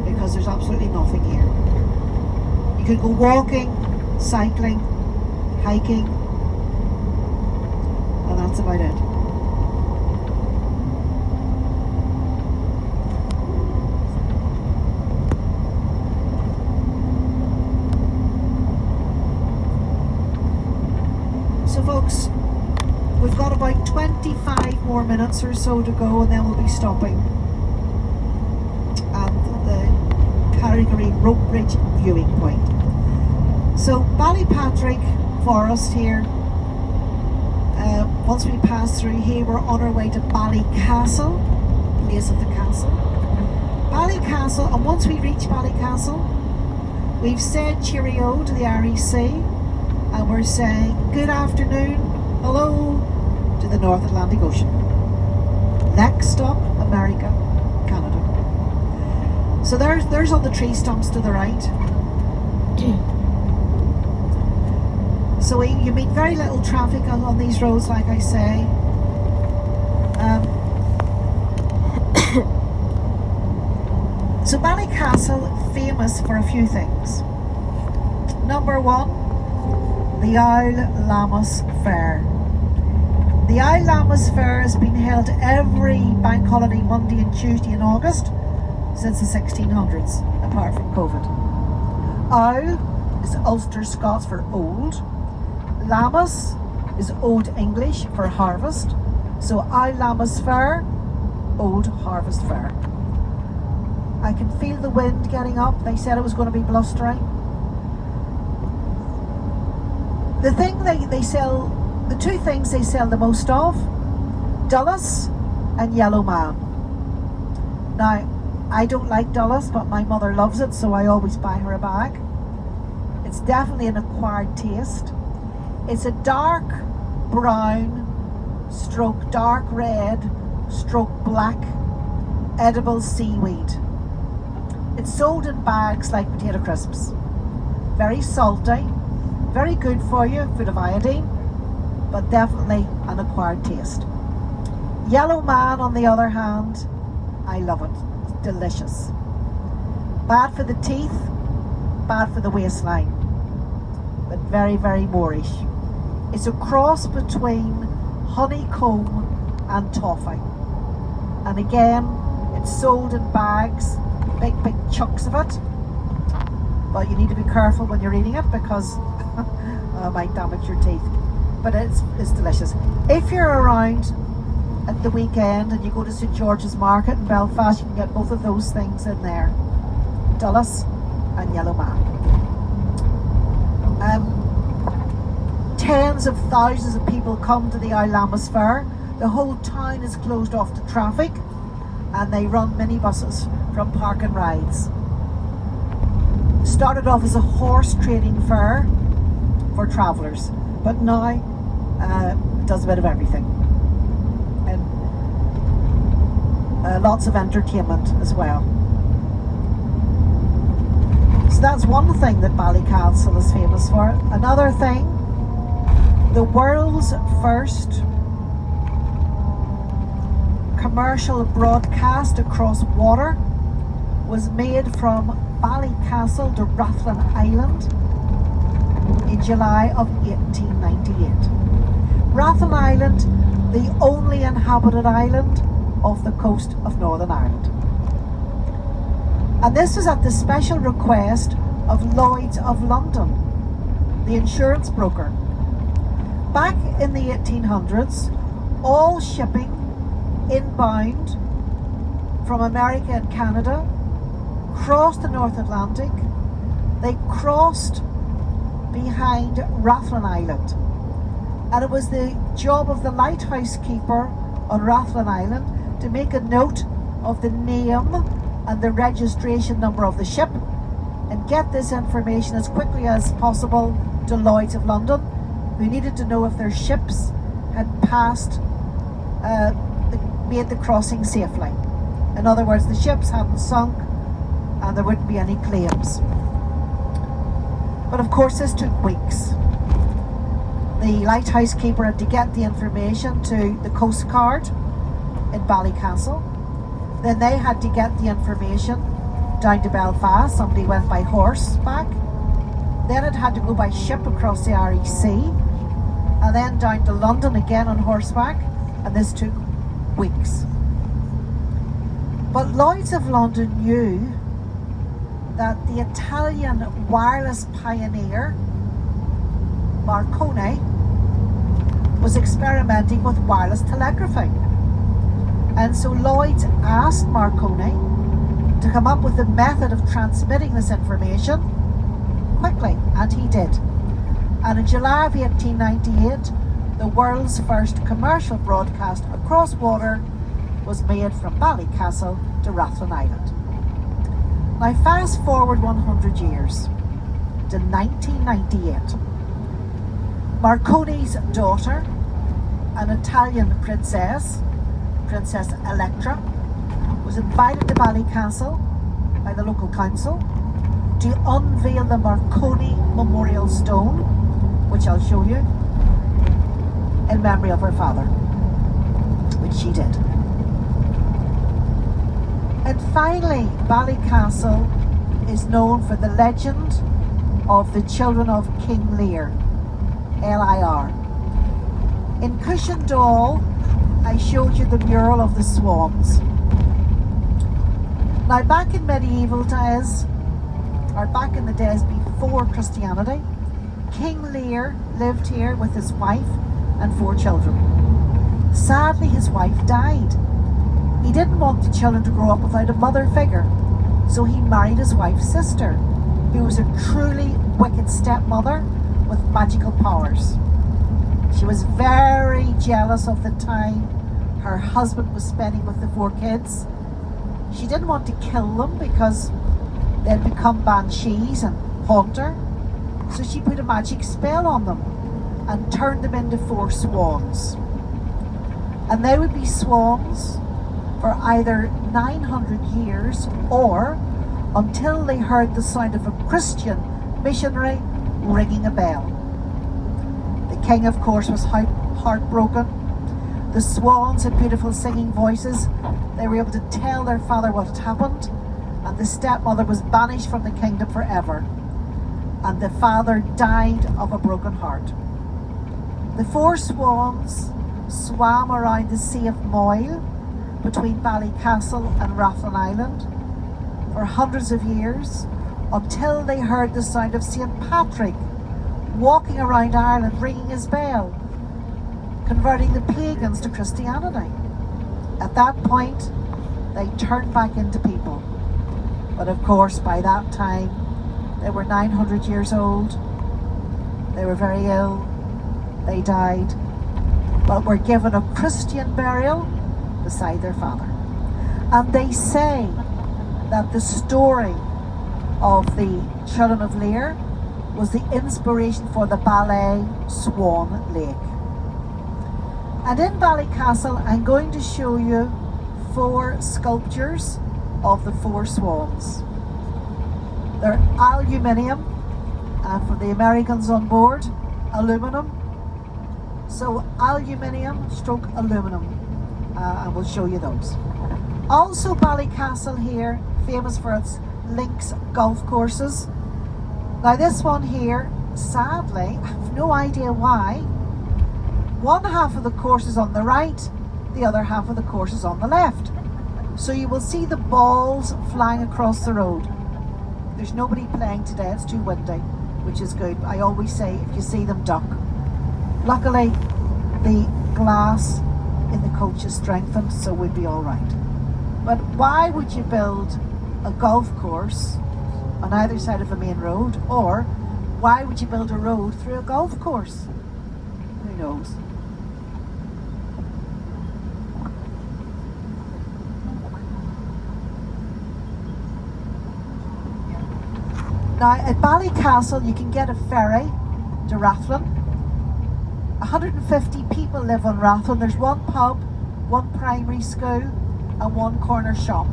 because there's absolutely nothing here. You could go walking, cycling, hiking, and that's about it. So folks, we've got about 25 more minutes or so to go, and then we'll be stopping at the Carrigree Rope Bridge viewing point. So Ballypatrick Forest here, once we pass through here, we're on our way to Ballycastle, place of the castle. Ballycastle, and once we reach Ballycastle, we've said cheerio to the REC, and we're saying good afternoon, hello to the North Atlantic Ocean. Next stop, America, Canada. So there's all the tree stumps to the right. So you meet very little traffic on these roads, like I say. So Ballycastle, famous for a few things. Number one, the Isle Lammas Fair. The Isle Lammas Fair has been held every bank holiday Monday and Tuesday in August since the 1600s, apart from COVID. Isle is Ulster Scots for old. Lammas is Old English for harvest. So Isle Lammas Fair, Old Harvest Fair. I can feel the wind getting up. They said it was going to be blustery. The thing they sell, the two things they sell the most of, Dulles and Yellow Man. Now, I don't like Dulles, but my mother loves it, so I always buy her a bag. It's definitely an acquired taste. It's a dark brown, stroke dark red, stroke black, edible seaweed. It's sold in bags like potato crisps. Very salty, very good for you, full of iodine, but definitely an acquired taste. Yellow Man, on the other hand, I love it. It's delicious. Bad for the teeth, bad for the waistline, but very, very Moorish. It's a cross between honeycomb and toffee. And again, it's sold in bags, big chunks of it. But you need to be careful when you're eating it because it might damage your teeth. But it's delicious. If you're around at the weekend and you go to St George's Market in Belfast, you can get both of those things in there. Dulles and Yellow Man. Tens of thousands of people come to the Isle Lammas Fair. The whole town is closed off to traffic and they run minibuses from park and rides. Started off as a horse trading fair for travellers, but now it does a bit of everything. And lots of entertainment as well. So that's one thing that Ballycastle is famous for. Another thing, the world's first commercial broadcast across water was made from Ballycastle to Rathlin Island in July of 1898. Rathlin Island, the only inhabited island off the coast of Northern Ireland. And this was at the special request of Lloyd's of London, the insurance broker. Back in the 1800s, all shipping inbound from America and Canada crossed the North Atlantic. They crossed behind Rathlin Island, and it was the job of the lighthouse keeper on Rathlin Island to make a note of the name and the registration number of the ship and get this information as quickly as possible to Lloyd's of London, who needed to know if their ships had passed, made the crossing safely. In other words, the ships hadn't sunk and there wouldn't be any claims. But of course this took weeks. The lighthouse keeper had to get the information to the Coast Guard in Ballycastle. Then they had to get the information down to Belfast. Somebody went by horseback. Then it had to go by ship across the Irish Sea, and then down to London again on horseback, and this took weeks. But Lloyd's of London knew that the Italian wireless pioneer Marconi was experimenting with wireless telegraphy. And so Lloyd's asked Marconi to come up with a method of transmitting this information quickly, and he did. And in July of 1898, the world's first commercial broadcast across water was made from Ballycastle to Rathlin Island. Now fast forward 100 years to 1998. Marconi's daughter, an Italian princess, Princess Electra, was invited to Ballycastle by the local council to unveil the Marconi Memorial Stone which I'll show you, in memory of her father, which she did. And finally, Ballycastle is known for the legend of the children of King Lear, L-I-R. In Cushendall, I showed you the mural of the swans. Now, back in medieval days, or back in the days before Christianity, King Lear lived here with his wife and 4 children. Sadly, his wife died. He didn't want the children to grow up without a mother figure, so he married his wife's sister, who was a truly wicked stepmother with magical powers. She was very jealous of the time her husband was spending with the 4 kids. She didn't want to kill them because they'd become banshees and haunt her. So she put a magic spell on them and turned them into 4 swans. And they would be swans for either 900 years or until they heard the sound of a Christian missionary ringing a bell. The king, of course, was heartbroken. The swans had beautiful singing voices. They were able to tell their father what had happened, and the stepmother was banished from the kingdom forever. And the father died of a broken heart. The 4 swans swam around the Sea of Moyle between Ballycastle and Rathlin Island for hundreds of years until they heard the sound of St. Patrick walking around Ireland ringing his bell, converting the pagans to Christianity. At that point, they turned back into people. But of course, by that time, they were 900 years old. They were very ill. They died, but were given a Christian burial beside their father. And they say that the story of the Children of Lear was the inspiration for the ballet Swan Lake. And in Ballycastle, I'm going to show you 4 sculptures of the 4 swans. They're aluminium, and for the Americans on board, aluminum. So aluminium stroke aluminum, and we'll show you those. Also, Ballycastle here, famous for its links golf courses. Now this one here, sadly, I have no idea why, one half of the course is on the right, the other half of the course is on the left. So you will see the balls flying across the road. There's nobody playing today, it's too windy, which is good. I always say, if you see them, duck. Luckily, the glass in the coach is strengthened, so we'd be all right. But why would you build a golf course on either side of a main road, or why would you build a road through a golf course? Who knows? Now at Ballycastle you can get a ferry to Rathlin. 150 people live on Rathlin. There's 1 pub, 1 primary school and 1 corner shop.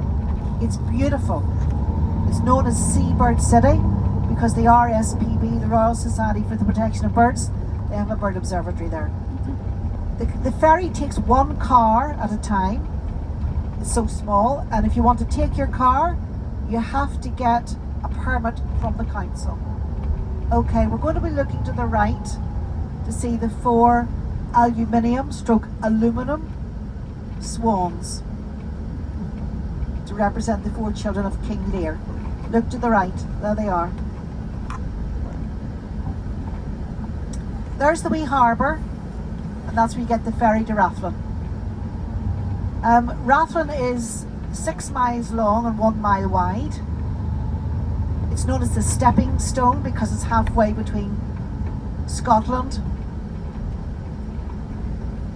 It's beautiful. It's known as Seabird City because the RSPB, the Royal Society for the Protection of Birds, they have a bird observatory there. The ferry takes 1 car at a time. It's so small, and if you want to take your car, you have to get a permit from the council. Okay, we're going to be looking to the right to see the 4 aluminium stroke aluminum swans to represent the 4 children of King Lear. Look to the right, there they are. There's the wee harbour, and that's where you get the ferry to Rathlin. Rathlin is 6 miles long and 1 mile wide. It's known as the stepping stone because it's halfway between Scotland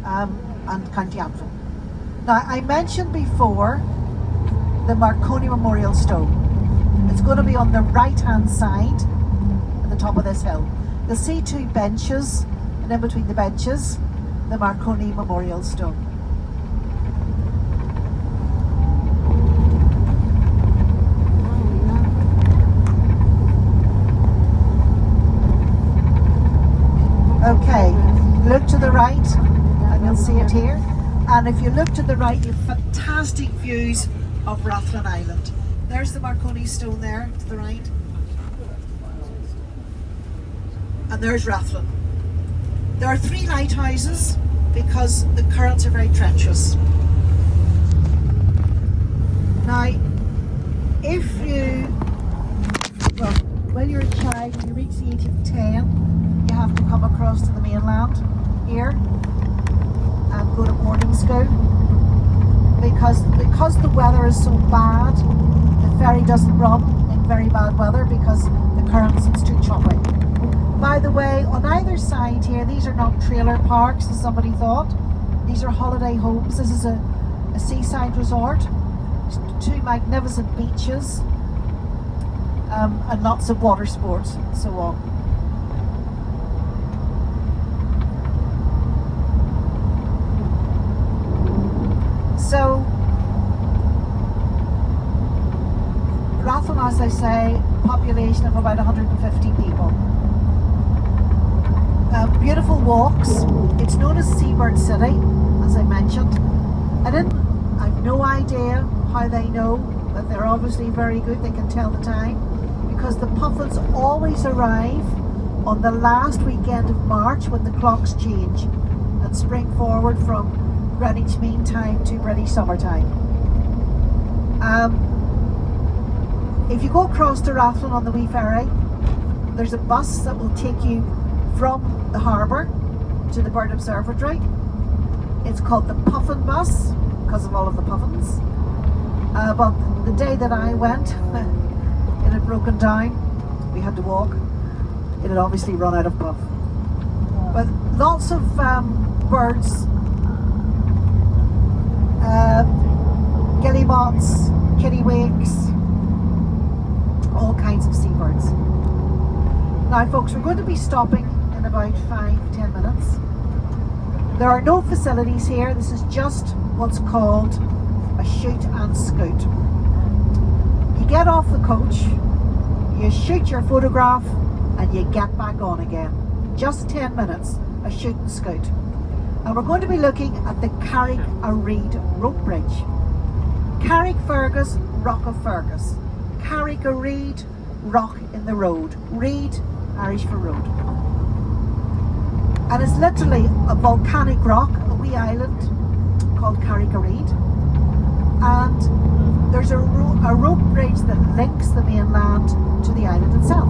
and County Antrim. Now, I mentioned before the Marconi Memorial Stone. It's going to be on the right-hand side at the top of this hill. You'll see 2 benches, and in between the benches, the Marconi Memorial Stone. Okay, look to the right and you'll see it here. And if you look to the right, you have fantastic views of Rathlin Island. There's the Marconi stone there to the right. And there's Rathlin. There are 3 lighthouses because the currents are very treacherous. Now, if you, well, when you're a child, when you reach the age of 10, you have to come across to the mainland here and go to boarding school. Because the weather is so bad, the ferry doesn't run in very bad weather because the currents, it's too choppy. By the way, on either side here, these are not trailer parks as somebody thought. These are holiday homes. This is a seaside resort. 2 magnificent beaches and lots of water sports and so on. So, Rathlin, as I say, population of about 150 people. Beautiful walks. It's known as Seabird City, as I mentioned. I've no idea how they know, but they're obviously very good. They can tell the time because the puffins always arrive on the last weekend of March when the clocks change and spring forward from Greenwich Mean Time to British Summertime. If you go across to Rathlin on the wee ferry, there's a bus that will take you from the harbour to the Bird Observatory. It's called the Puffin Bus because of all of the puffins. But the day that I went, it had broken down. We had to walk. It had obviously run out of puff. But lots of birds, gillymots, kittiwakes, all kinds of seabirds. Now folks, we're going to be stopping in about 5-10 minutes. There are no facilities here. This is just what's called a shoot and scoot. You get off the coach, you shoot your photograph, and you get back on again. Just 10 minutes, a shoot and scoot. And we're going to be looking at the Carrick-a-Reed rope bridge. Carrick-Fergus, Rock of Fergus. Carrick-a-Reed, rock in the road. Reed, Irish for road. And it's literally a volcanic rock, a wee island called Carrick-a-Reed. And there's a rope bridge that links the mainland to the island itself.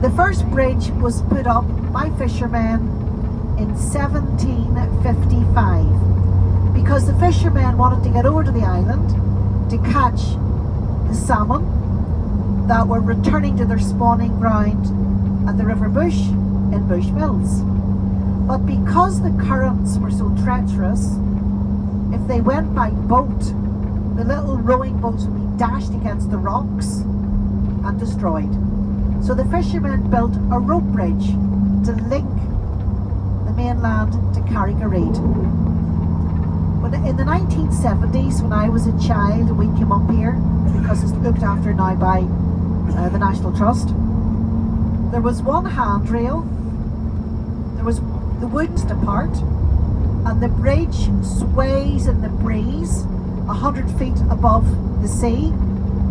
The first bridge was put up by fishermen in 1755 because the fishermen wanted to get over to the island to catch the salmon that were returning to their spawning ground at the River Bush in Bush Mills. But because the currents were so treacherous, if they went by boat, the little rowing boats would be dashed against the rocks and destroyed. So the fishermen built a rope bridge to link the mainland to Carrick-a-Reed. But in the 1970s, when I was a child, we came up here because it's looked after now by the National Trust. There was one handrail, there was the woods apart, and the bridge sways in the breeze 100 feet above the sea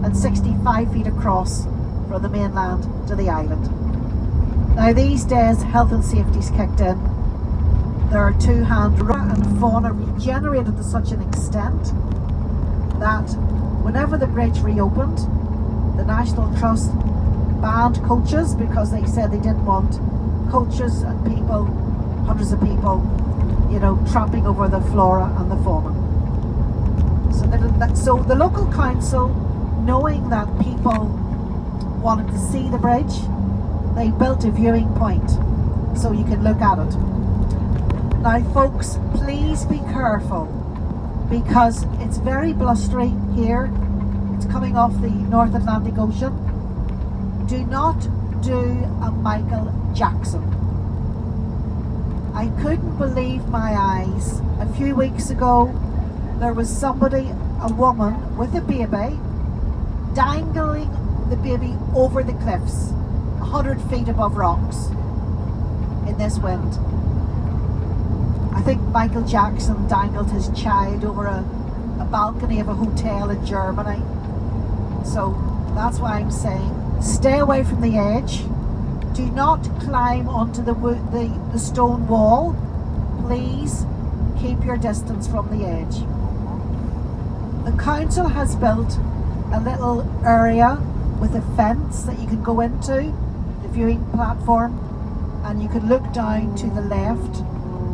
and 65 feet across from the mainland to the island. Now these days health and safety's kicked in. There are 2 handrails and fauna regenerated to such an extent that whenever the bridge reopened, the National Trust banned coaches because they said they didn't want coaches and people, hundreds of people, tramping over the flora and the fauna. So the local council, knowing that people wanted to see the bridge, they built a viewing point so you can look at it. Now folks, please be careful because it's very blustery here. It's coming off the North Atlantic Ocean. Do not do a Michael Jackson. I couldn't believe my eyes. A few weeks ago, there was somebody, a woman with a baby, dangling the baby over the cliffs, 100 feet above rocks. in this wind. I think Michael Jackson dangled his child over a balcony of a hotel in Germany. So that's why I'm saying stay away from the edge. Do not climb onto the stone wall. Please keep your distance from the edge. The council has built a little area with a fence that you can go into, the viewing platform, and you can look down to the left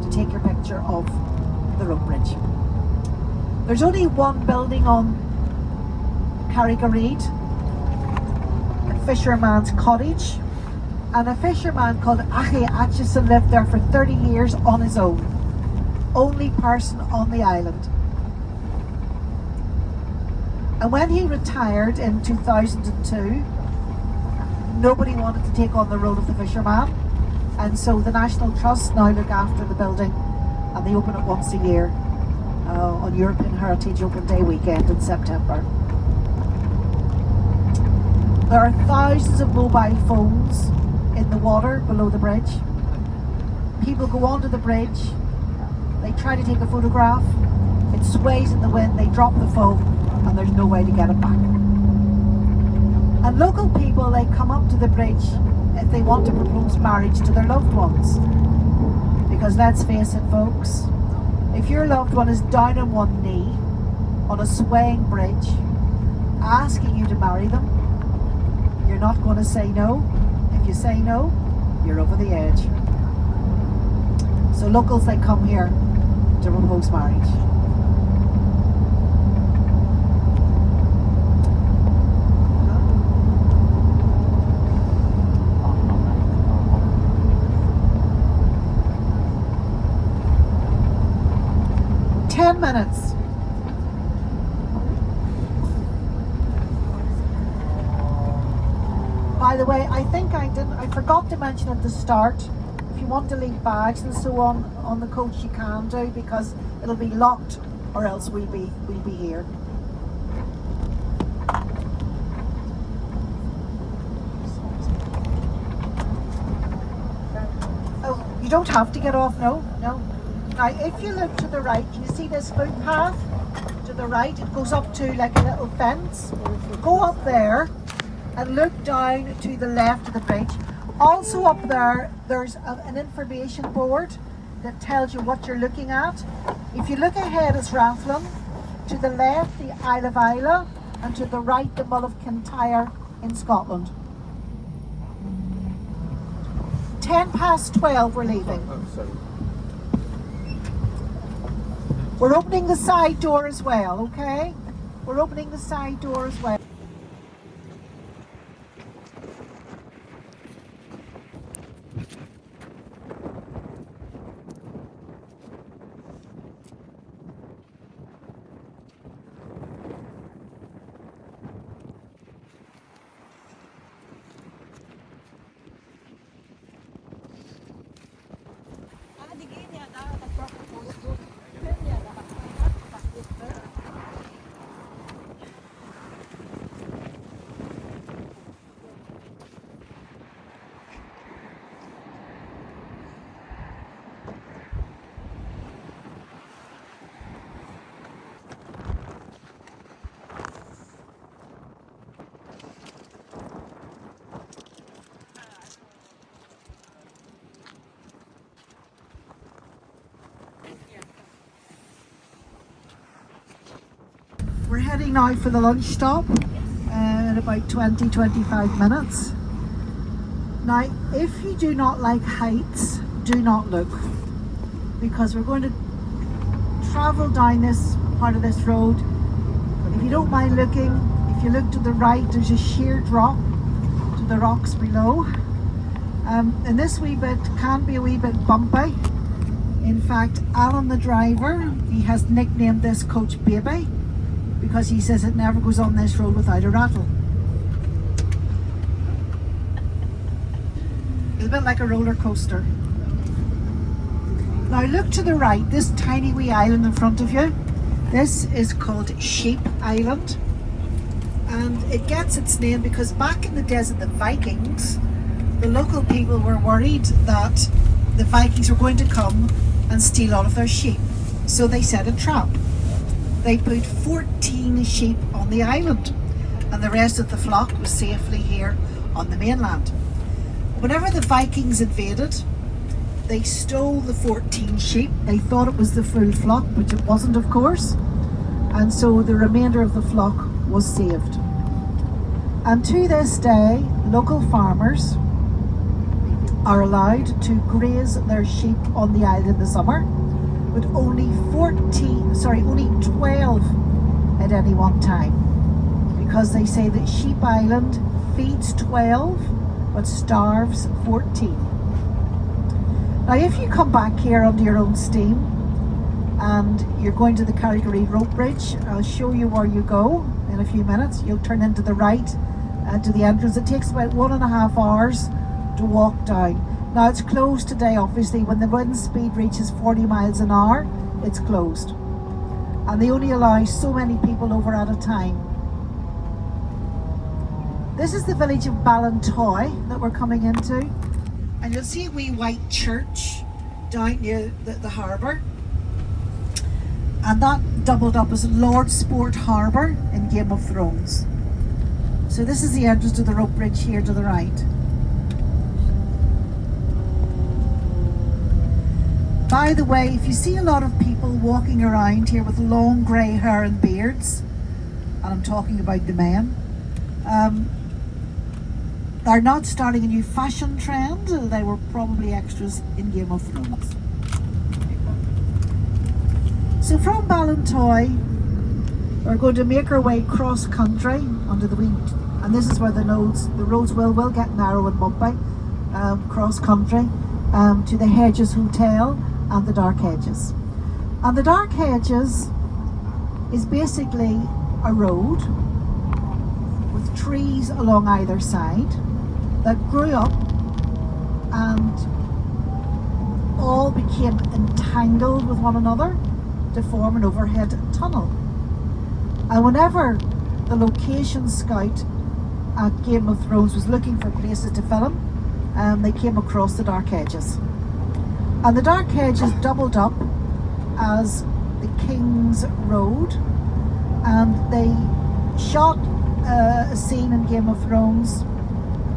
to take your picture of the rope bridge. There's only one building on Carrigareed, a fisherman's cottage, and a fisherman called Achi Atchison lived there for 30 years on his own. Only person on the island. And when he retired in 2002, nobody wanted to take on the role of the fisherman, and so the National Trust now look after the building, and they open it once a year on European Heritage Open Day weekend in September. There are thousands of mobile phones in the water below the bridge. People go onto the bridge, they try to take a photograph, it sways in the wind, they drop the phone, and there's no way to get it back. And local people, they come up to the bridge if they want to propose marriage to their loved ones. Because let's face it, folks, if your loved one is down on one knee on a swaying bridge asking you to marry them, you're not going to say no. If you say no, you're over the edge. So locals, they come here to propose marriage. Minutes. By the way, I think I forgot to mention at the start, if you want to leave bags and so on the coach, you can do, because it'll be locked, or else we'll be here. Oh, you don't have to get off, no. Now, if you look to the right, you see this footpath to the right? It goes up to like a little fence. Go up there and look down to the left of the bridge. Also up there, there's an information board that tells you what you're looking at. If you look ahead, it's Rathlin. To the left, the Isle of Islay, and to the right, the Mull of Kintyre in Scotland. 12:10, we're leaving. We're opening the side door as well, okay? We're opening the side door as well. We're heading now for the lunch stop in about 20-25 minutes. Now, if you do not like heights, do not look, because we're going to travel down this part of this road. If you don't mind looking, if you look to the right, there's a sheer drop to the rocks below. And this wee bit can be a wee bit bumpy. In fact, Alan, the driver, he has nicknamed this coach Baby, because he says it never goes on this road without a rattle. It's a bit like a roller coaster. Now look to the right, this tiny wee island in front of you. This is called Sheep Island, and it gets its name because back in the days of the Vikings, the local people were worried that the Vikings were going to come and steal all of their sheep. So they set a trap. They put 14 sheep on the island, and the rest of the flock was safely here on the mainland. Whenever the Vikings invaded, they stole the 14 sheep. They thought it was the full flock, which it wasn't, of course. And so the remainder of the flock was saved. And to this day, local farmers are allowed to graze their sheep on the island in the summer, but only 12 at any one time, because they say that Sheep Island feeds 12 but starves 14. Now if you come back here under your own steam and you're going to the Calgary rope bridge, I'll show you where you go in a few minutes. You'll turn into the right to the entrance. It takes about 1.5 hours to walk down. Now it's closed today, obviously. When the wind speed reaches 40 miles an hour, it's closed. And they only allow so many people over at a time. This is the village of Ballintoy that we're coming into. And you'll see a wee white church down near the harbour. And that doubled up as Lordsport Harbour in Game of Thrones. So this is the entrance to the rope bridge here to the right. By the way, if you see a lot of people walking around here with long grey hair and beards, and I'm talking about the men, they're not starting a new fashion trend. They were probably extras in Game of Thrones. So from Ballintoy, we're going to make our way cross country under the wind, and this is where the roads will get narrow and bumpy, cross country to the Hedges Hotel and the Dark Hedges. And the Dark Hedges is basically a road with trees along either side that grew up and all became entangled with one another to form an overhead tunnel. And whenever the location scout at Game of Thrones was looking for places to film, they came across the Dark Hedges. And the Dark Hedges doubled up as the King's Road, and they shot a scene in Game of Thrones.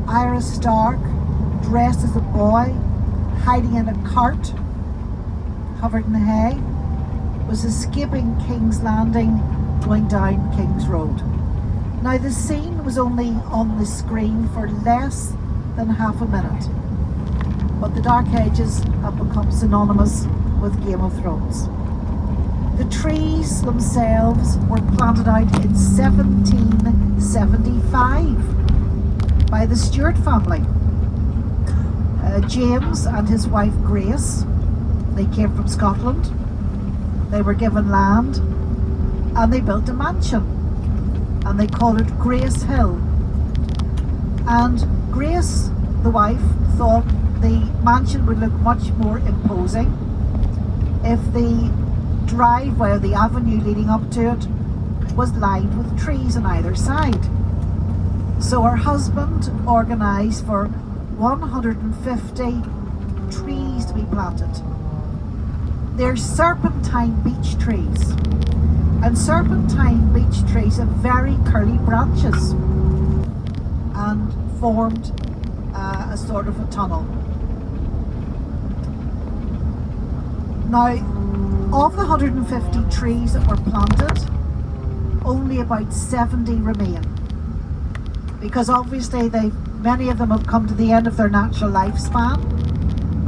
Arya Stark, dressed as a boy, hiding in a cart covered in hay, was escaping King's Landing, going down King's Road. Now the scene was only on the screen for less than half a minute, but the Dark Hedges have become synonymous with Game of Thrones. The trees themselves were planted out in 1775 by the Stuart family. James and his wife Grace, they came from Scotland. They were given land and they built a mansion, and they called it Grace Hill. And Grace, the wife, thought the mansion would look much more imposing if the driveway or the avenue leading up to it was lined with trees on either side. So her husband organised for 150 trees to be planted. They're serpentine beech trees, and serpentine beech trees have very curly branches and formed a sort of a tunnel. Now, of the 150 trees that were planted, only about 70 remain, because obviously many of them have come to the end of their natural lifespan.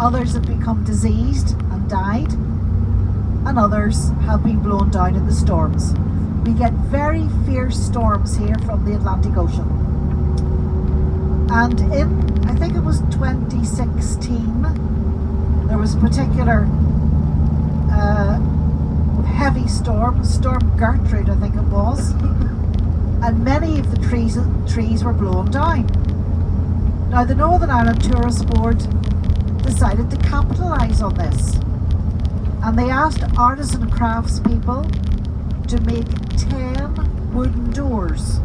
Others have become diseased and died, and others have been blown down in the storms. We get very fierce storms here from the Atlantic Ocean. And in, I think it was 2016, there was a particular heavy storm, Storm Gertrude I think it was, and many of the trees were blown down. Now the Northern Ireland Tourist Board decided to capitalise on this, and they asked artisan craftspeople to make 10 wooden doors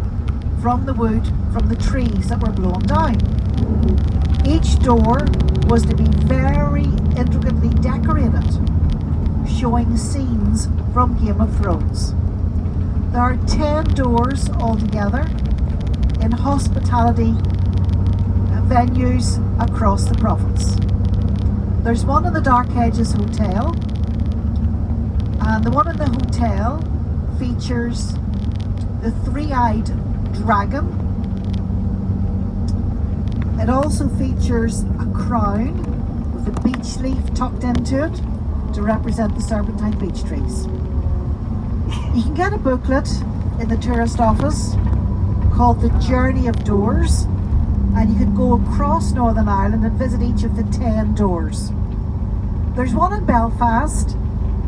from the wood from the trees that were blown down. Each each door was to be very intricately decorated, showing scenes from Game of Thrones. There are 10 doors altogether in hospitality venues across the province. There's one in the Dark Hedges Hotel, and the one in the hotel features the three-eyed dragon. It also features a crown with a beech leaf tucked into it to represent the serpentine beech trees. You can get a booklet in the tourist office called The Journey of Doors, and you can go across Northern Ireland and visit each of the 10 doors. There's one in Belfast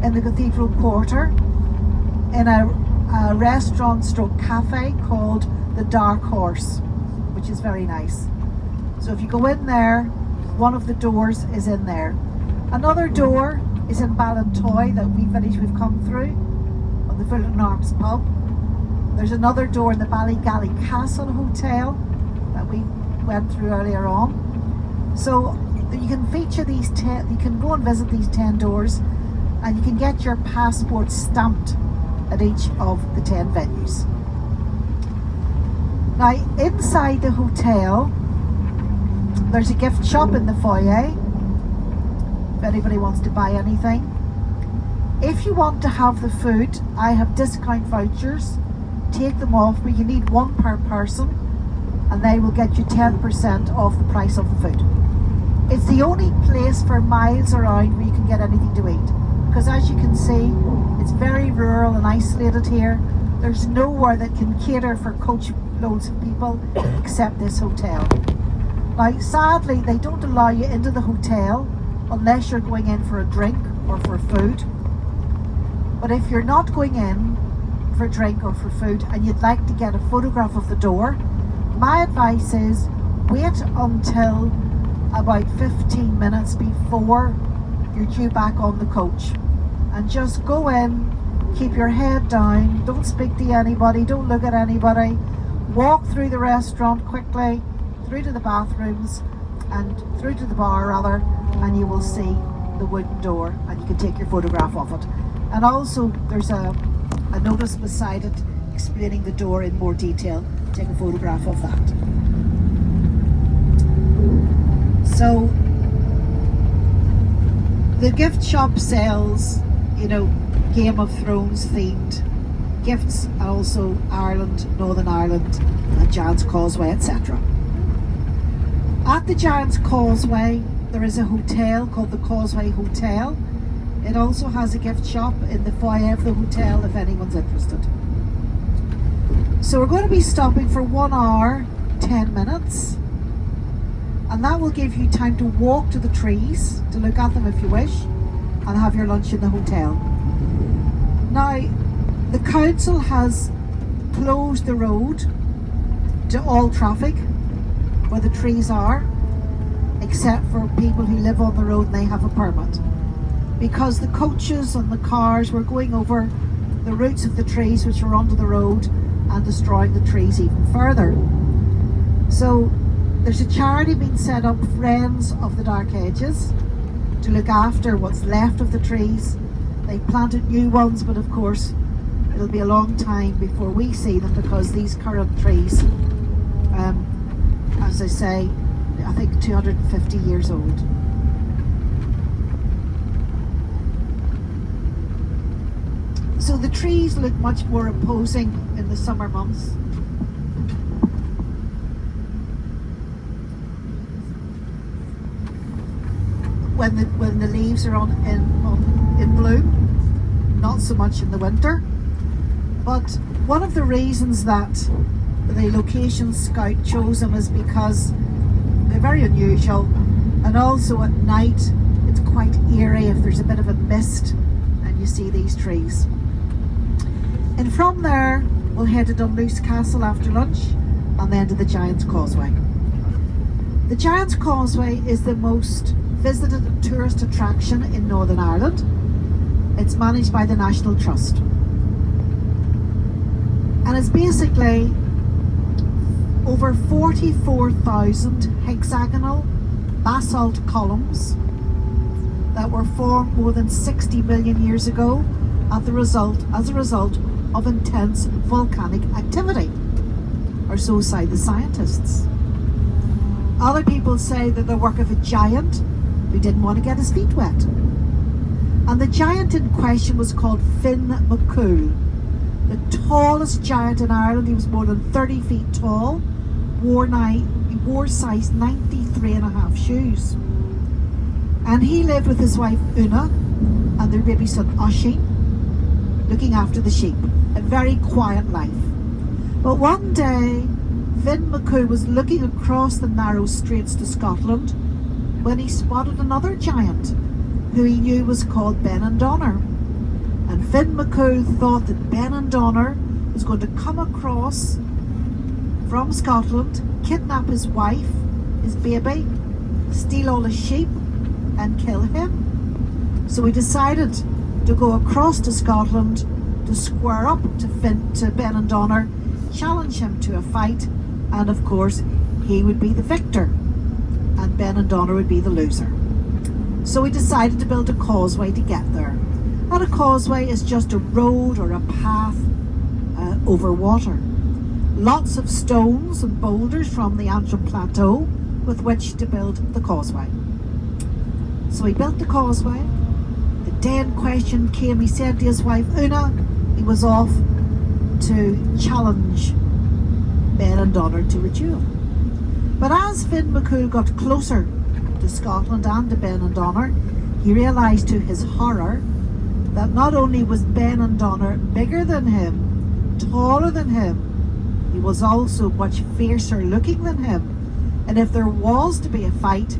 in the Cathedral Quarter in a restaurant stroke cafe called the Dark Horse, which is very nice. So if you go in there, one of the doors is in there. Another door is in Ballintoy, that village we've come through, on the Fulton Arms pub. There's another door in the Ballygally Castle Hotel that we went through earlier on. So you can feature these 10, you can go and visit these 10 doors, and you can get your passport stamped at each of the 10 venues. Now, inside the hotel, there's a gift shop in the foyer if anybody wants to buy anything. If you want to have the food, I have discount vouchers. Take them off, but you need one per person, and they will get you 10% off the price of the food. It's the only place for miles around where you can get anything to eat, because as you can see, it's very rural and isolated here. There's nowhere that can cater for coach loads of people except this hotel. Now, sadly, they don't allow you into the hotel unless you're going in for a drink or for food. But if you're not going in for a drink or for food and you'd like to get a photograph of the door, my advice is wait until about 15 minutes before you're due back on the coach, and just go in, keep your head down, don't speak to anybody, don't look at anybody, walk through the restaurant quickly, through to the bathrooms and through to the bar rather, and you will see the wooden door and you can take your photograph of it. And also there's a notice beside it explaining the door in more detail. Take a photograph of that. So the gift shop sells, Game of Thrones themed gifts, and also Ireland, Northern Ireland, and Giant's Causeway, etc. At the Giant's Causeway, there is a hotel called the Causeway Hotel. It also has a gift shop in the foyer of the hotel if anyone's interested. So we're going to be stopping for 1 hour, 10 minutes. And that will give you time to walk to the trees, to look at them if you wish, and have your lunch in the hotel. Now, the council has closed the road to all traffic where the trees are, except for people who live on the road and they have a permit. Because the coaches and the cars were going over the roots of the trees which are under the road and destroying the trees even further. So there's a charity being set up, Friends of the Dark Hedges, to look after what's left of the trees. They planted new ones, but of course it'll be a long time before we see them, because these current trees, as I say, I think 250 years old. So the trees look much more imposing in the summer months. When the leaves are in bloom, not so much in the winter. But one of the reasons that the location scout chose them is because they're very unusual, and also at night it's quite eerie if there's a bit of a mist and you see these trees. And from there we'll head to Dunluce Castle after lunch, and then to the Giant's Causeway. The Giant's Causeway is the most visited tourist attraction in Northern Ireland. It's managed by the National Trust, and it's basically over 44,000 hexagonal basalt columns that were formed more than 60 million years ago as a result of intense volcanic activity, or so say the scientists. Other people say they're the work of a giant who didn't want to get his feet wet. And the giant in question was called Finn McCool, the tallest giant in Ireland. He was more than 30 feet tall, wore size 93.5 shoes. And he lived with his wife Una and their baby son Oisin, looking after the sheep. A very quiet life. But one day, Finn McCool was looking across the narrow straits to Scotland when he spotted another giant who he knew was called Benandonner. And Finn McCool thought that Benandonner was going to come across from Scotland, kidnap his wife, his baby, steal all his sheep and kill him. So he decided to go across to Scotland to square up to Benandonner, challenge him to a fight, and of course he would be the victor and Benandonner would be the loser. So he decided to build a causeway to get there. And a causeway is just a road or a path over water. Lots of stones and boulders from the Antrim Plateau with which to build the causeway. So he built the causeway. The day in question came, he said to his wife Una, he was off to challenge Benandonner to a duel. But as Finn McCool got closer to Scotland and to Benandonner, he realised to his horror that not only was Benandonner bigger than him, taller than him, he was also much fiercer looking than him. And if there was to be a fight,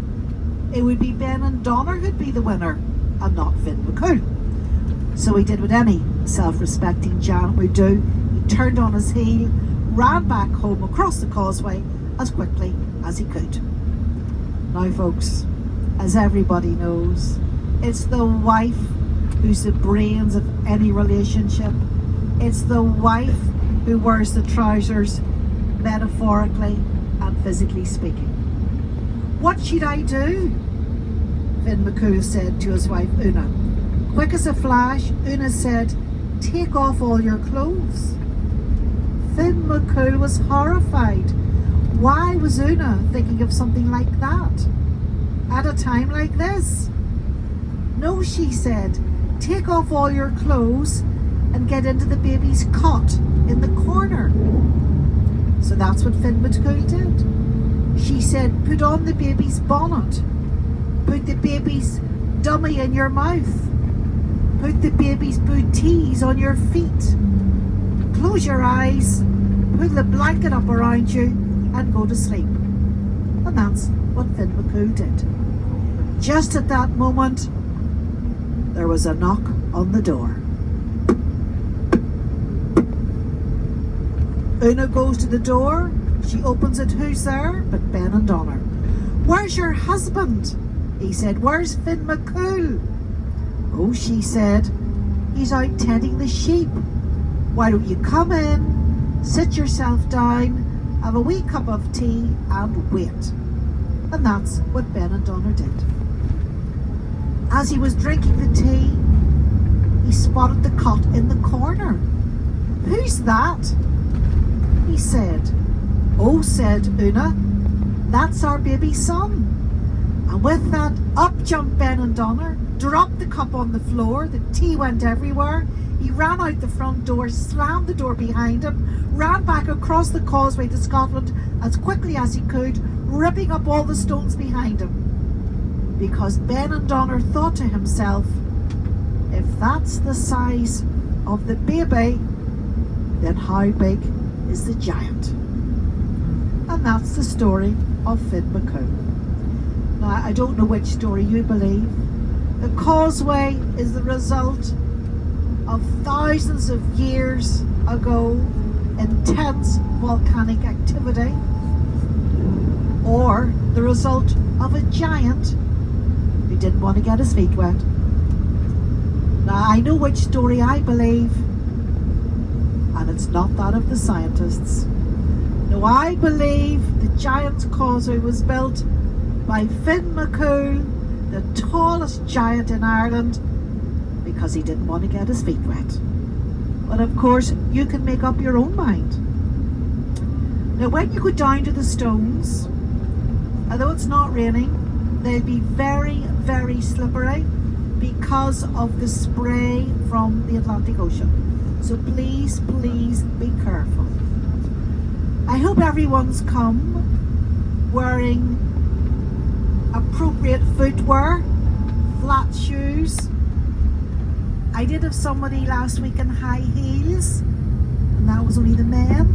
it would be Benandonner who'd be the winner and not Finn McCool. So he did what any self-respecting giant would do. He turned on his heel, ran back home across the causeway as quickly as he could. Now folks, as everybody knows, it's the wife who's the brains of any relationship. It's the wife who wears the trousers, metaphorically and physically speaking. What should I do? Finn McCool said to his wife Una. Quick as a flash, Una said, take off all your clothes. Finn McCool was horrified. Why was Una thinking of something like that at a time like this? No, she said, take off all your clothes and get into the baby's cot in the corner. So that's what Finn McCool did. She said, put on the baby's bonnet, put the baby's dummy in your mouth, put the baby's booties on your feet, close your eyes, pull the blanket up around you and go to sleep. And that's what Finn McCool did. Just at that moment, there was a knock on the door. Una goes to the door. She opens it. Who's there? But Benandonner. Where's your husband? He said. Where's Finn McCool? Oh, she said, he's out tending the sheep. Why don't you come in, sit yourself down, have a wee cup of tea and wait. And that's what Benandonner did. As he was drinking the tea, he spotted the cot in the corner. Who's that? He said. Oh, said Una, that's our baby son. And with that, up jumped Benandonner, dropped the cup on the floor, the tea went everywhere. He ran out the front door, slammed the door behind him, ran back across the causeway to Scotland as quickly as he could, ripping up all the stones behind him. Because Benandonner thought to himself, if that's the size of the baby, then how big is the giant? And that's the story of Finn McCool. Now, I don't know which story you believe. The causeway is the result of thousands of years ago intense volcanic activity, or the result of a giant who didn't want to get his feet wet. Now, I know which story I believe, and it's not that of the scientists. No, I believe the Giant's Causeway was built by Finn McCool, the tallest giant in Ireland, because he didn't want to get his feet wet. But of course, you can make up your own mind. Now, when you go down to the stones, although it's not raining, they'll be very, very slippery because of the spray from the Atlantic Ocean. So please, please be careful. I hope everyone's come wearing appropriate footwear, flat shoes. I did have somebody last week in high heels, and that was only the men.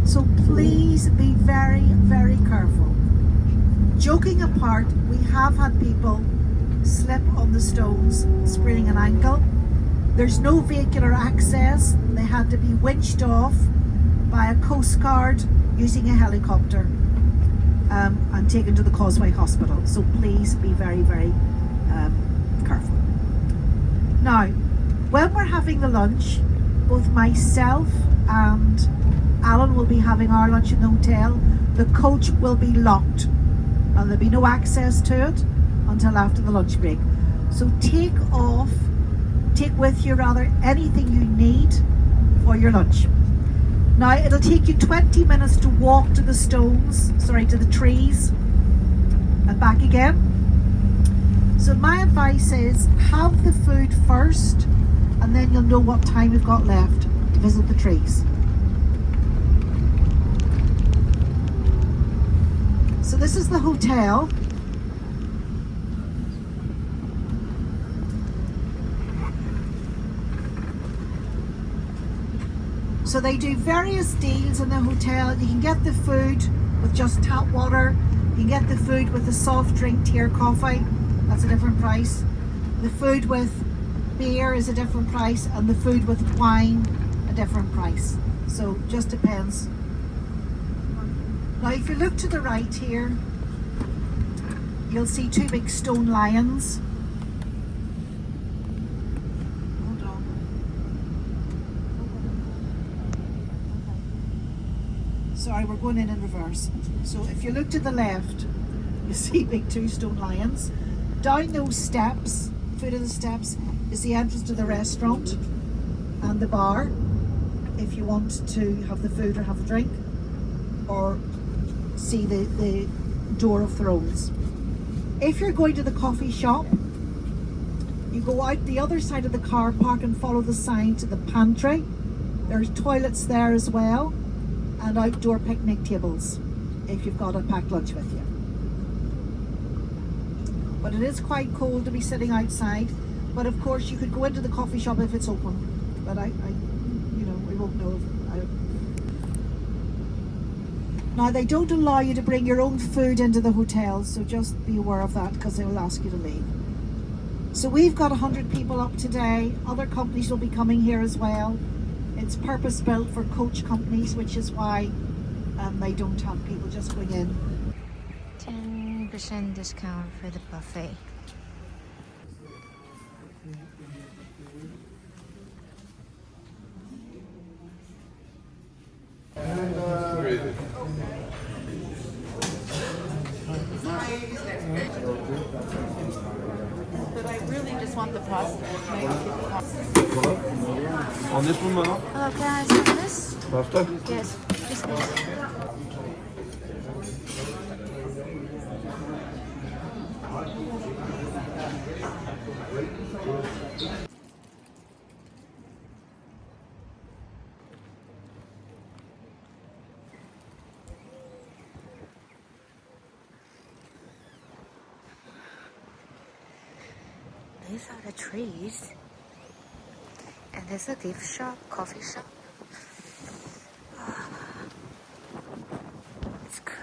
So please be very, very careful. Joking apart, we have had people slip on the stones, spraining an ankle. There's no vehicular access. They had to be winched off by a Coast Guard using a helicopter and taken to the Causeway hospital. So please be very, very careful. Now, when we're having the lunch, both myself and Alan will be having our lunch in the hotel. The coach will be locked and there'll be no access to it until after the lunch break. So take with you anything you need for your lunch. Now, it'll take you 20 minutes to walk to the trees and back again. So my advice is have the food first, and then you'll know what time you've got left to visit the trees. So this is the hotel. So they do various deals in the hotel. You can get the food with just tap water. You can get the food with a soft drink, tea or coffee. That's a different price. The food with beer is a different price, and the food with wine a different price. So just depends. Now if you look to the right here, you'll see two big stone lions. Hold on. Sorry, we're going in reverse. So if you look to the left, you see big two stone lions. Down those steps, foot of the steps, is the entrance to the restaurant and the bar, if you want to have the food or have a drink, or see the Door of Thrones. If you're going to the coffee shop, you go out the other side of the car park and follow the sign to the pantry. There's toilets there as well, and outdoor picnic tables if you've got a packed lunch with you. But it is quite cold to be sitting outside. But of course you could go into the coffee shop if it's open. But we won't know. Now they don't allow you to bring your own food into the hotel, so just be aware of that because they will ask you to leave. So we've got 100 people up today. Other companies will be coming here as well. It's purpose built for coach companies, which is why they don't have people just going in. 10% discount for the buffet. But I really just want the pasta. Can I get the pasta? On this one, madam? Hello, can I have this? Pasta? Yes, this please. These are the trees. And there's a gift shop, coffee shop. It's cold.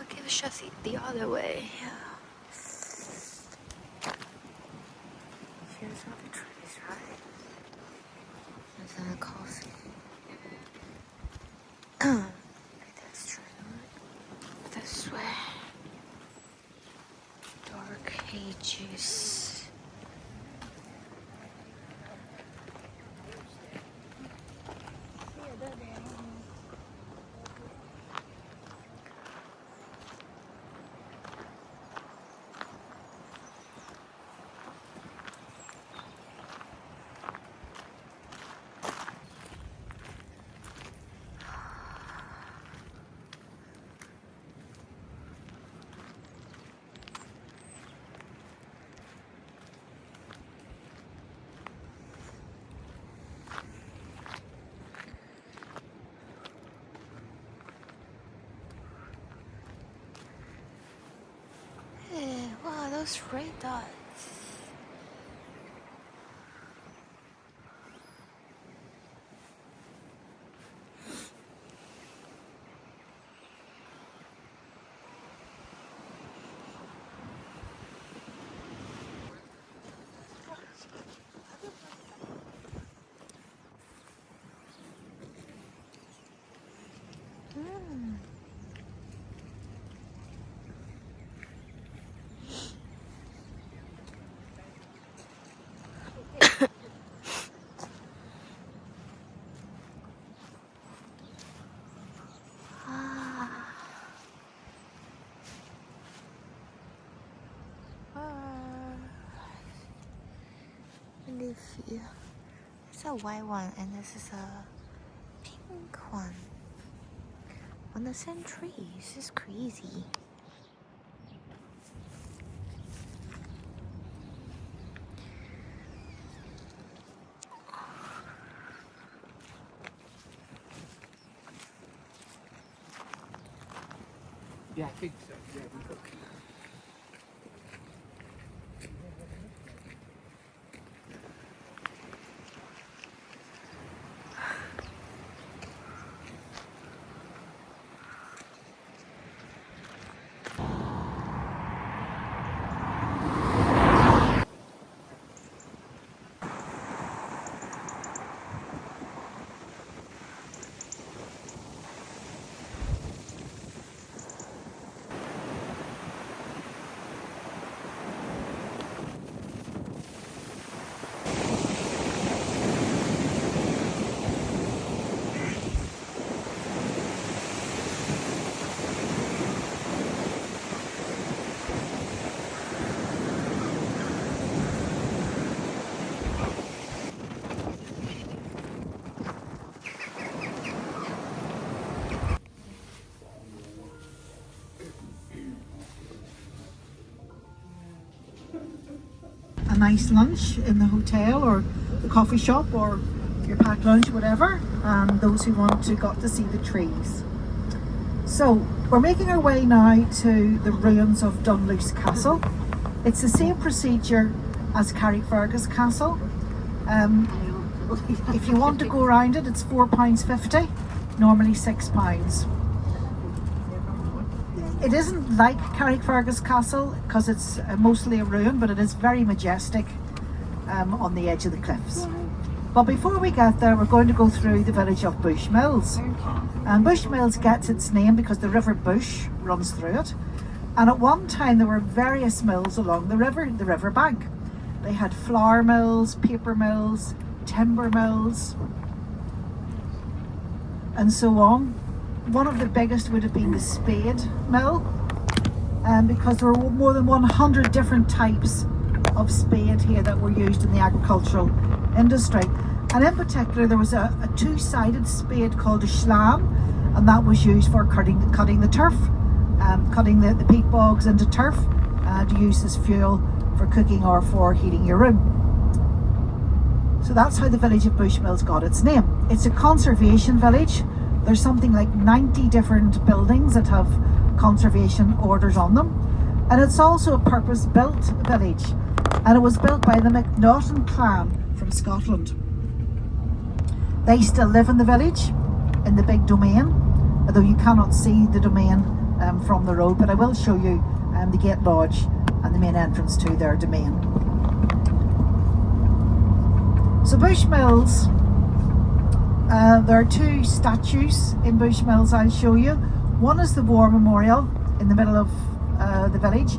Gift shop the other way. Here's all the trees, right? There's a coffee. That's true. This way. Dark hedges. those red dots. Leafy. It's a white one and this is a pink one on the same tree. This is crazy. Yeah, I think so. Yeah, we could. A nice lunch in the hotel or the coffee shop or your packed lunch, whatever, and those who want to got to see the trees. So we're making our way now to the ruins of Dunluce Castle. It's the same procedure as Carrickfergus Castle. If you want to go around it, it's £4.50, normally £6. It isn't like Carrickfergus Castle because it's mostly a ruin, but it is very majestic on the edge of the cliffs. But before we get there, we're going to go through the village of Bushmills. And Bushmills gets its name because the River Bush runs through it. And at one time there were various mills along the river bank. They had flour mills, paper mills, timber mills, and so on. One of the biggest would have been the spade mill, because there were more than 100 different types of spade here that were used in the agricultural industry. And in particular there was a two-sided spade called a schlam, and that was used for cutting the turf, cutting the peat bogs into turf to use as fuel for cooking or for heating your room. So that's how the village of Bushmills got its name. It's a conservation village. There's something like 90 different buildings that have conservation orders on them. And it's also a purpose-built village. And it was built by the MacNaughton clan from Scotland. They still live in the village, in the big domain, although you cannot see the domain from the road, but I will show you the gate lodge and the main entrance to their domain. So Bushmills, there are two statues in Bushmills I'll show you. One is the War Memorial in the middle of the village,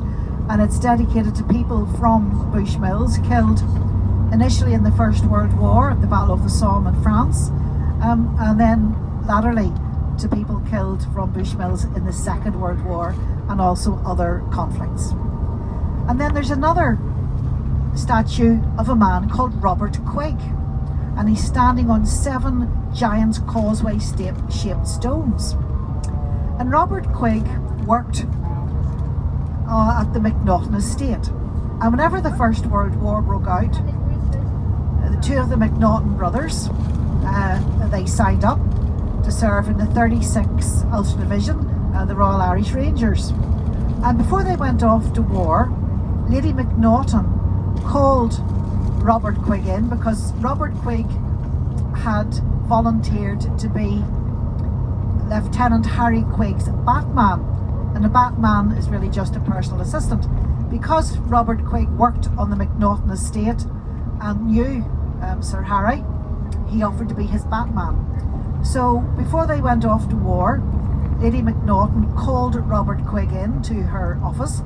and it's dedicated to people from Bushmills killed initially in the First World War at the Battle of the Somme in France, and then latterly to people killed from Bushmills in the Second World War and also other conflicts. And then there's another statue of a man called Robert Quigg, and he's standing on 7 giant causeway shaped stones. And Robert Quigg worked at the MacNaughton estate, and whenever the First World War broke out, the two of the MacNaughton brothers, they signed up to serve in the 36th Ulster Division, the Royal Irish Rangers. And before they went off to war, Lady Macnaghten called Robert Quigg in because Robert Quigg had volunteered to be Lieutenant Harry Quigg's Batman, and a Batman is really just a personal assistant. Because Robert Quigg worked on the Macnaghten estate and knew Sir Harry, he offered to be his Batman. So before they went off to war, Lady Macnaghten called Robert Quigg into her office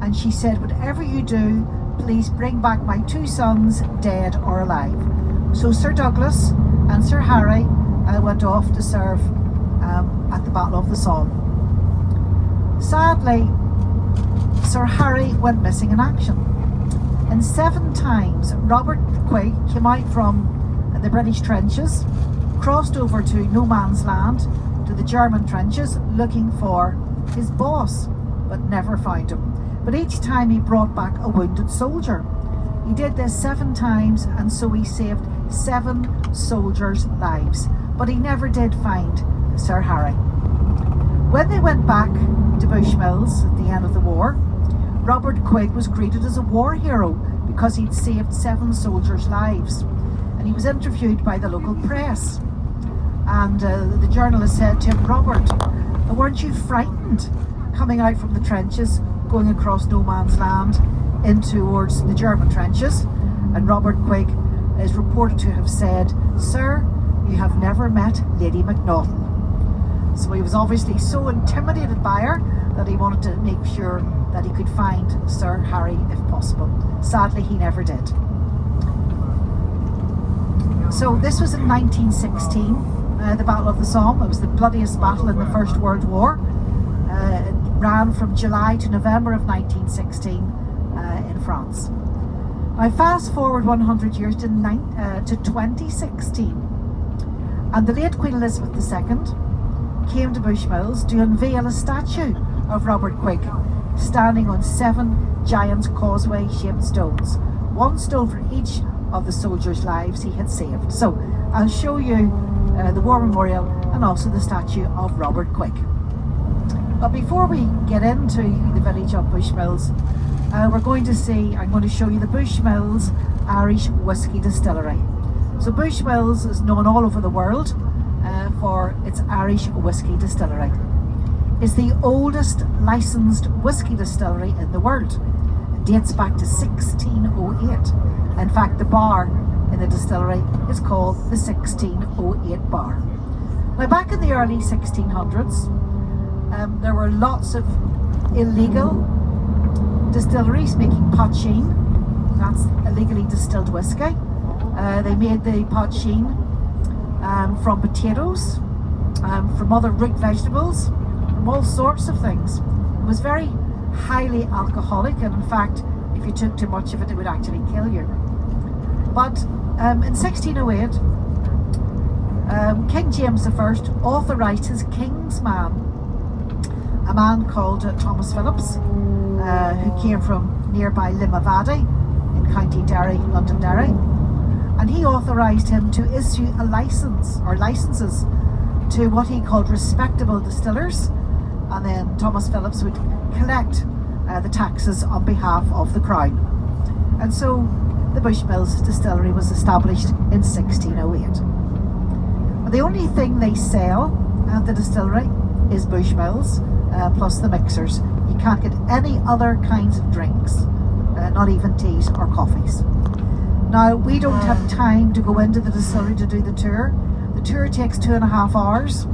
and she said, whatever you do, please bring back my 2 sons, dead or alive. So Sir Douglas and Sir Harry went off to serve at the Battle of the Somme. Sadly, Sir Harry went missing in action. And 7 times Robert Quigg came out from the British trenches, crossed over to no man's land, to the German trenches, looking for his boss, but never found him. But each time he brought back a wounded soldier. He did this 7 times, and so he saved 7 soldiers' lives. But he never did find Sir Harry. When they went back to Bushmills at the end of the war, Robert Quigg was greeted as a war hero because he'd saved 7 soldiers' lives. And he was interviewed by the local press. And the journalist said to him, Robert, weren't you frightened coming out from the trenches, going across no man's land in towards the German trenches? And Robert Quigg is reported to have said, Sir, you have never met Lady Macnaghten. So he was obviously so intimidated by her that he wanted to make sure that he could find Sir Harry if possible. Sadly, he never did. So this was in 1916, the Battle of the Somme. It was the bloodiest battle in the First World War. It ran from July to November of 1916 in France. Now fast forward 100 years to 2016, and the late Queen Elizabeth II came to Bushmills to unveil a statue of Robert Quigg, standing on 7 giant causeway-shaped stones, 1 stone for each of the soldiers' lives he had saved. So I'll show you the War Memorial and also the statue of Robert Quigg. But before we get into the village of Bushmills, I'm going to show you the Bushmills Irish Whiskey Distillery. So Bushmills is known all over the world for its Irish whiskey distillery. It's the oldest licensed whiskey distillery in the world. It dates back to 1608. In fact, the bar in the distillery is called the 1608 bar. Now, back in the early 1600s, there were lots of illegal distilleries making poteen. That's illegally distilled whiskey. They made the poteen from potatoes, from other root vegetables, from all sorts of things. It was very highly alcoholic, and in fact, if you took too much of it, it would actually kill you. But in 1608, King James I authorised his king's man, a man called Thomas Phillips, who came from nearby Limavady in County Derry, Londonderry, and he authorised him to issue a license or licenses to what he called respectable distillers, and then Thomas Phillips would collect the taxes on behalf of the Crown. And so the Bushmills distillery was established in 1608. The only thing they sell at the distillery is Bushmills, plus the mixers. You can't get any other kinds of drinks, not even teas or coffees. Now, we don't have time to go into the distillery to do the tour. The tour takes 2.5 hours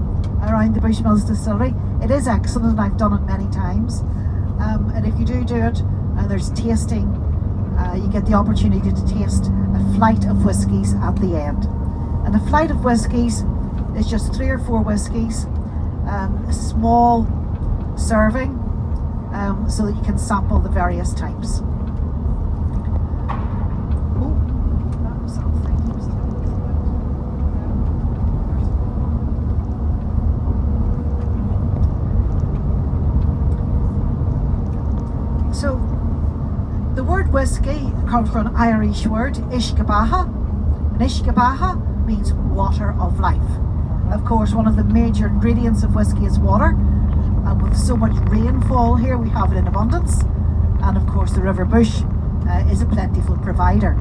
around the Bushmills distillery. It is excellent, and I've done it many times. And if you do it, there's tasting. You get the opportunity to taste a flight of whiskies at the end. And a flight of whiskies is just 3 or 4 whiskies, a small serving, so that you can sample the various types. So the word whiskey comes from an Irish word, ishkabaha, and ishkabaha means water of life. Of course, one of the major ingredients of whiskey is water, and with so much rainfall here, we have it in abundance. and of course the River Bush is a plentiful provider.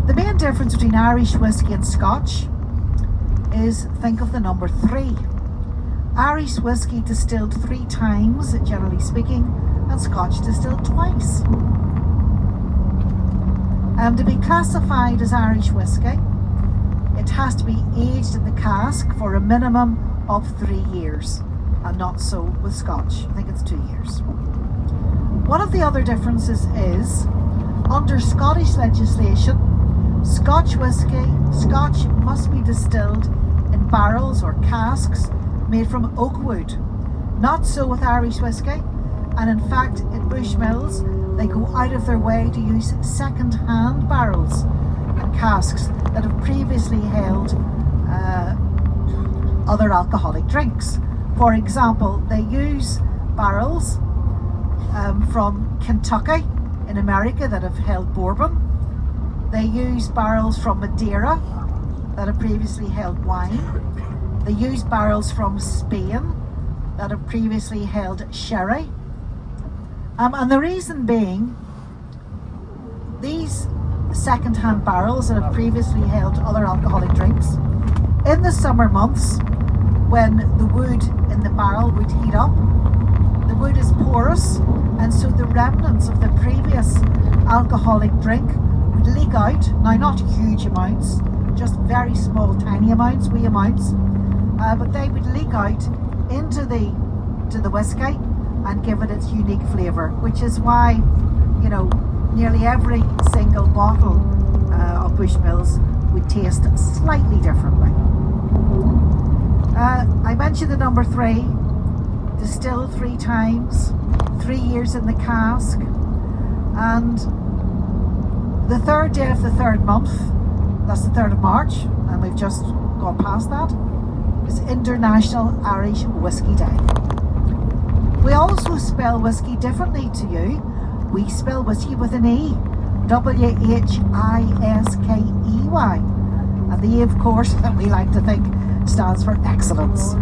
The main difference between Irish whiskey and Scotch is, think of the number 3. Irish whiskey distilled 3 times, generally speaking, and Scotch distilled twice. To be classified as Irish whiskey, it has to be aged in the cask for a minimum of 3 years, and not so with Scotch. I think it's 2 years. One of the other differences is, under Scottish legislation, Scotch must be distilled in barrels or casks made from oak wood. Not so with Irish whiskey, and in fact in Bushmills they go out of their way to use second-hand barrels and casks that have previously held other alcoholic drinks. For example, they use barrels from Kentucky in America that have held bourbon. They use barrels from Madeira that have previously held wine. They use barrels from Spain that have previously held sherry. And the reason being, these second-hand barrels that have previously held other alcoholic drinks, in the summer months, when the wood in the barrel would heat up, the wood is porous, and so the remnants of the previous alcoholic drink would leak out. Now, not huge amounts, just very small, tiny amounts, wee amounts, but they would leak out into the whiskey and give it its unique flavour, which is why, you know, nearly every single bottle of Bushmills would taste slightly differently. I mentioned the number 3, distilled 3 times, 3 years in the cask, and the 3rd day of the 3rd month, that's the 3rd of March, and we've just gone past that, is International Irish Whiskey Day. We also spell whiskey differently to you. We spell whiskey with an E, Whiskey. And the E, of course, that we like to think stands for excellence.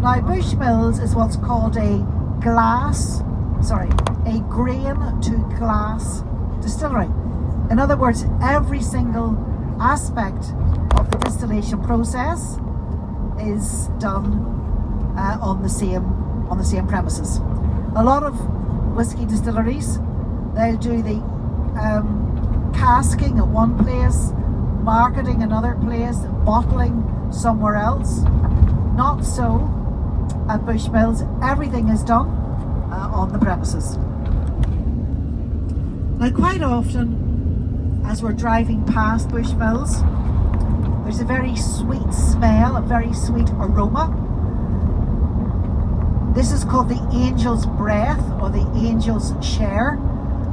Now, Bushmills is what's called a grain to glass distillery. In other words, every single aspect of the distillation process is done on the same premises. A lot of whiskey distilleries, they'll do the casking at one place, marketing another place, bottling somewhere else. Not so at Bushmills. Everything is done on the premises. Now, quite often, as we're driving past Bushmills, there's a very sweet smell, a very sweet aroma. This is called the angel's breath or the angel's share,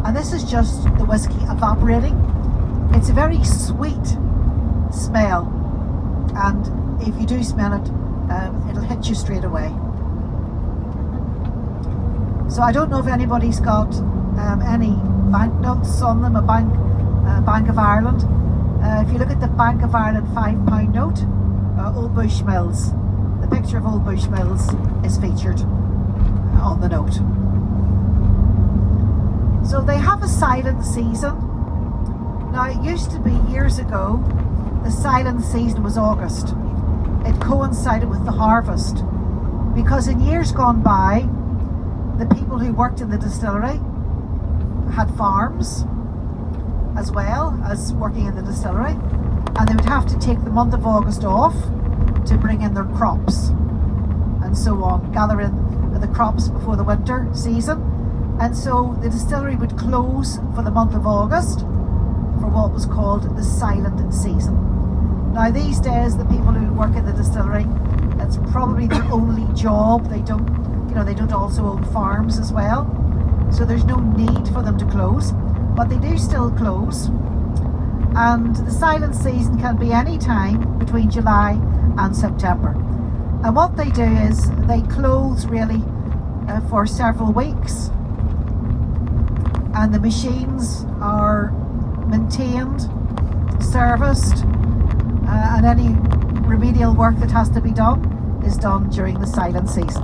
and this is just the whiskey evaporating. It's a very sweet smell, and if you do smell it, it'll hit you straight away. So I don't know if anybody's got any banknotes on them, a Bank of Ireland. If you look at the Bank of Ireland £5 note, Old Bushmills, the picture of Old Bushmills is featured on the note. So they have a silent season. Now, it used to be years ago, the silent season was August. It coincided with the harvest, because in years gone by, the people who worked in the distillery had farms as well as working in the distillery, and they would have to take the month of August off to bring in their crops and so on, gather in the crops before the winter season. And so the distillery would close for the month of August for what was called the silent season. Now, these days, the people who work in the distillery, that's probably their only job. They don't also own farms as well, so there's no need for them to close, but they do still close. And the silent season can be any time between July and September. And what they do is they close really for several weeks, and the machines are maintained, serviced, and any remedial work that has to be done is done during the silent season.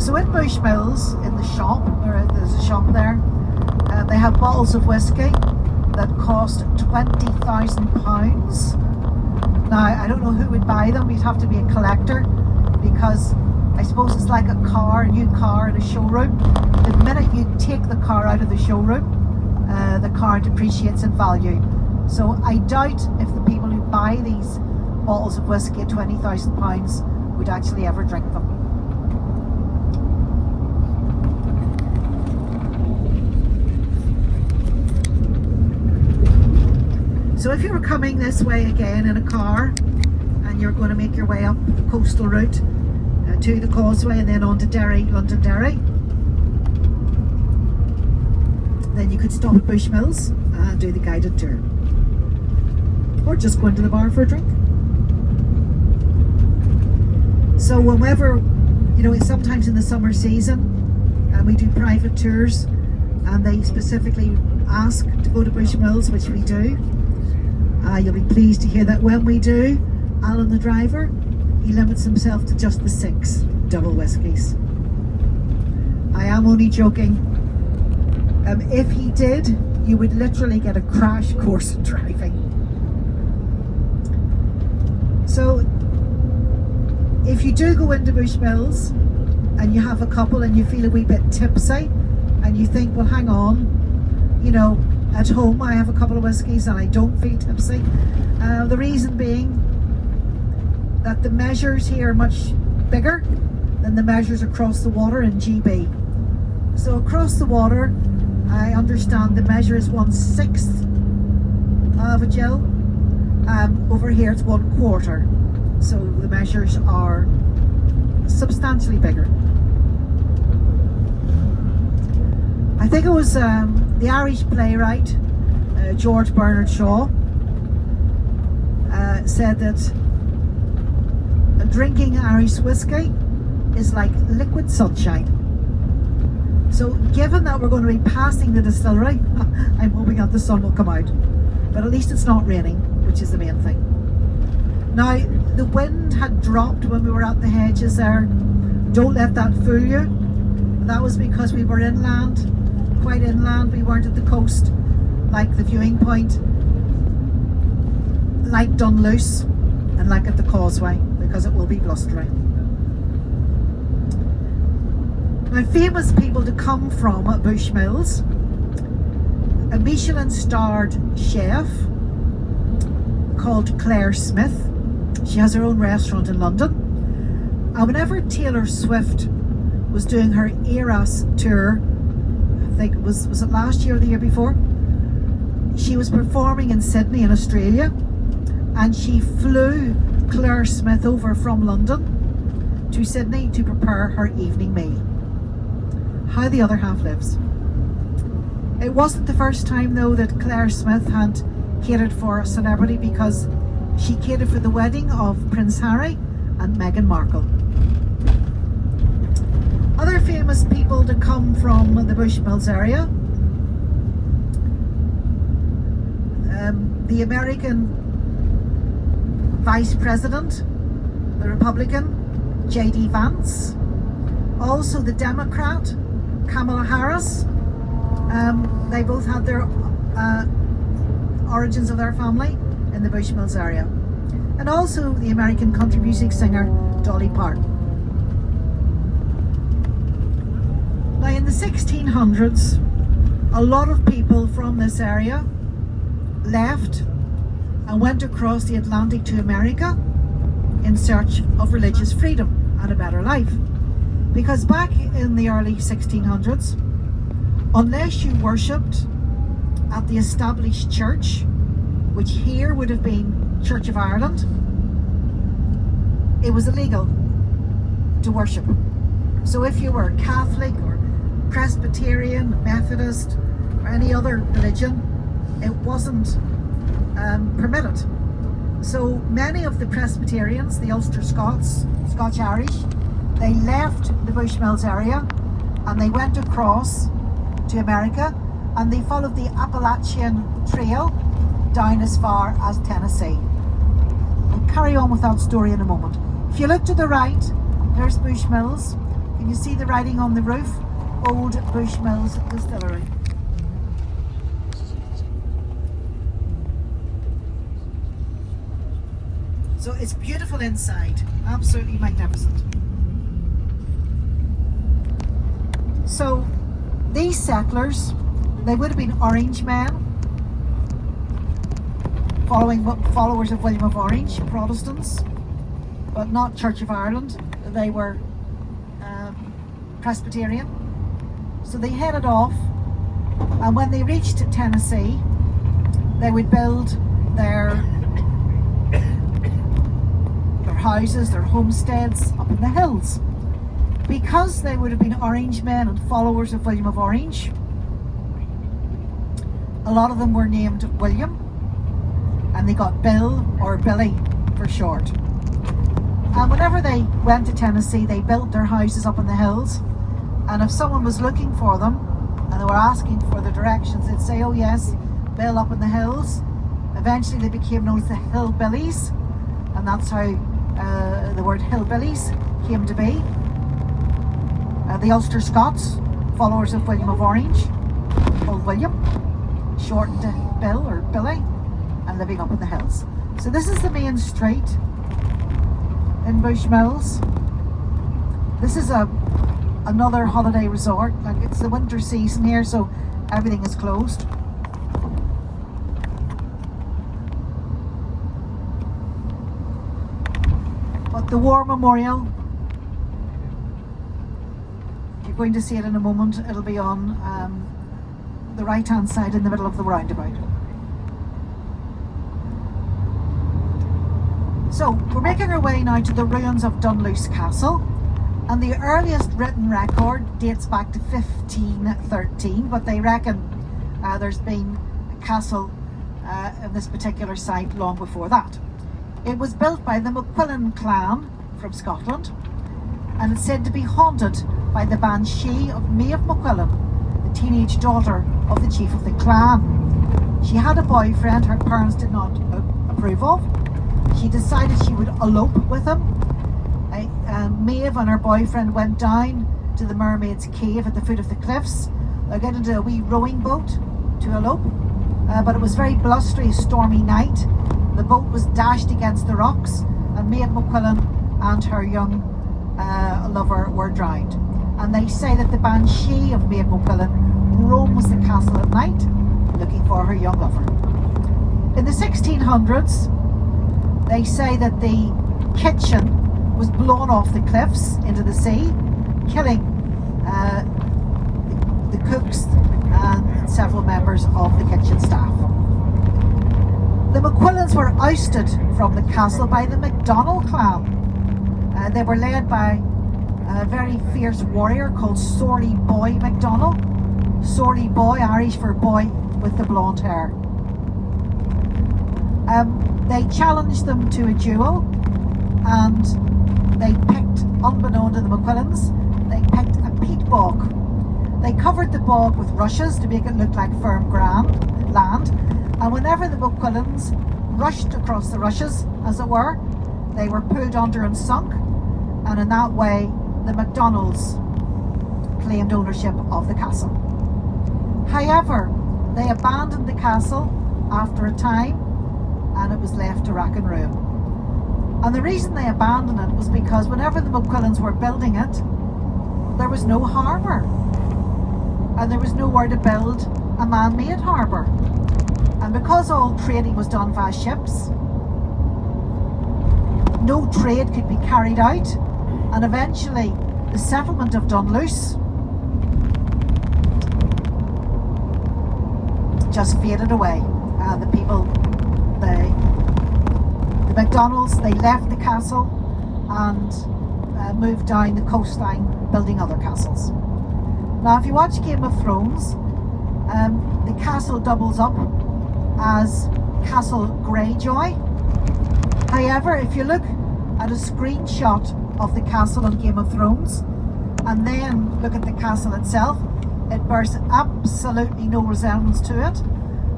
So in Bushmills, in the shop, there's a shop there, they have bottles of whiskey that cost £20,000. Now, I don't know who would buy them. You'd have to be a collector, because I suppose it's like a new car in a showroom. The minute you take the car out of the showroom, the car depreciates in value. So I doubt if the people who buy these bottles of whiskey at £20,000 would actually ever drink them. So if you were coming this way again in a car and you're going to make your way up the coastal route to the Causeway and then on to Derry, Londonderry, then you could stop at Bushmills and do the guided tour. Or just go into the bar for a drink. So whenever, it's sometimes in the summer season, and we do private tours, and they specifically ask to go to Bushmills, which we do. You'll be pleased to hear that when we do, Alan the driver, he limits himself to just the 6 double whiskies. I am only joking. If he did, you would literally get a crash course in driving. So if you do go into Bushmills and you have a couple and you feel a wee bit tipsy and you think, well, hang on, at home I have a couple of whiskies and I don't feel tipsy. The reason being that the measures here are much bigger than the measures across the water in GB. So across the water, I understand the measure is 1/6 of a gill. Over here it's 1/4. So the measures are substantially bigger. I think it was the Irish playwright George Bernard Shaw said that drinking Irish whiskey is like liquid sunshine. So given that we're going to be passing the distillery, I'm hoping that the sun will come out. But at least it's not raining, which is the main thing. Now, the wind had dropped when we were at the hedges there. Don't let that fool you. That was because we were inland, quite inland. We weren't at the coast, like the viewing point, like Dunluce, and like at the Causeway, because it will be blustering. Now, famous people to come from at Bushmills: a Michelin-starred chef called Claire Smith. She has her own restaurant in London. And whenever Taylor Swift was doing her Eras tour, I think it was it last year or the year before, she was performing in Sydney in Australia, and she flew Claire Smith over from London to Sydney to prepare her evening meal. How the other half lives. It wasn't the first time though that Claire Smith had catered for a celebrity, because she catered for the wedding of Prince Harry and Meghan Markle. Other famous people to come from the Bushmills area: the American Vice President, the Republican, J.D. Vance. Also the Democrat, Kamala Harris. They both had their origins of their family in the Bushmills area. And also the American country music singer, Dolly Parton. Now in the 1600s, a lot of people from this area left and went across the Atlantic to America in search of religious freedom and a better life. Because back in the early 1600s, unless you worshipped at the established church, which here would have been Church of Ireland, it was illegal to worship. So if you were Catholic or Presbyterian, Methodist, or any other religion, it wasn't permitted. So many of the Presbyterians, the Ulster Scots, Scotch Irish, they left the Bushmills area and they went across to America, and they followed the Appalachian Trail down as far as Tennessee. I'll carry on with that story in a moment. If you look to the right, there's Bushmills. Can you see the writing on the roof? Old Bushmills Distillery. So it's beautiful inside, absolutely magnificent. So these settlers, they would have been Orange men, followers of William of Orange, Protestants, but not Church of Ireland. They were Presbyterian. So they headed off, and when they reached Tennessee, they would build their houses, their homesteads up in the hills. Because they would have been Orange men and followers of William of Orange, a lot of them were named William, and they got Bill or Billy for short. And whenever they went to Tennessee, they built their houses up in the hills, and if someone was looking for them and they were asking for the directions, they'd say, oh yes, Bill up in the hills. Eventually they became known as the Hillbillies, and that's how the word Hillbillies came to be. The Ulster Scots, followers of William of Orange, called William, shortened to Bill or Billy, and living up in the hills. So this is the main street in Bushmills. This is another holiday resort. Like, it's the winter season here, so everything is closed. But the War Memorial, you're going to see it in a moment. It'll be on the right hand side in the middle of the roundabout. So we're making our way now to the ruins of Dunluce Castle, and the earliest written record dates back to 1513, but they reckon there's been a castle in this particular site long before that. It was built by the McQuillan clan from Scotland, and it's said to be haunted by the banshee of Maeve McQuillan, the teenage daughter of the chief of the clan. She had a boyfriend her parents did not approve of. She decided she would elope with him. Maeve and her boyfriend went down to the Mermaid's Cave at the foot of the cliffs. They got into a wee rowing boat to elope, but it was very blustery, stormy night. The boat was dashed against the rocks, and Maeve McQuillan and her young lover were drowned. And they say that the banshee of Maeve McQuillan roams the castle at night looking for her young lover. In the 1600s, they say that the kitchen was blown off the cliffs into the sea, killing the cooks and several members of the kitchen staff. The McQuillans were ousted from the castle by the MacDonald clan. They were led by a very fierce warrior called Sorley Boy MacDonald. Sorley Boy, Irish for boy with the blonde hair. They challenged them to a duel, and they picked, unbeknown to the McQuillans, they picked a peat bog. They covered the bog with rushes to make it look like firm land, and whenever the McQuillans rushed across the rushes, as it were, they were pulled under and sunk, and in that way the MacDonalds claimed ownership of the castle. However, they abandoned the castle after a time, and it was left to rack and ruin. And the reason they abandoned it was because whenever the McQuillans were building it, there was no harbour, and there was nowhere to build a man-made harbour. And because all trading was done via ships, no trade could be carried out, and eventually the settlement of Dunluce just faded away. The people, the MacDonalds, they left the castle and moved down the coastline building other castles. Now if you watch Game of Thrones, the castle doubles up as Castle Greyjoy. However, if you look at a screenshot of the castle on Game of Thrones and then look at the castle itself, it bears absolutely no resemblance to it,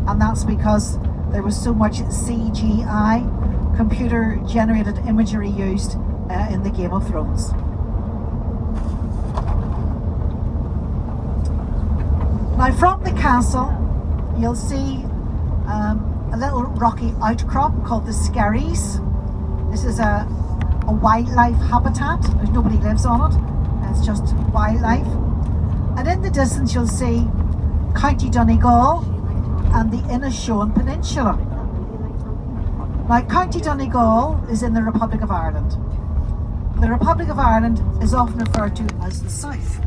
and that's because there was so much CGI, computer generated imagery used in the Game of Thrones. Now from the castle, you'll see a little rocky outcrop called the Skerries. This is a wildlife habitat. There's nobody lives on it. It's just wildlife. And in the distance you'll see County Donegal and the Inishowen Peninsula. Now County Donegal is in the Republic of Ireland. The Republic of Ireland is often referred to as the South.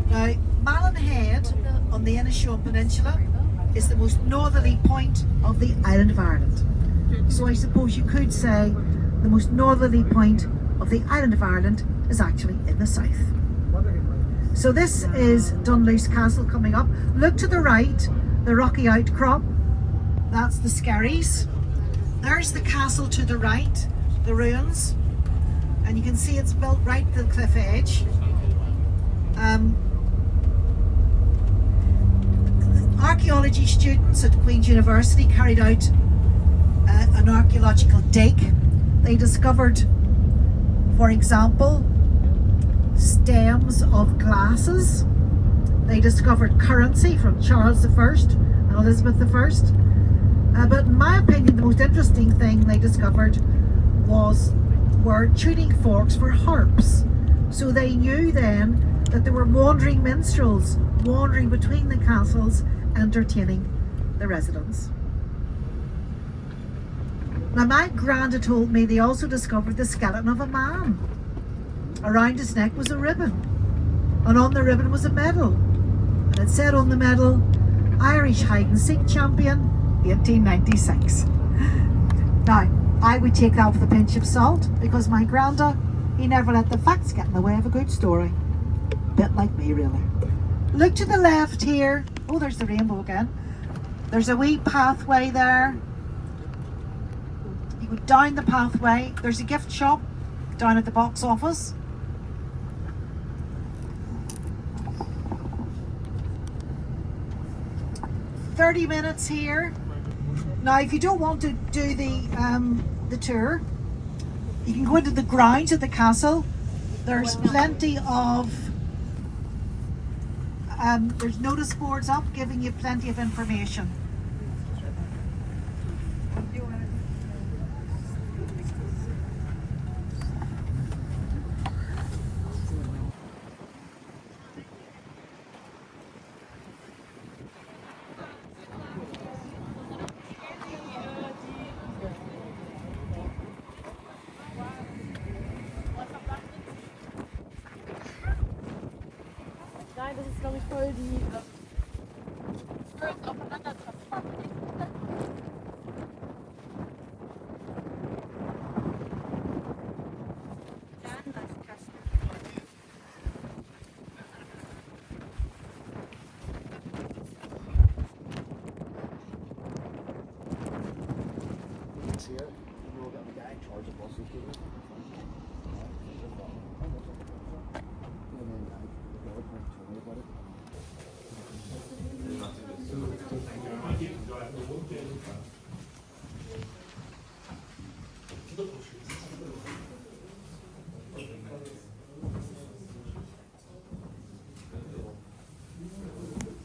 Now Malin Head on the Inishowen Peninsula is the most northerly point of the island of Ireland. So I suppose you could say the most northerly point of the island of Ireland is actually in the south. So this is Dunluce Castle coming up. Look to the right, the rocky outcrop. That's the Skerries. There's the castle to the right, the ruins. And you can see it's built right to the cliff edge. Archaeology students at Queen's University carried out an archaeological dig. They discovered, for example, stems of glasses. They discovered currency from Charles I and Elizabeth I. But in my opinion, the most interesting thing they discovered were tuning forks for harps. So they knew then that there were wandering minstrels wandering between the castles, entertaining the residents. Now my granda told me they also discovered the skeleton of a man. Around his neck was a ribbon, and on the ribbon was a medal, and it said on the medal, Irish hide and seek champion 1896. Now I would take that with a pinch of salt, because my granda, he never let the facts get in the way of a good story. Bit like me really. Look to the left here. Oh, there's the rainbow again. There's a wee pathway there. You go down the pathway. There's a gift shop down at the box office. "30 minutes here." Now, if you don't want to do the tour, you can go into the grounds of the castle. There's plenty of there's notice boards up giving you plenty of information. Nein, das ist glaube ich voll die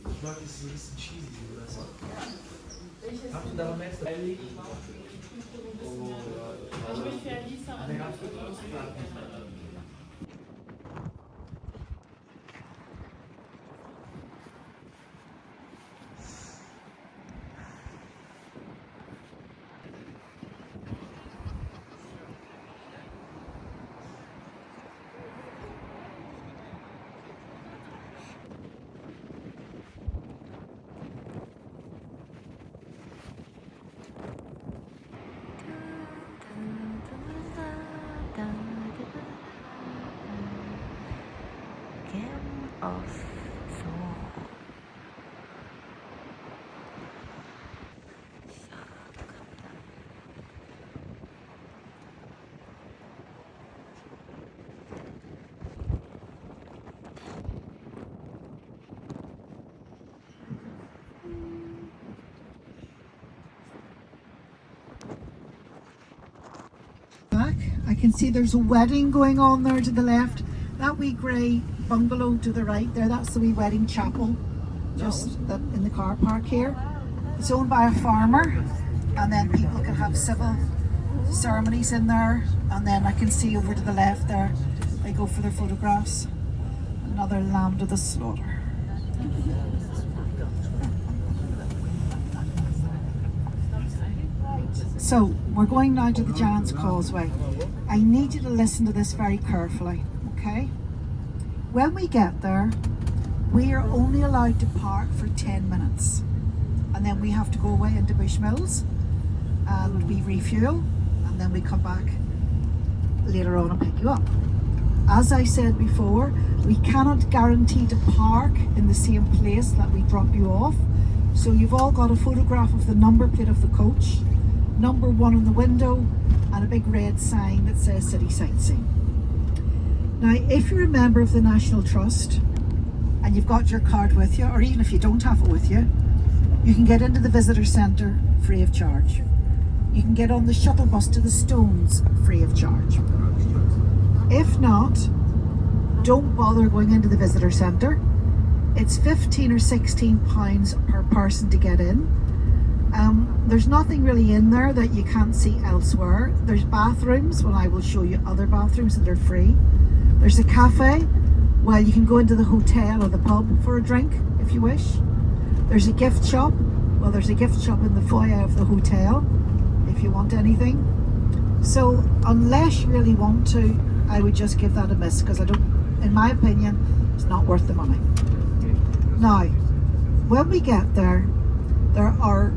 Ich mag das so ein bisschen cheesy, weißt du? Habt ihr da noch mehr zu erlegen? Ich bin für Lisa. Of Back, I can see there's a wedding going on there to the left. That wee grey bungalow to the right there, that's the wee wedding chapel. just in the car park here. It's owned by a farmer, and then people can have civil ceremonies in there. And then I can see over to the left there, they go for their photographs. Another lamb to the slaughter. So we're going now to the Giant's Causeway. I need you to listen to this very carefully, okay? When we get there, we are only allowed to park for 10 minutes. And then we have to go away into Bushmills and we refuel, and then we come back later on and pick you up. As I said before, we cannot guarantee to park in the same place that we drop you off. So you've all got a photograph of the number plate of the coach, number 1 on the window, and a big red sign that says City Sightseeing. Now, if you're a member of the National Trust and you've got your card with you, or even if you don't have it with you, you can get into the visitor centre free of charge. You can get on the shuttle bus to the Stones free of charge. If not, don't bother going into the visitor centre. It's £15 or £16 per person to get in. There's nothing really in there that you can't see elsewhere. There's bathrooms, well, I will show you other bathrooms that are free. There's a cafe, well, you can go into the hotel or the pub for a drink if you wish. There's a gift shop, well, there's a gift shop in the foyer of the hotel if you want anything. So unless you really want to, I would just give that a miss, because in my opinion, it's not worth the money. Now, when we get there, there are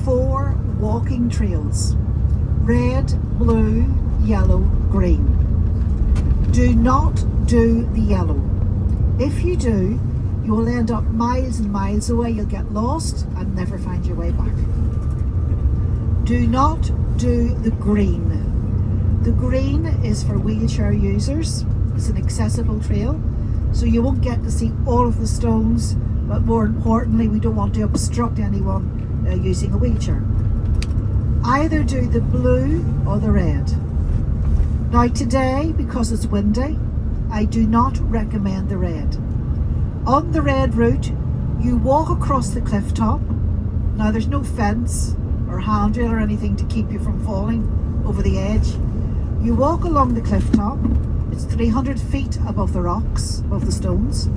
4 walking trails: red, blue, yellow, green. Do not do the yellow. If you do, you will end up miles and miles away. You'll get lost and never find your way back. Do not do the green. The green is for wheelchair users. It's an accessible trail, so you won't get to see all of the stones, but more importantly, we don't want to obstruct anyone using a wheelchair. Either do the blue or the red. Now today, because it's windy, I do not recommend the red. On the red route, you walk across the cliff top. Now there's no fence or handrail or anything to keep you from falling over the edge. You walk along the cliff top. It's 300 feet above the rocks, above the stones.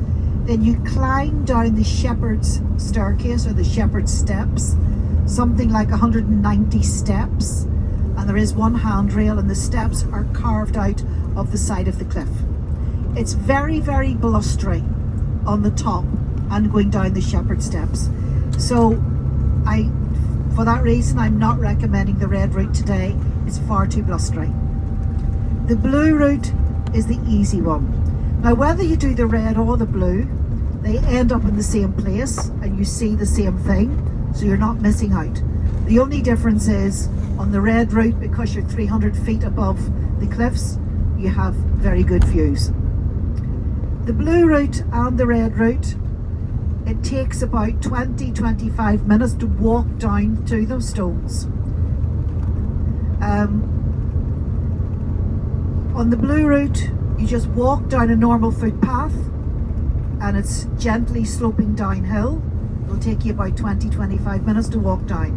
Then you climb down the shepherd's staircase, or the shepherd's steps, something like 190 steps. And there is one handrail, and the steps are carved out of the side of the cliff. It's very, very blustery on the top and going down the shepherd's steps. So for that reason, I'm not recommending the red route today. It's far too blustery. The blue route is the easy one. Now, whether you do the red or the blue, they end up in the same place and you see the same thing, so you're not missing out. The only difference is on the red route, because you're 300 feet above the cliffs, you have very good views. The blue route and the red route, it takes about 20-25 minutes to walk down to those stones. On the blue route, you just walk down a normal footpath and it's gently sloping downhill. It'll take you about 20-25 minutes to walk down.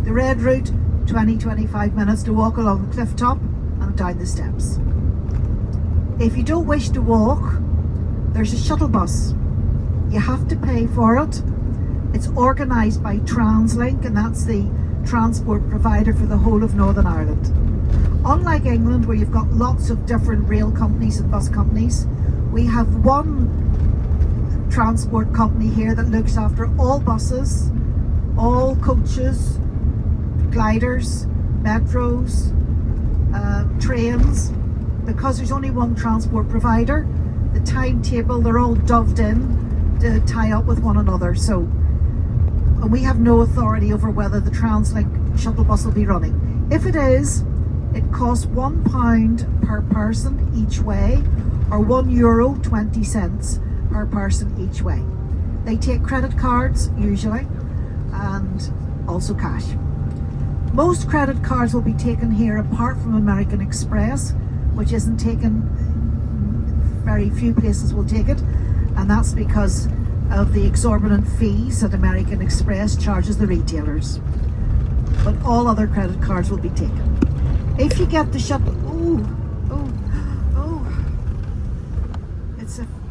The red route, 20-25 minutes to walk along the cliff top and down the steps. If you don't wish to walk, there's a shuttle bus. You have to pay for it. It's organised by TransLink, and that's the transport provider for the whole of Northern Ireland. Unlike England, where you've got lots of different rail companies and bus companies, we have one transport company here that looks after all buses, all coaches, gliders, metros, trains. Because there's only one transport provider, the timetable, they're all doved in to tie up with one another. So we have no authority over whether the TransLink shuttle bus will be running. If it is, it costs £1 per person each way, or €1.20 per person each way. They take credit cards usually, and also cash. Most credit cards will be taken here, apart from American Express, which isn't taken. Very few places will take it, and that's because of the exorbitant fees that American Express charges the retailers. But all other credit cards will be taken. If you get the shuttle,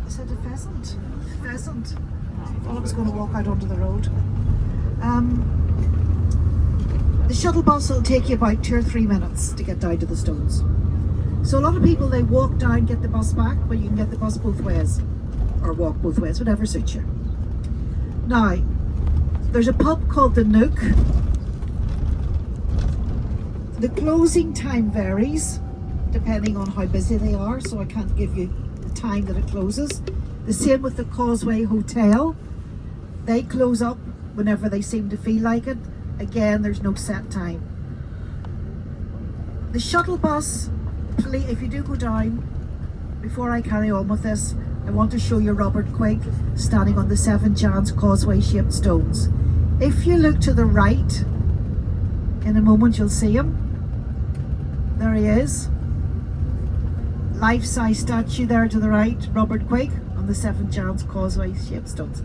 is it a pheasant? Pheasant. I thought I was going to walk out onto the road. The shuttle bus will take you about 2 or 3 minutes to get down to the Stones. So a lot of people, they walk down, get the bus back, but you can get the bus both ways, or walk both ways, whatever suits you. Now, there's a pub called the Nook. The closing time varies depending on how busy they are, so I can't give you the time that it closes. The same with the Causeway Hotel. They close up whenever they seem to feel like it. Again, there's no set time. The shuttle bus, if you do go down, before I carry on with this, I want to show you Robert Quigg standing on the Seven Giants Causeway shaped stones. If you look to the right, in a moment you'll see him. There he is. Life-size statue there to the right, Robert Quigg on the Seven Giants Causeway shaped stones.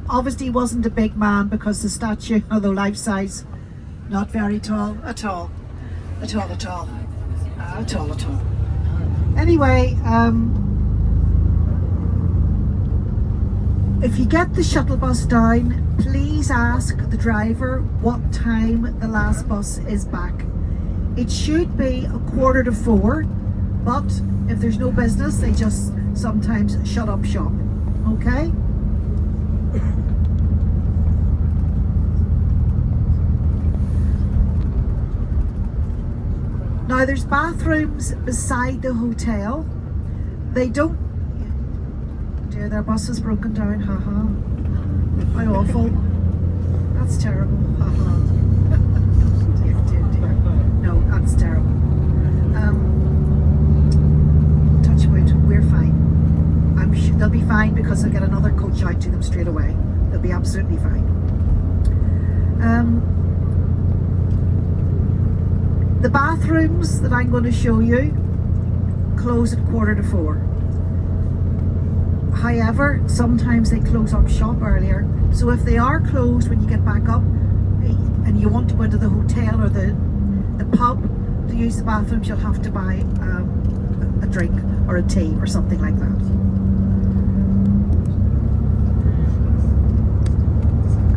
Obviously he wasn't a big man because the statue, although life-size, not very tall at all. Anyway, if you get the shuttle bus down, please ask the driver what time the last bus is back. It should be 4:15, but if there's no business, they just sometimes shut up shop. Okay? Now there's bathrooms beside the hotel. They don't... Dear, their bus is broken down, haha. How awful. That's terrible, haha. Dear. No, that's terrible. Touch wood, we're fine. I'm sure they'll be fine because I'll get another coach out to them straight away. They'll be absolutely fine. The bathrooms that I'm going to show you close at 4:45. However, sometimes they close up shop earlier. So if they are closed when you get back up and you want to go into the hotel or the pub to use the bathrooms, you'll have to buy a drink or a tea or something like that.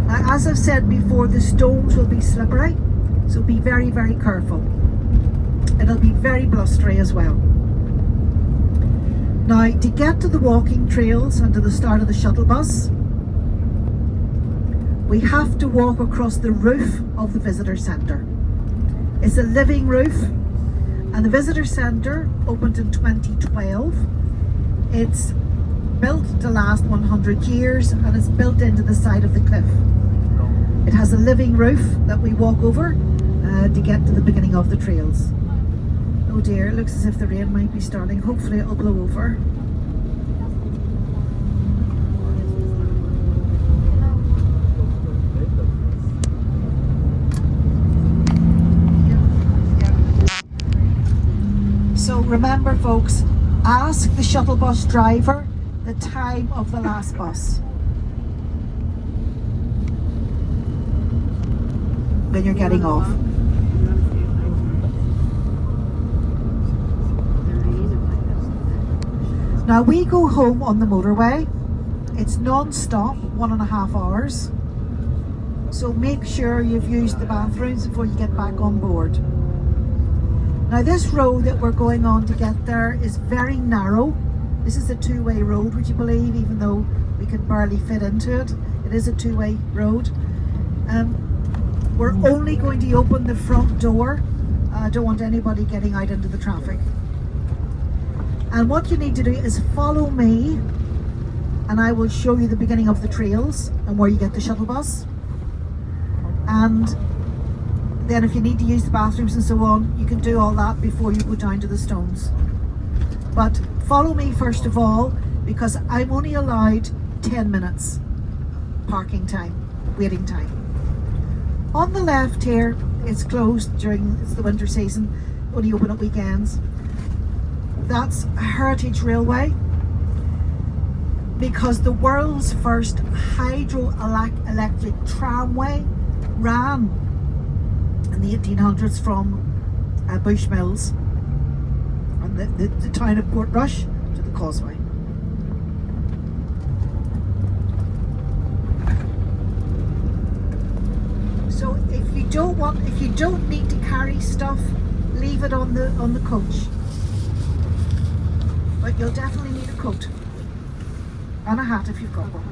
Now, as I've said before, the stones will be slippery, so be very, very careful. It'll be very blustery as well. Now, to get to the walking trails and to the start of the shuttle bus, we have to walk across the roof of the visitor centre. It's a living roof, and the visitor centre opened in 2012. It's built to last 100 years and it's built into the side of the cliff. It has a living roof that we walk over to get to the beginning of the trails. Oh dear, it looks as if the rain might be starting. Hopefully it'll blow over. So remember folks, ask the shuttle bus driver the time of the last bus when you're getting off. Now we go home on the motorway. It's non-stop, 1.5 hours. So make sure you've used the bathrooms before you get back on board. Now this road that we're going on to get there is very narrow. This is a two-way road, would you believe, even though we can barely fit into it. It is a two-way road. We're only going to open the front door. I don't want anybody getting out into the traffic. And what you need to do is follow me and I will show you the beginning of the trails and where you get the shuttle bus. And then if you need to use the bathrooms and so on, you can do all that before you go down to the stones. But follow me first of all, because I'm only allowed 10 minutes parking time, waiting time. On the left here, it's closed it's the winter season, only open at weekends. That's a heritage railway. because the world's first hydroelectric tramway ran in the 1800s from Bushmills and the town of Portrush to the Causeway. So if you don't need to carry stuff, leave it on the coach. But you'll definitely need a coat and a hat if you've got one.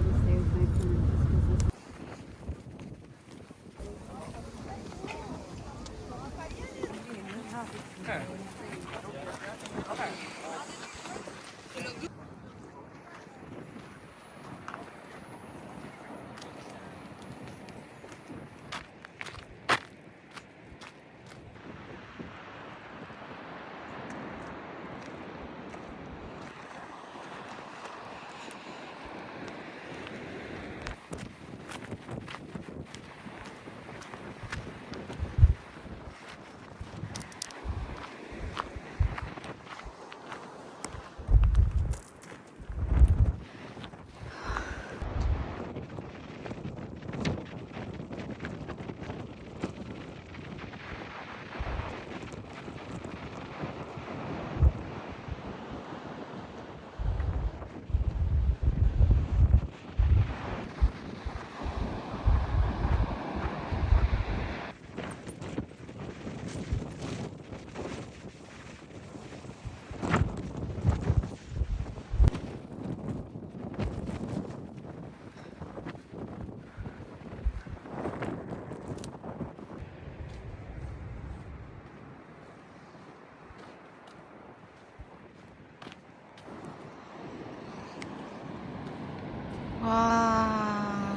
Wow.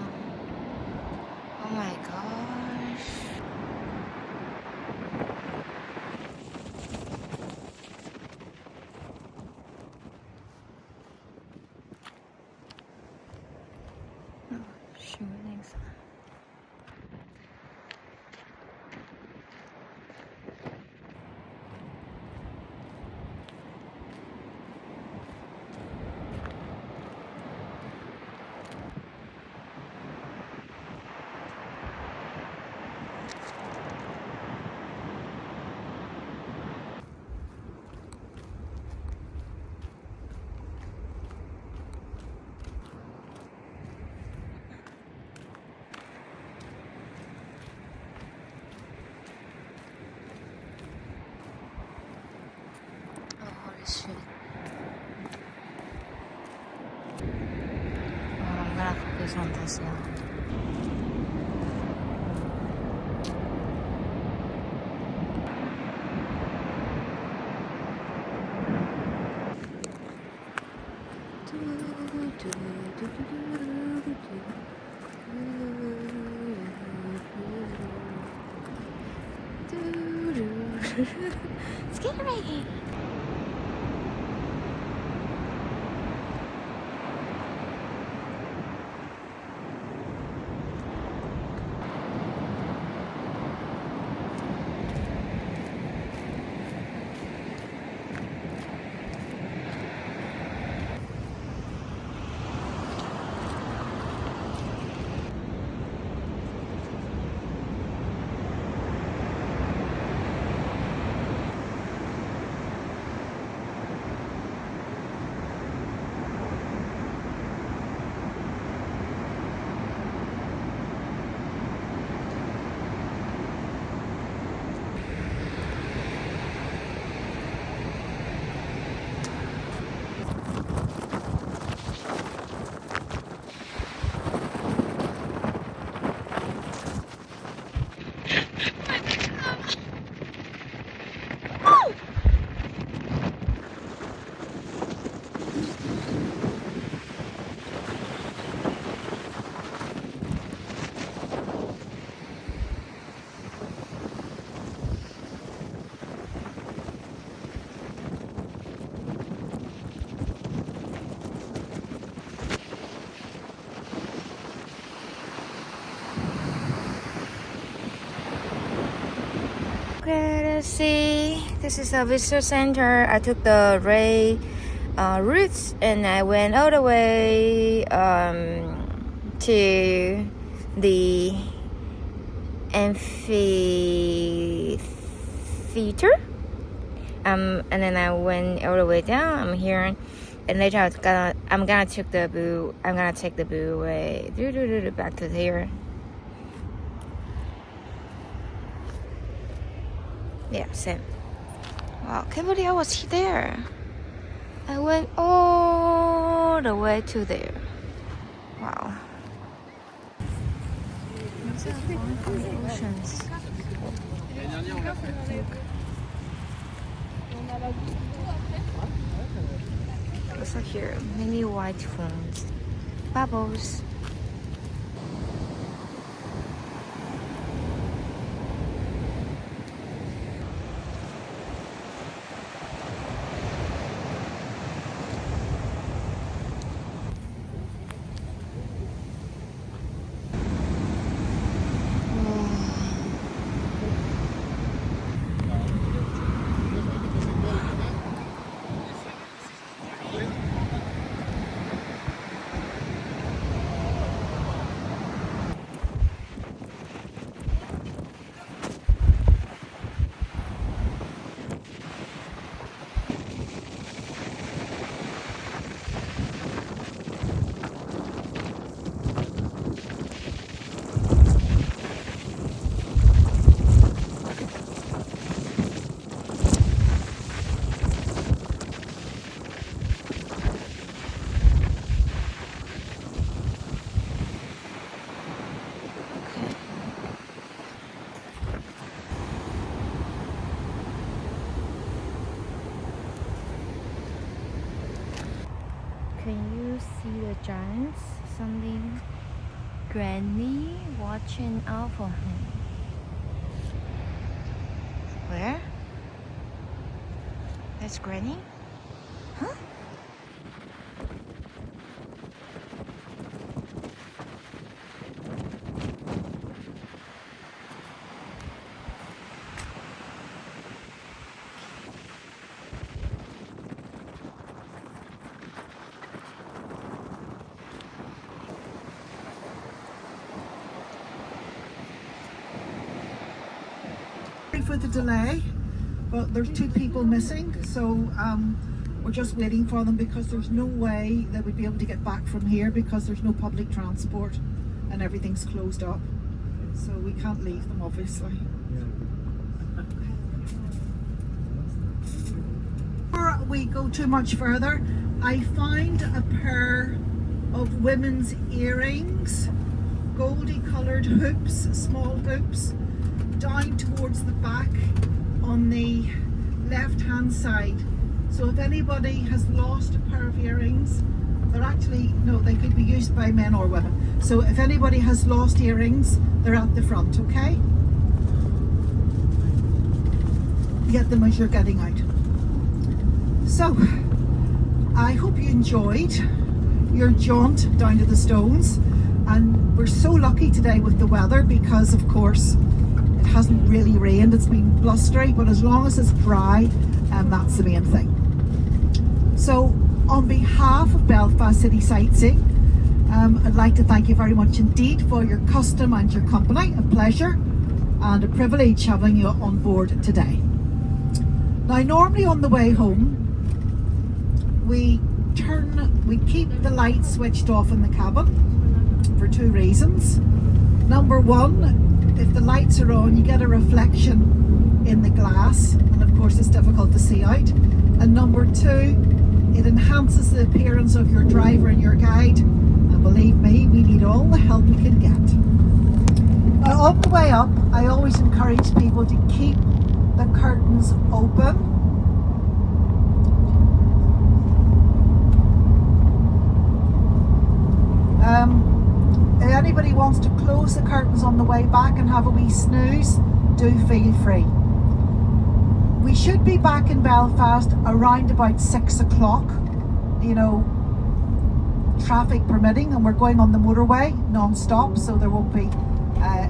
Oh my gosh. Oh, shootings. Oh, holy shit. Oh, I'm gonna focus on this now. Scary. Okay, let's see. This is a visitor center. I took the routes, and I went all the way to the amphitheater. And then I went all the way down. I'm here, and later I'm gonna take the boo way back to here. Yeah, same. Wow, can't believe I was there. I went all the way to there. Wow. Oceans. Also here, many white phones. Bubbles. Can you see the giants? Something Granny watching out for him. Where? That's Granny? Huh? Sorry for the delay, but there's 2 people missing, so we're just waiting for them because there's no way that we'd be able to get back from here because there's no public transport and everything's closed up, so we can't leave them obviously. Before we go too much further, I find a pair of women's earrings, goldy coloured hoops, small hoops, down towards the back on the left hand side. So if anybody has lost a pair of earrings, they're actually, no, they could be used by men or women. So if anybody has lost earrings, they're at the front, okay? Get them as you're getting out. So I hope you enjoyed your jaunt down to the Stones, and we're so lucky today with the weather because of course it hasn't really rained, it's been blustery, but as long as it's dry, that's the main thing. So on behalf of Belfast City Sightseeing, I'd like to thank you very much indeed for your custom and your company. A pleasure and a privilege having you on board today. Now normally on the way home we keep the lights switched off in the cabin for 2 reasons. Number 1, if the lights are on, you get a reflection in the glass, and of course it's difficult to see out. And number 2, it enhances the appearance of your driver and your guide, and believe me, we need all the help we can get. Now on the way up, I always encourage people to keep the curtains open. If anybody wants to close the curtains on the way back and have a wee snooze, do feel free. We should be back in Belfast around about 6 o'clock, you know, traffic permitting, and we're going on the motorway non-stop, so there won't be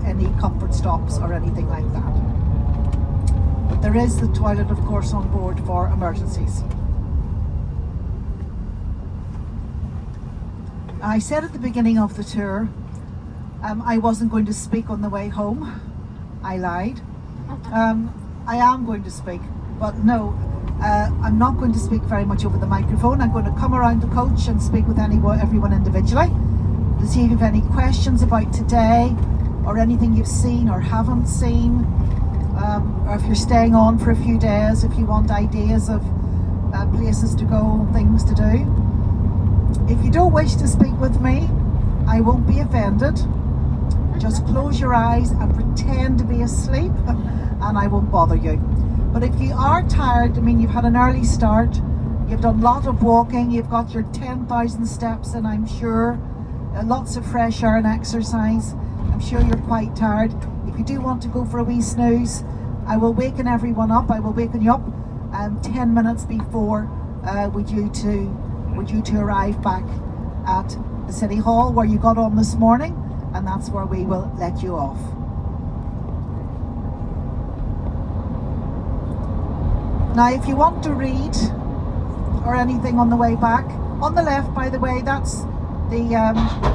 any comfort stops or anything like that. But there is the toilet, of course, on board for emergencies. I said at the beginning of the tour I wasn't going to speak on the way home. I lied. I am going to speak, but no, I'm not going to speak very much over the microphone. I'm going to come around the coach and speak with everyone individually to see if you have any questions about today or anything you've seen or haven't seen, or if you're staying on for a few days, if you want ideas of places to go, things to do. If you don't wish to speak with me, I won't be offended. Just close your eyes and pretend to be asleep and I won't bother you. But if you are tired, I mean, you've had an early start, you've done a lot of walking, you've got your 10,000 steps in, I'm sure, lots of fresh air and exercise, I'm sure you're quite tired. If you do want to go for a wee snooze, I will waken everyone up. I will waken you up 10 minutes before we're due to arrive back at the City Hall where you got on this morning, and that's where we will let you off. Now, if you want to read or anything on the way back, on the left, by the way, that's the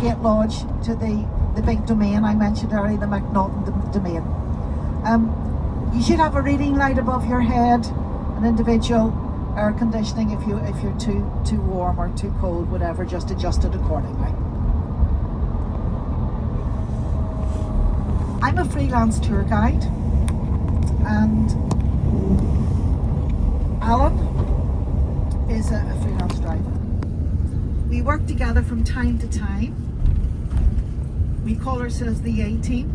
gate lodge to the big domain I mentioned earlier, the McNaughton domain. You should have a reading light above your head, an individual air conditioning if you're too warm or too cold, whatever, just adjust it accordingly. I'm a freelance tour guide, and Alan is a freelance driver. We work together from time to time. We call ourselves the A-team,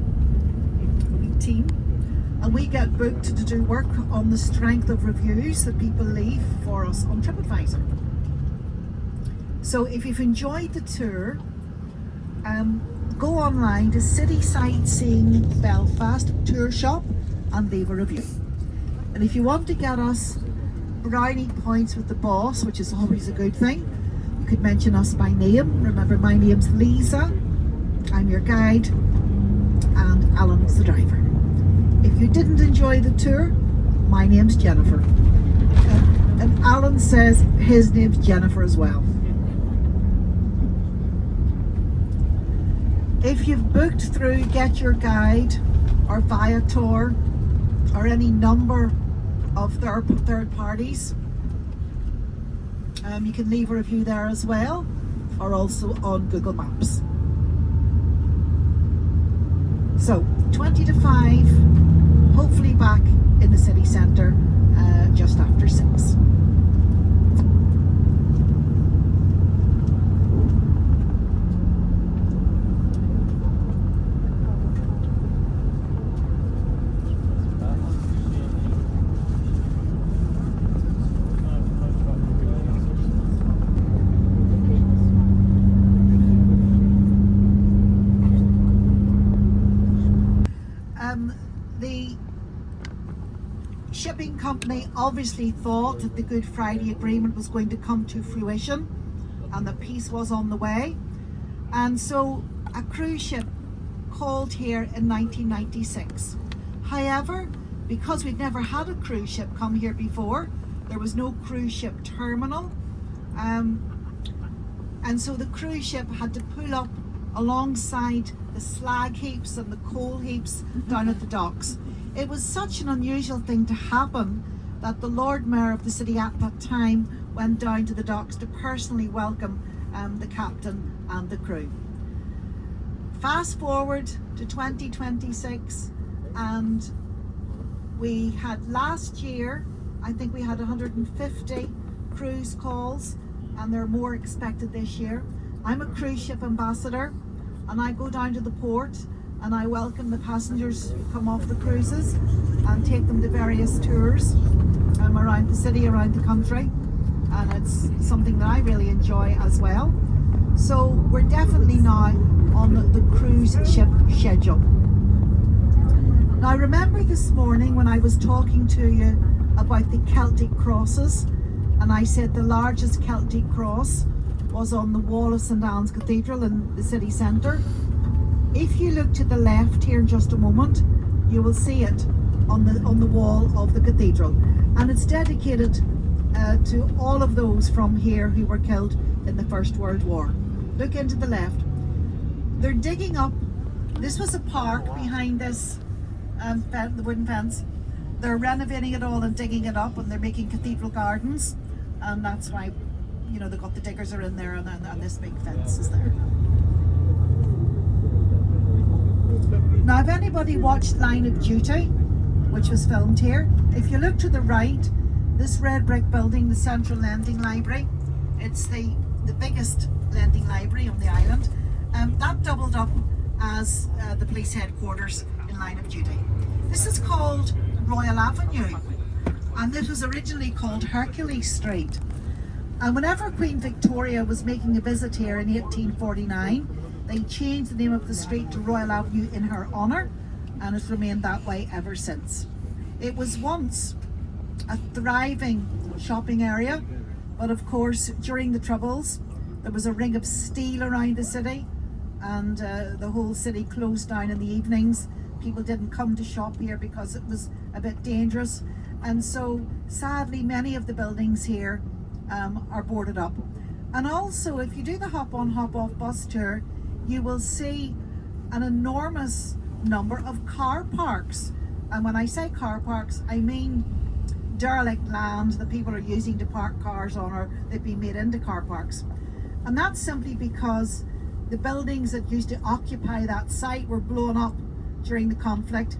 and we get booked to do work on the strength of reviews that people leave for us on TripAdvisor. So if you've enjoyed the tour, go online to City Sightseeing Belfast Tour Shop and leave a review. And if you want to get us brownie points with the boss, which is always a good thing, you could mention us by name. Remember, my name's Lisa, I'm your guide, and Alan's the driver. If you didn't enjoy the tour, my name's Jennifer. And Alan says his name's Jennifer as well. If you've booked through Get Your Guide or Viator or any number of third parties, you can leave a review there as well, or also on Google Maps. So 20 to 5, hopefully back in the city centre just after 6. The shipping company obviously thought that the Good Friday Agreement was going to come to fruition and that peace was on the way, and so a cruise ship called here in 1996. However, because we'd never had a cruise ship come here before, there was no cruise ship terminal, and so the cruise ship had to pull up alongside the slag heaps and the coal heaps down at the docks. It was such an unusual thing to happen that the Lord Mayor of the city at that time went down to the docks to personally welcome the captain and the crew. Fast forward to 2026, and we had last year, I think we had 150 cruise calls, and there are more expected this year. I'm a cruise ship ambassador, and I go down to the port and I welcome the passengers who come off the cruises and take them to various tours around the city, around the country, and it's something that I really enjoy as well. So we're definitely now on the cruise ship schedule. Now, I remember this morning when I was talking to you about the Celtic crosses, and I said the largest Celtic cross was on the wall of St Anne's Cathedral in the city centre. If you look to the left here in just a moment, you will see it on the wall of the cathedral, and it's dedicated to all of those from here who were killed in the First World War. look into the left. They're digging up, this was a park behind this the wooden fence. They're renovating it all and digging it up, and they're making cathedral gardens, and that's why, you know, they've got the diggers are in there, and this big fence is there. Now, if anybody watched Line of Duty, which was filmed here, if you look to the right, this red brick building, the Central Lending Library, it's the biggest lending library on the island. That doubled up as the police headquarters in Line of Duty. This is called Royal Avenue, and this was originally called Hercules Street. And whenever Queen Victoria was making a visit here in 1849, they changed the name of the street to Royal Avenue in her honour, and it's remained that way ever since. It was once a thriving shopping area, but of course during the Troubles there was a ring of steel around the city, and the whole city closed down in the evenings. People didn't come to shop here because it was a bit dangerous, and so sadly many of the buildings here are boarded up. And also, if you do the hop on hop off bus tour, you will see an enormous number of car parks. And when I say car parks, I mean derelict land that people are using to park cars on, or they've been made into car parks. And that's simply because the buildings that used to occupy that site were blown up during the conflict,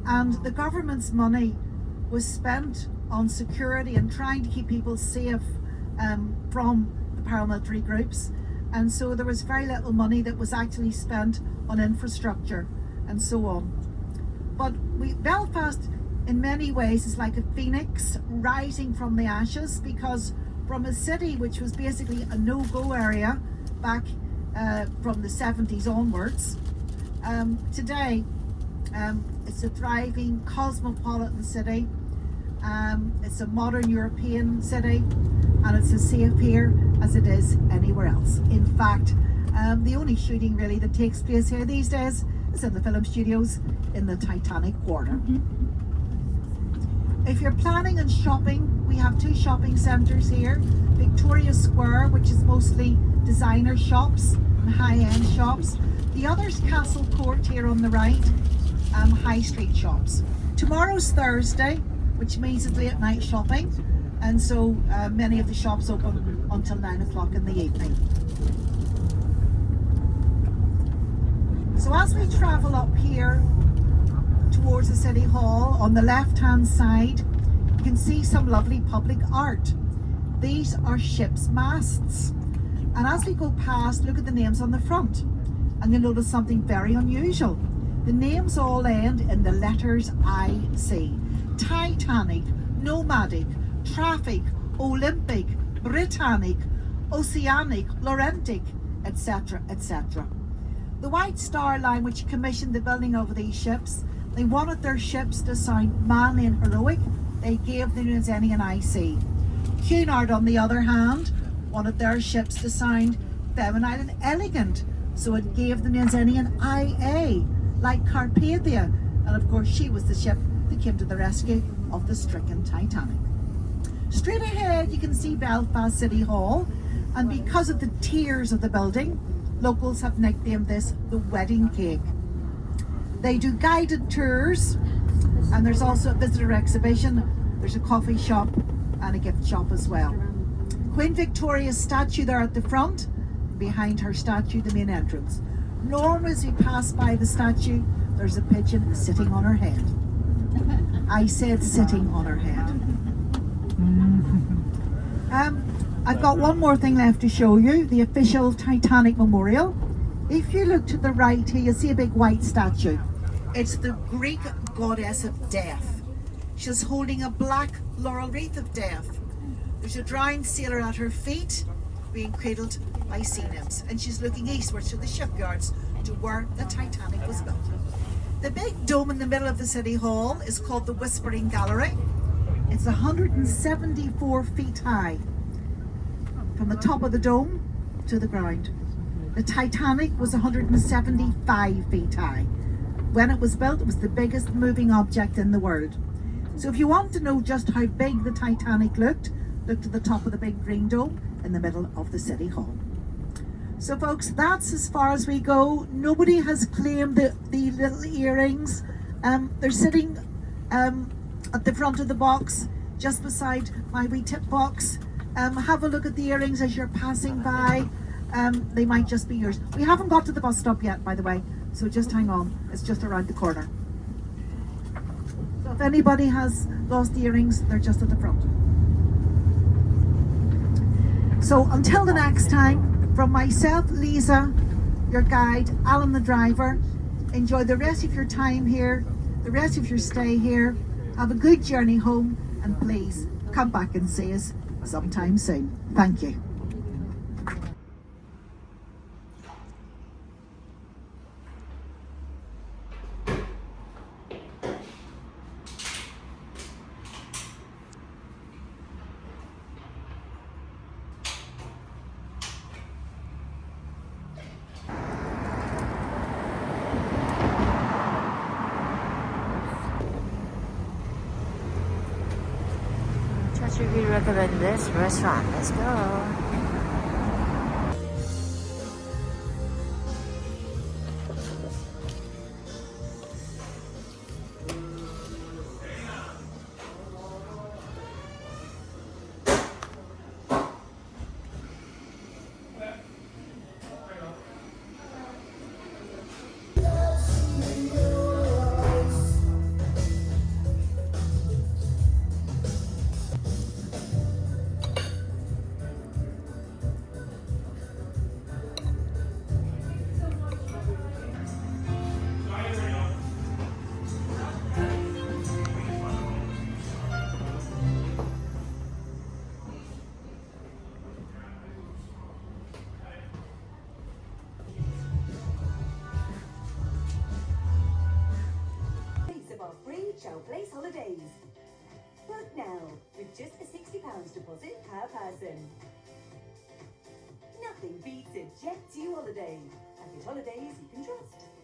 and the government's money was spent on security and trying to keep people safe from the paramilitary groups, and so there was very little money that was actually spent on infrastructure and so on. But Belfast in many ways is like a phoenix rising from the ashes, because from a city which was basically a no-go area back from the 70s onwards, today it's a thriving cosmopolitan city. It's a modern European city, and it's as safe here as it is anywhere else. In fact, the only shooting really that takes place here these days is in the film studios in the Titanic Quarter. If you're planning on shopping, we have two shopping centres here. Victoria Square, which is mostly designer shops and high-end shops. The other's Castle Court here on the right, high street shops. Tomorrow's Thursday, which means it's late night shopping, and so many of the shops open until 9 o'clock in the evening. So as we travel up here towards the City Hall, on the left hand side you can see some lovely public art. These are ships' masts, and as we go past, look at the names on the front, and you'll notice something very unusual. The names all end in the letters IC. Titanic, Nomadic, Traffic, Olympic, Britannic, Oceanic, Laurentic, etc., etc. The White Star Line, which commissioned the building of these ships, they wanted their ships to sound manly and heroic. They gave the names NE and IC. Cunard, on the other hand, wanted their ships to sound feminine and elegant, so it gave the names NE and IA, like Carpathia, and of course she was the ship that came to the rescue of the stricken Titanic. Straight ahead you can see Belfast City Hall, and because of the tiers of the building, locals have nicknamed this the wedding cake. They do guided tours, and there's also a visitor exhibition. There's a coffee shop and a gift shop as well. Queen Victoria's statue there at the front, behind her statue the main entrance. Normally as we pass by the statue, there's a pigeon sitting on her head. I said sitting on her head. I've got one more thing left to show you, the official Titanic Memorial. If you look to the right here, you'll see a big white statue. It's the Greek goddess of death. She's holding a black laurel wreath of death. There's a drowned sailor at her feet, being cradled by sea nymphs, and she's looking eastwards to the shipyards to where the Titanic was built. The big dome in the middle of the City Hall is called the Whispering Gallery. It's 174 feet high, from the top of the dome to the ground. The Titanic was 175 feet high. When it was built, it was the biggest moving object in the world. So if you want to know just how big the Titanic looked, look to the top of the big green dome in the middle of the City Hall. So folks, that's as far as we go. Nobody has claimed the little earrings. They're sitting at the front of the box, just beside my wee tip box. Have a look at the earrings as you're passing by. They might just be yours. We haven't got to the bus stop yet, by the way, so just hang on. It's just around the corner. So if anybody has lost the earrings, they're just at the front. So until the next time, from myself, Lisa, your guide, Alan the driver, enjoy the rest of your time here, the rest of your stay here. Have a good journey home, and please come back and see us sometime soon. Thank you. Just review recommend this restaurant. Let's go. Of our free Chow Place holidays. Book now with just a £60 deposit per person. Nothing beats a Jet2 holiday. Package holidays you can trust.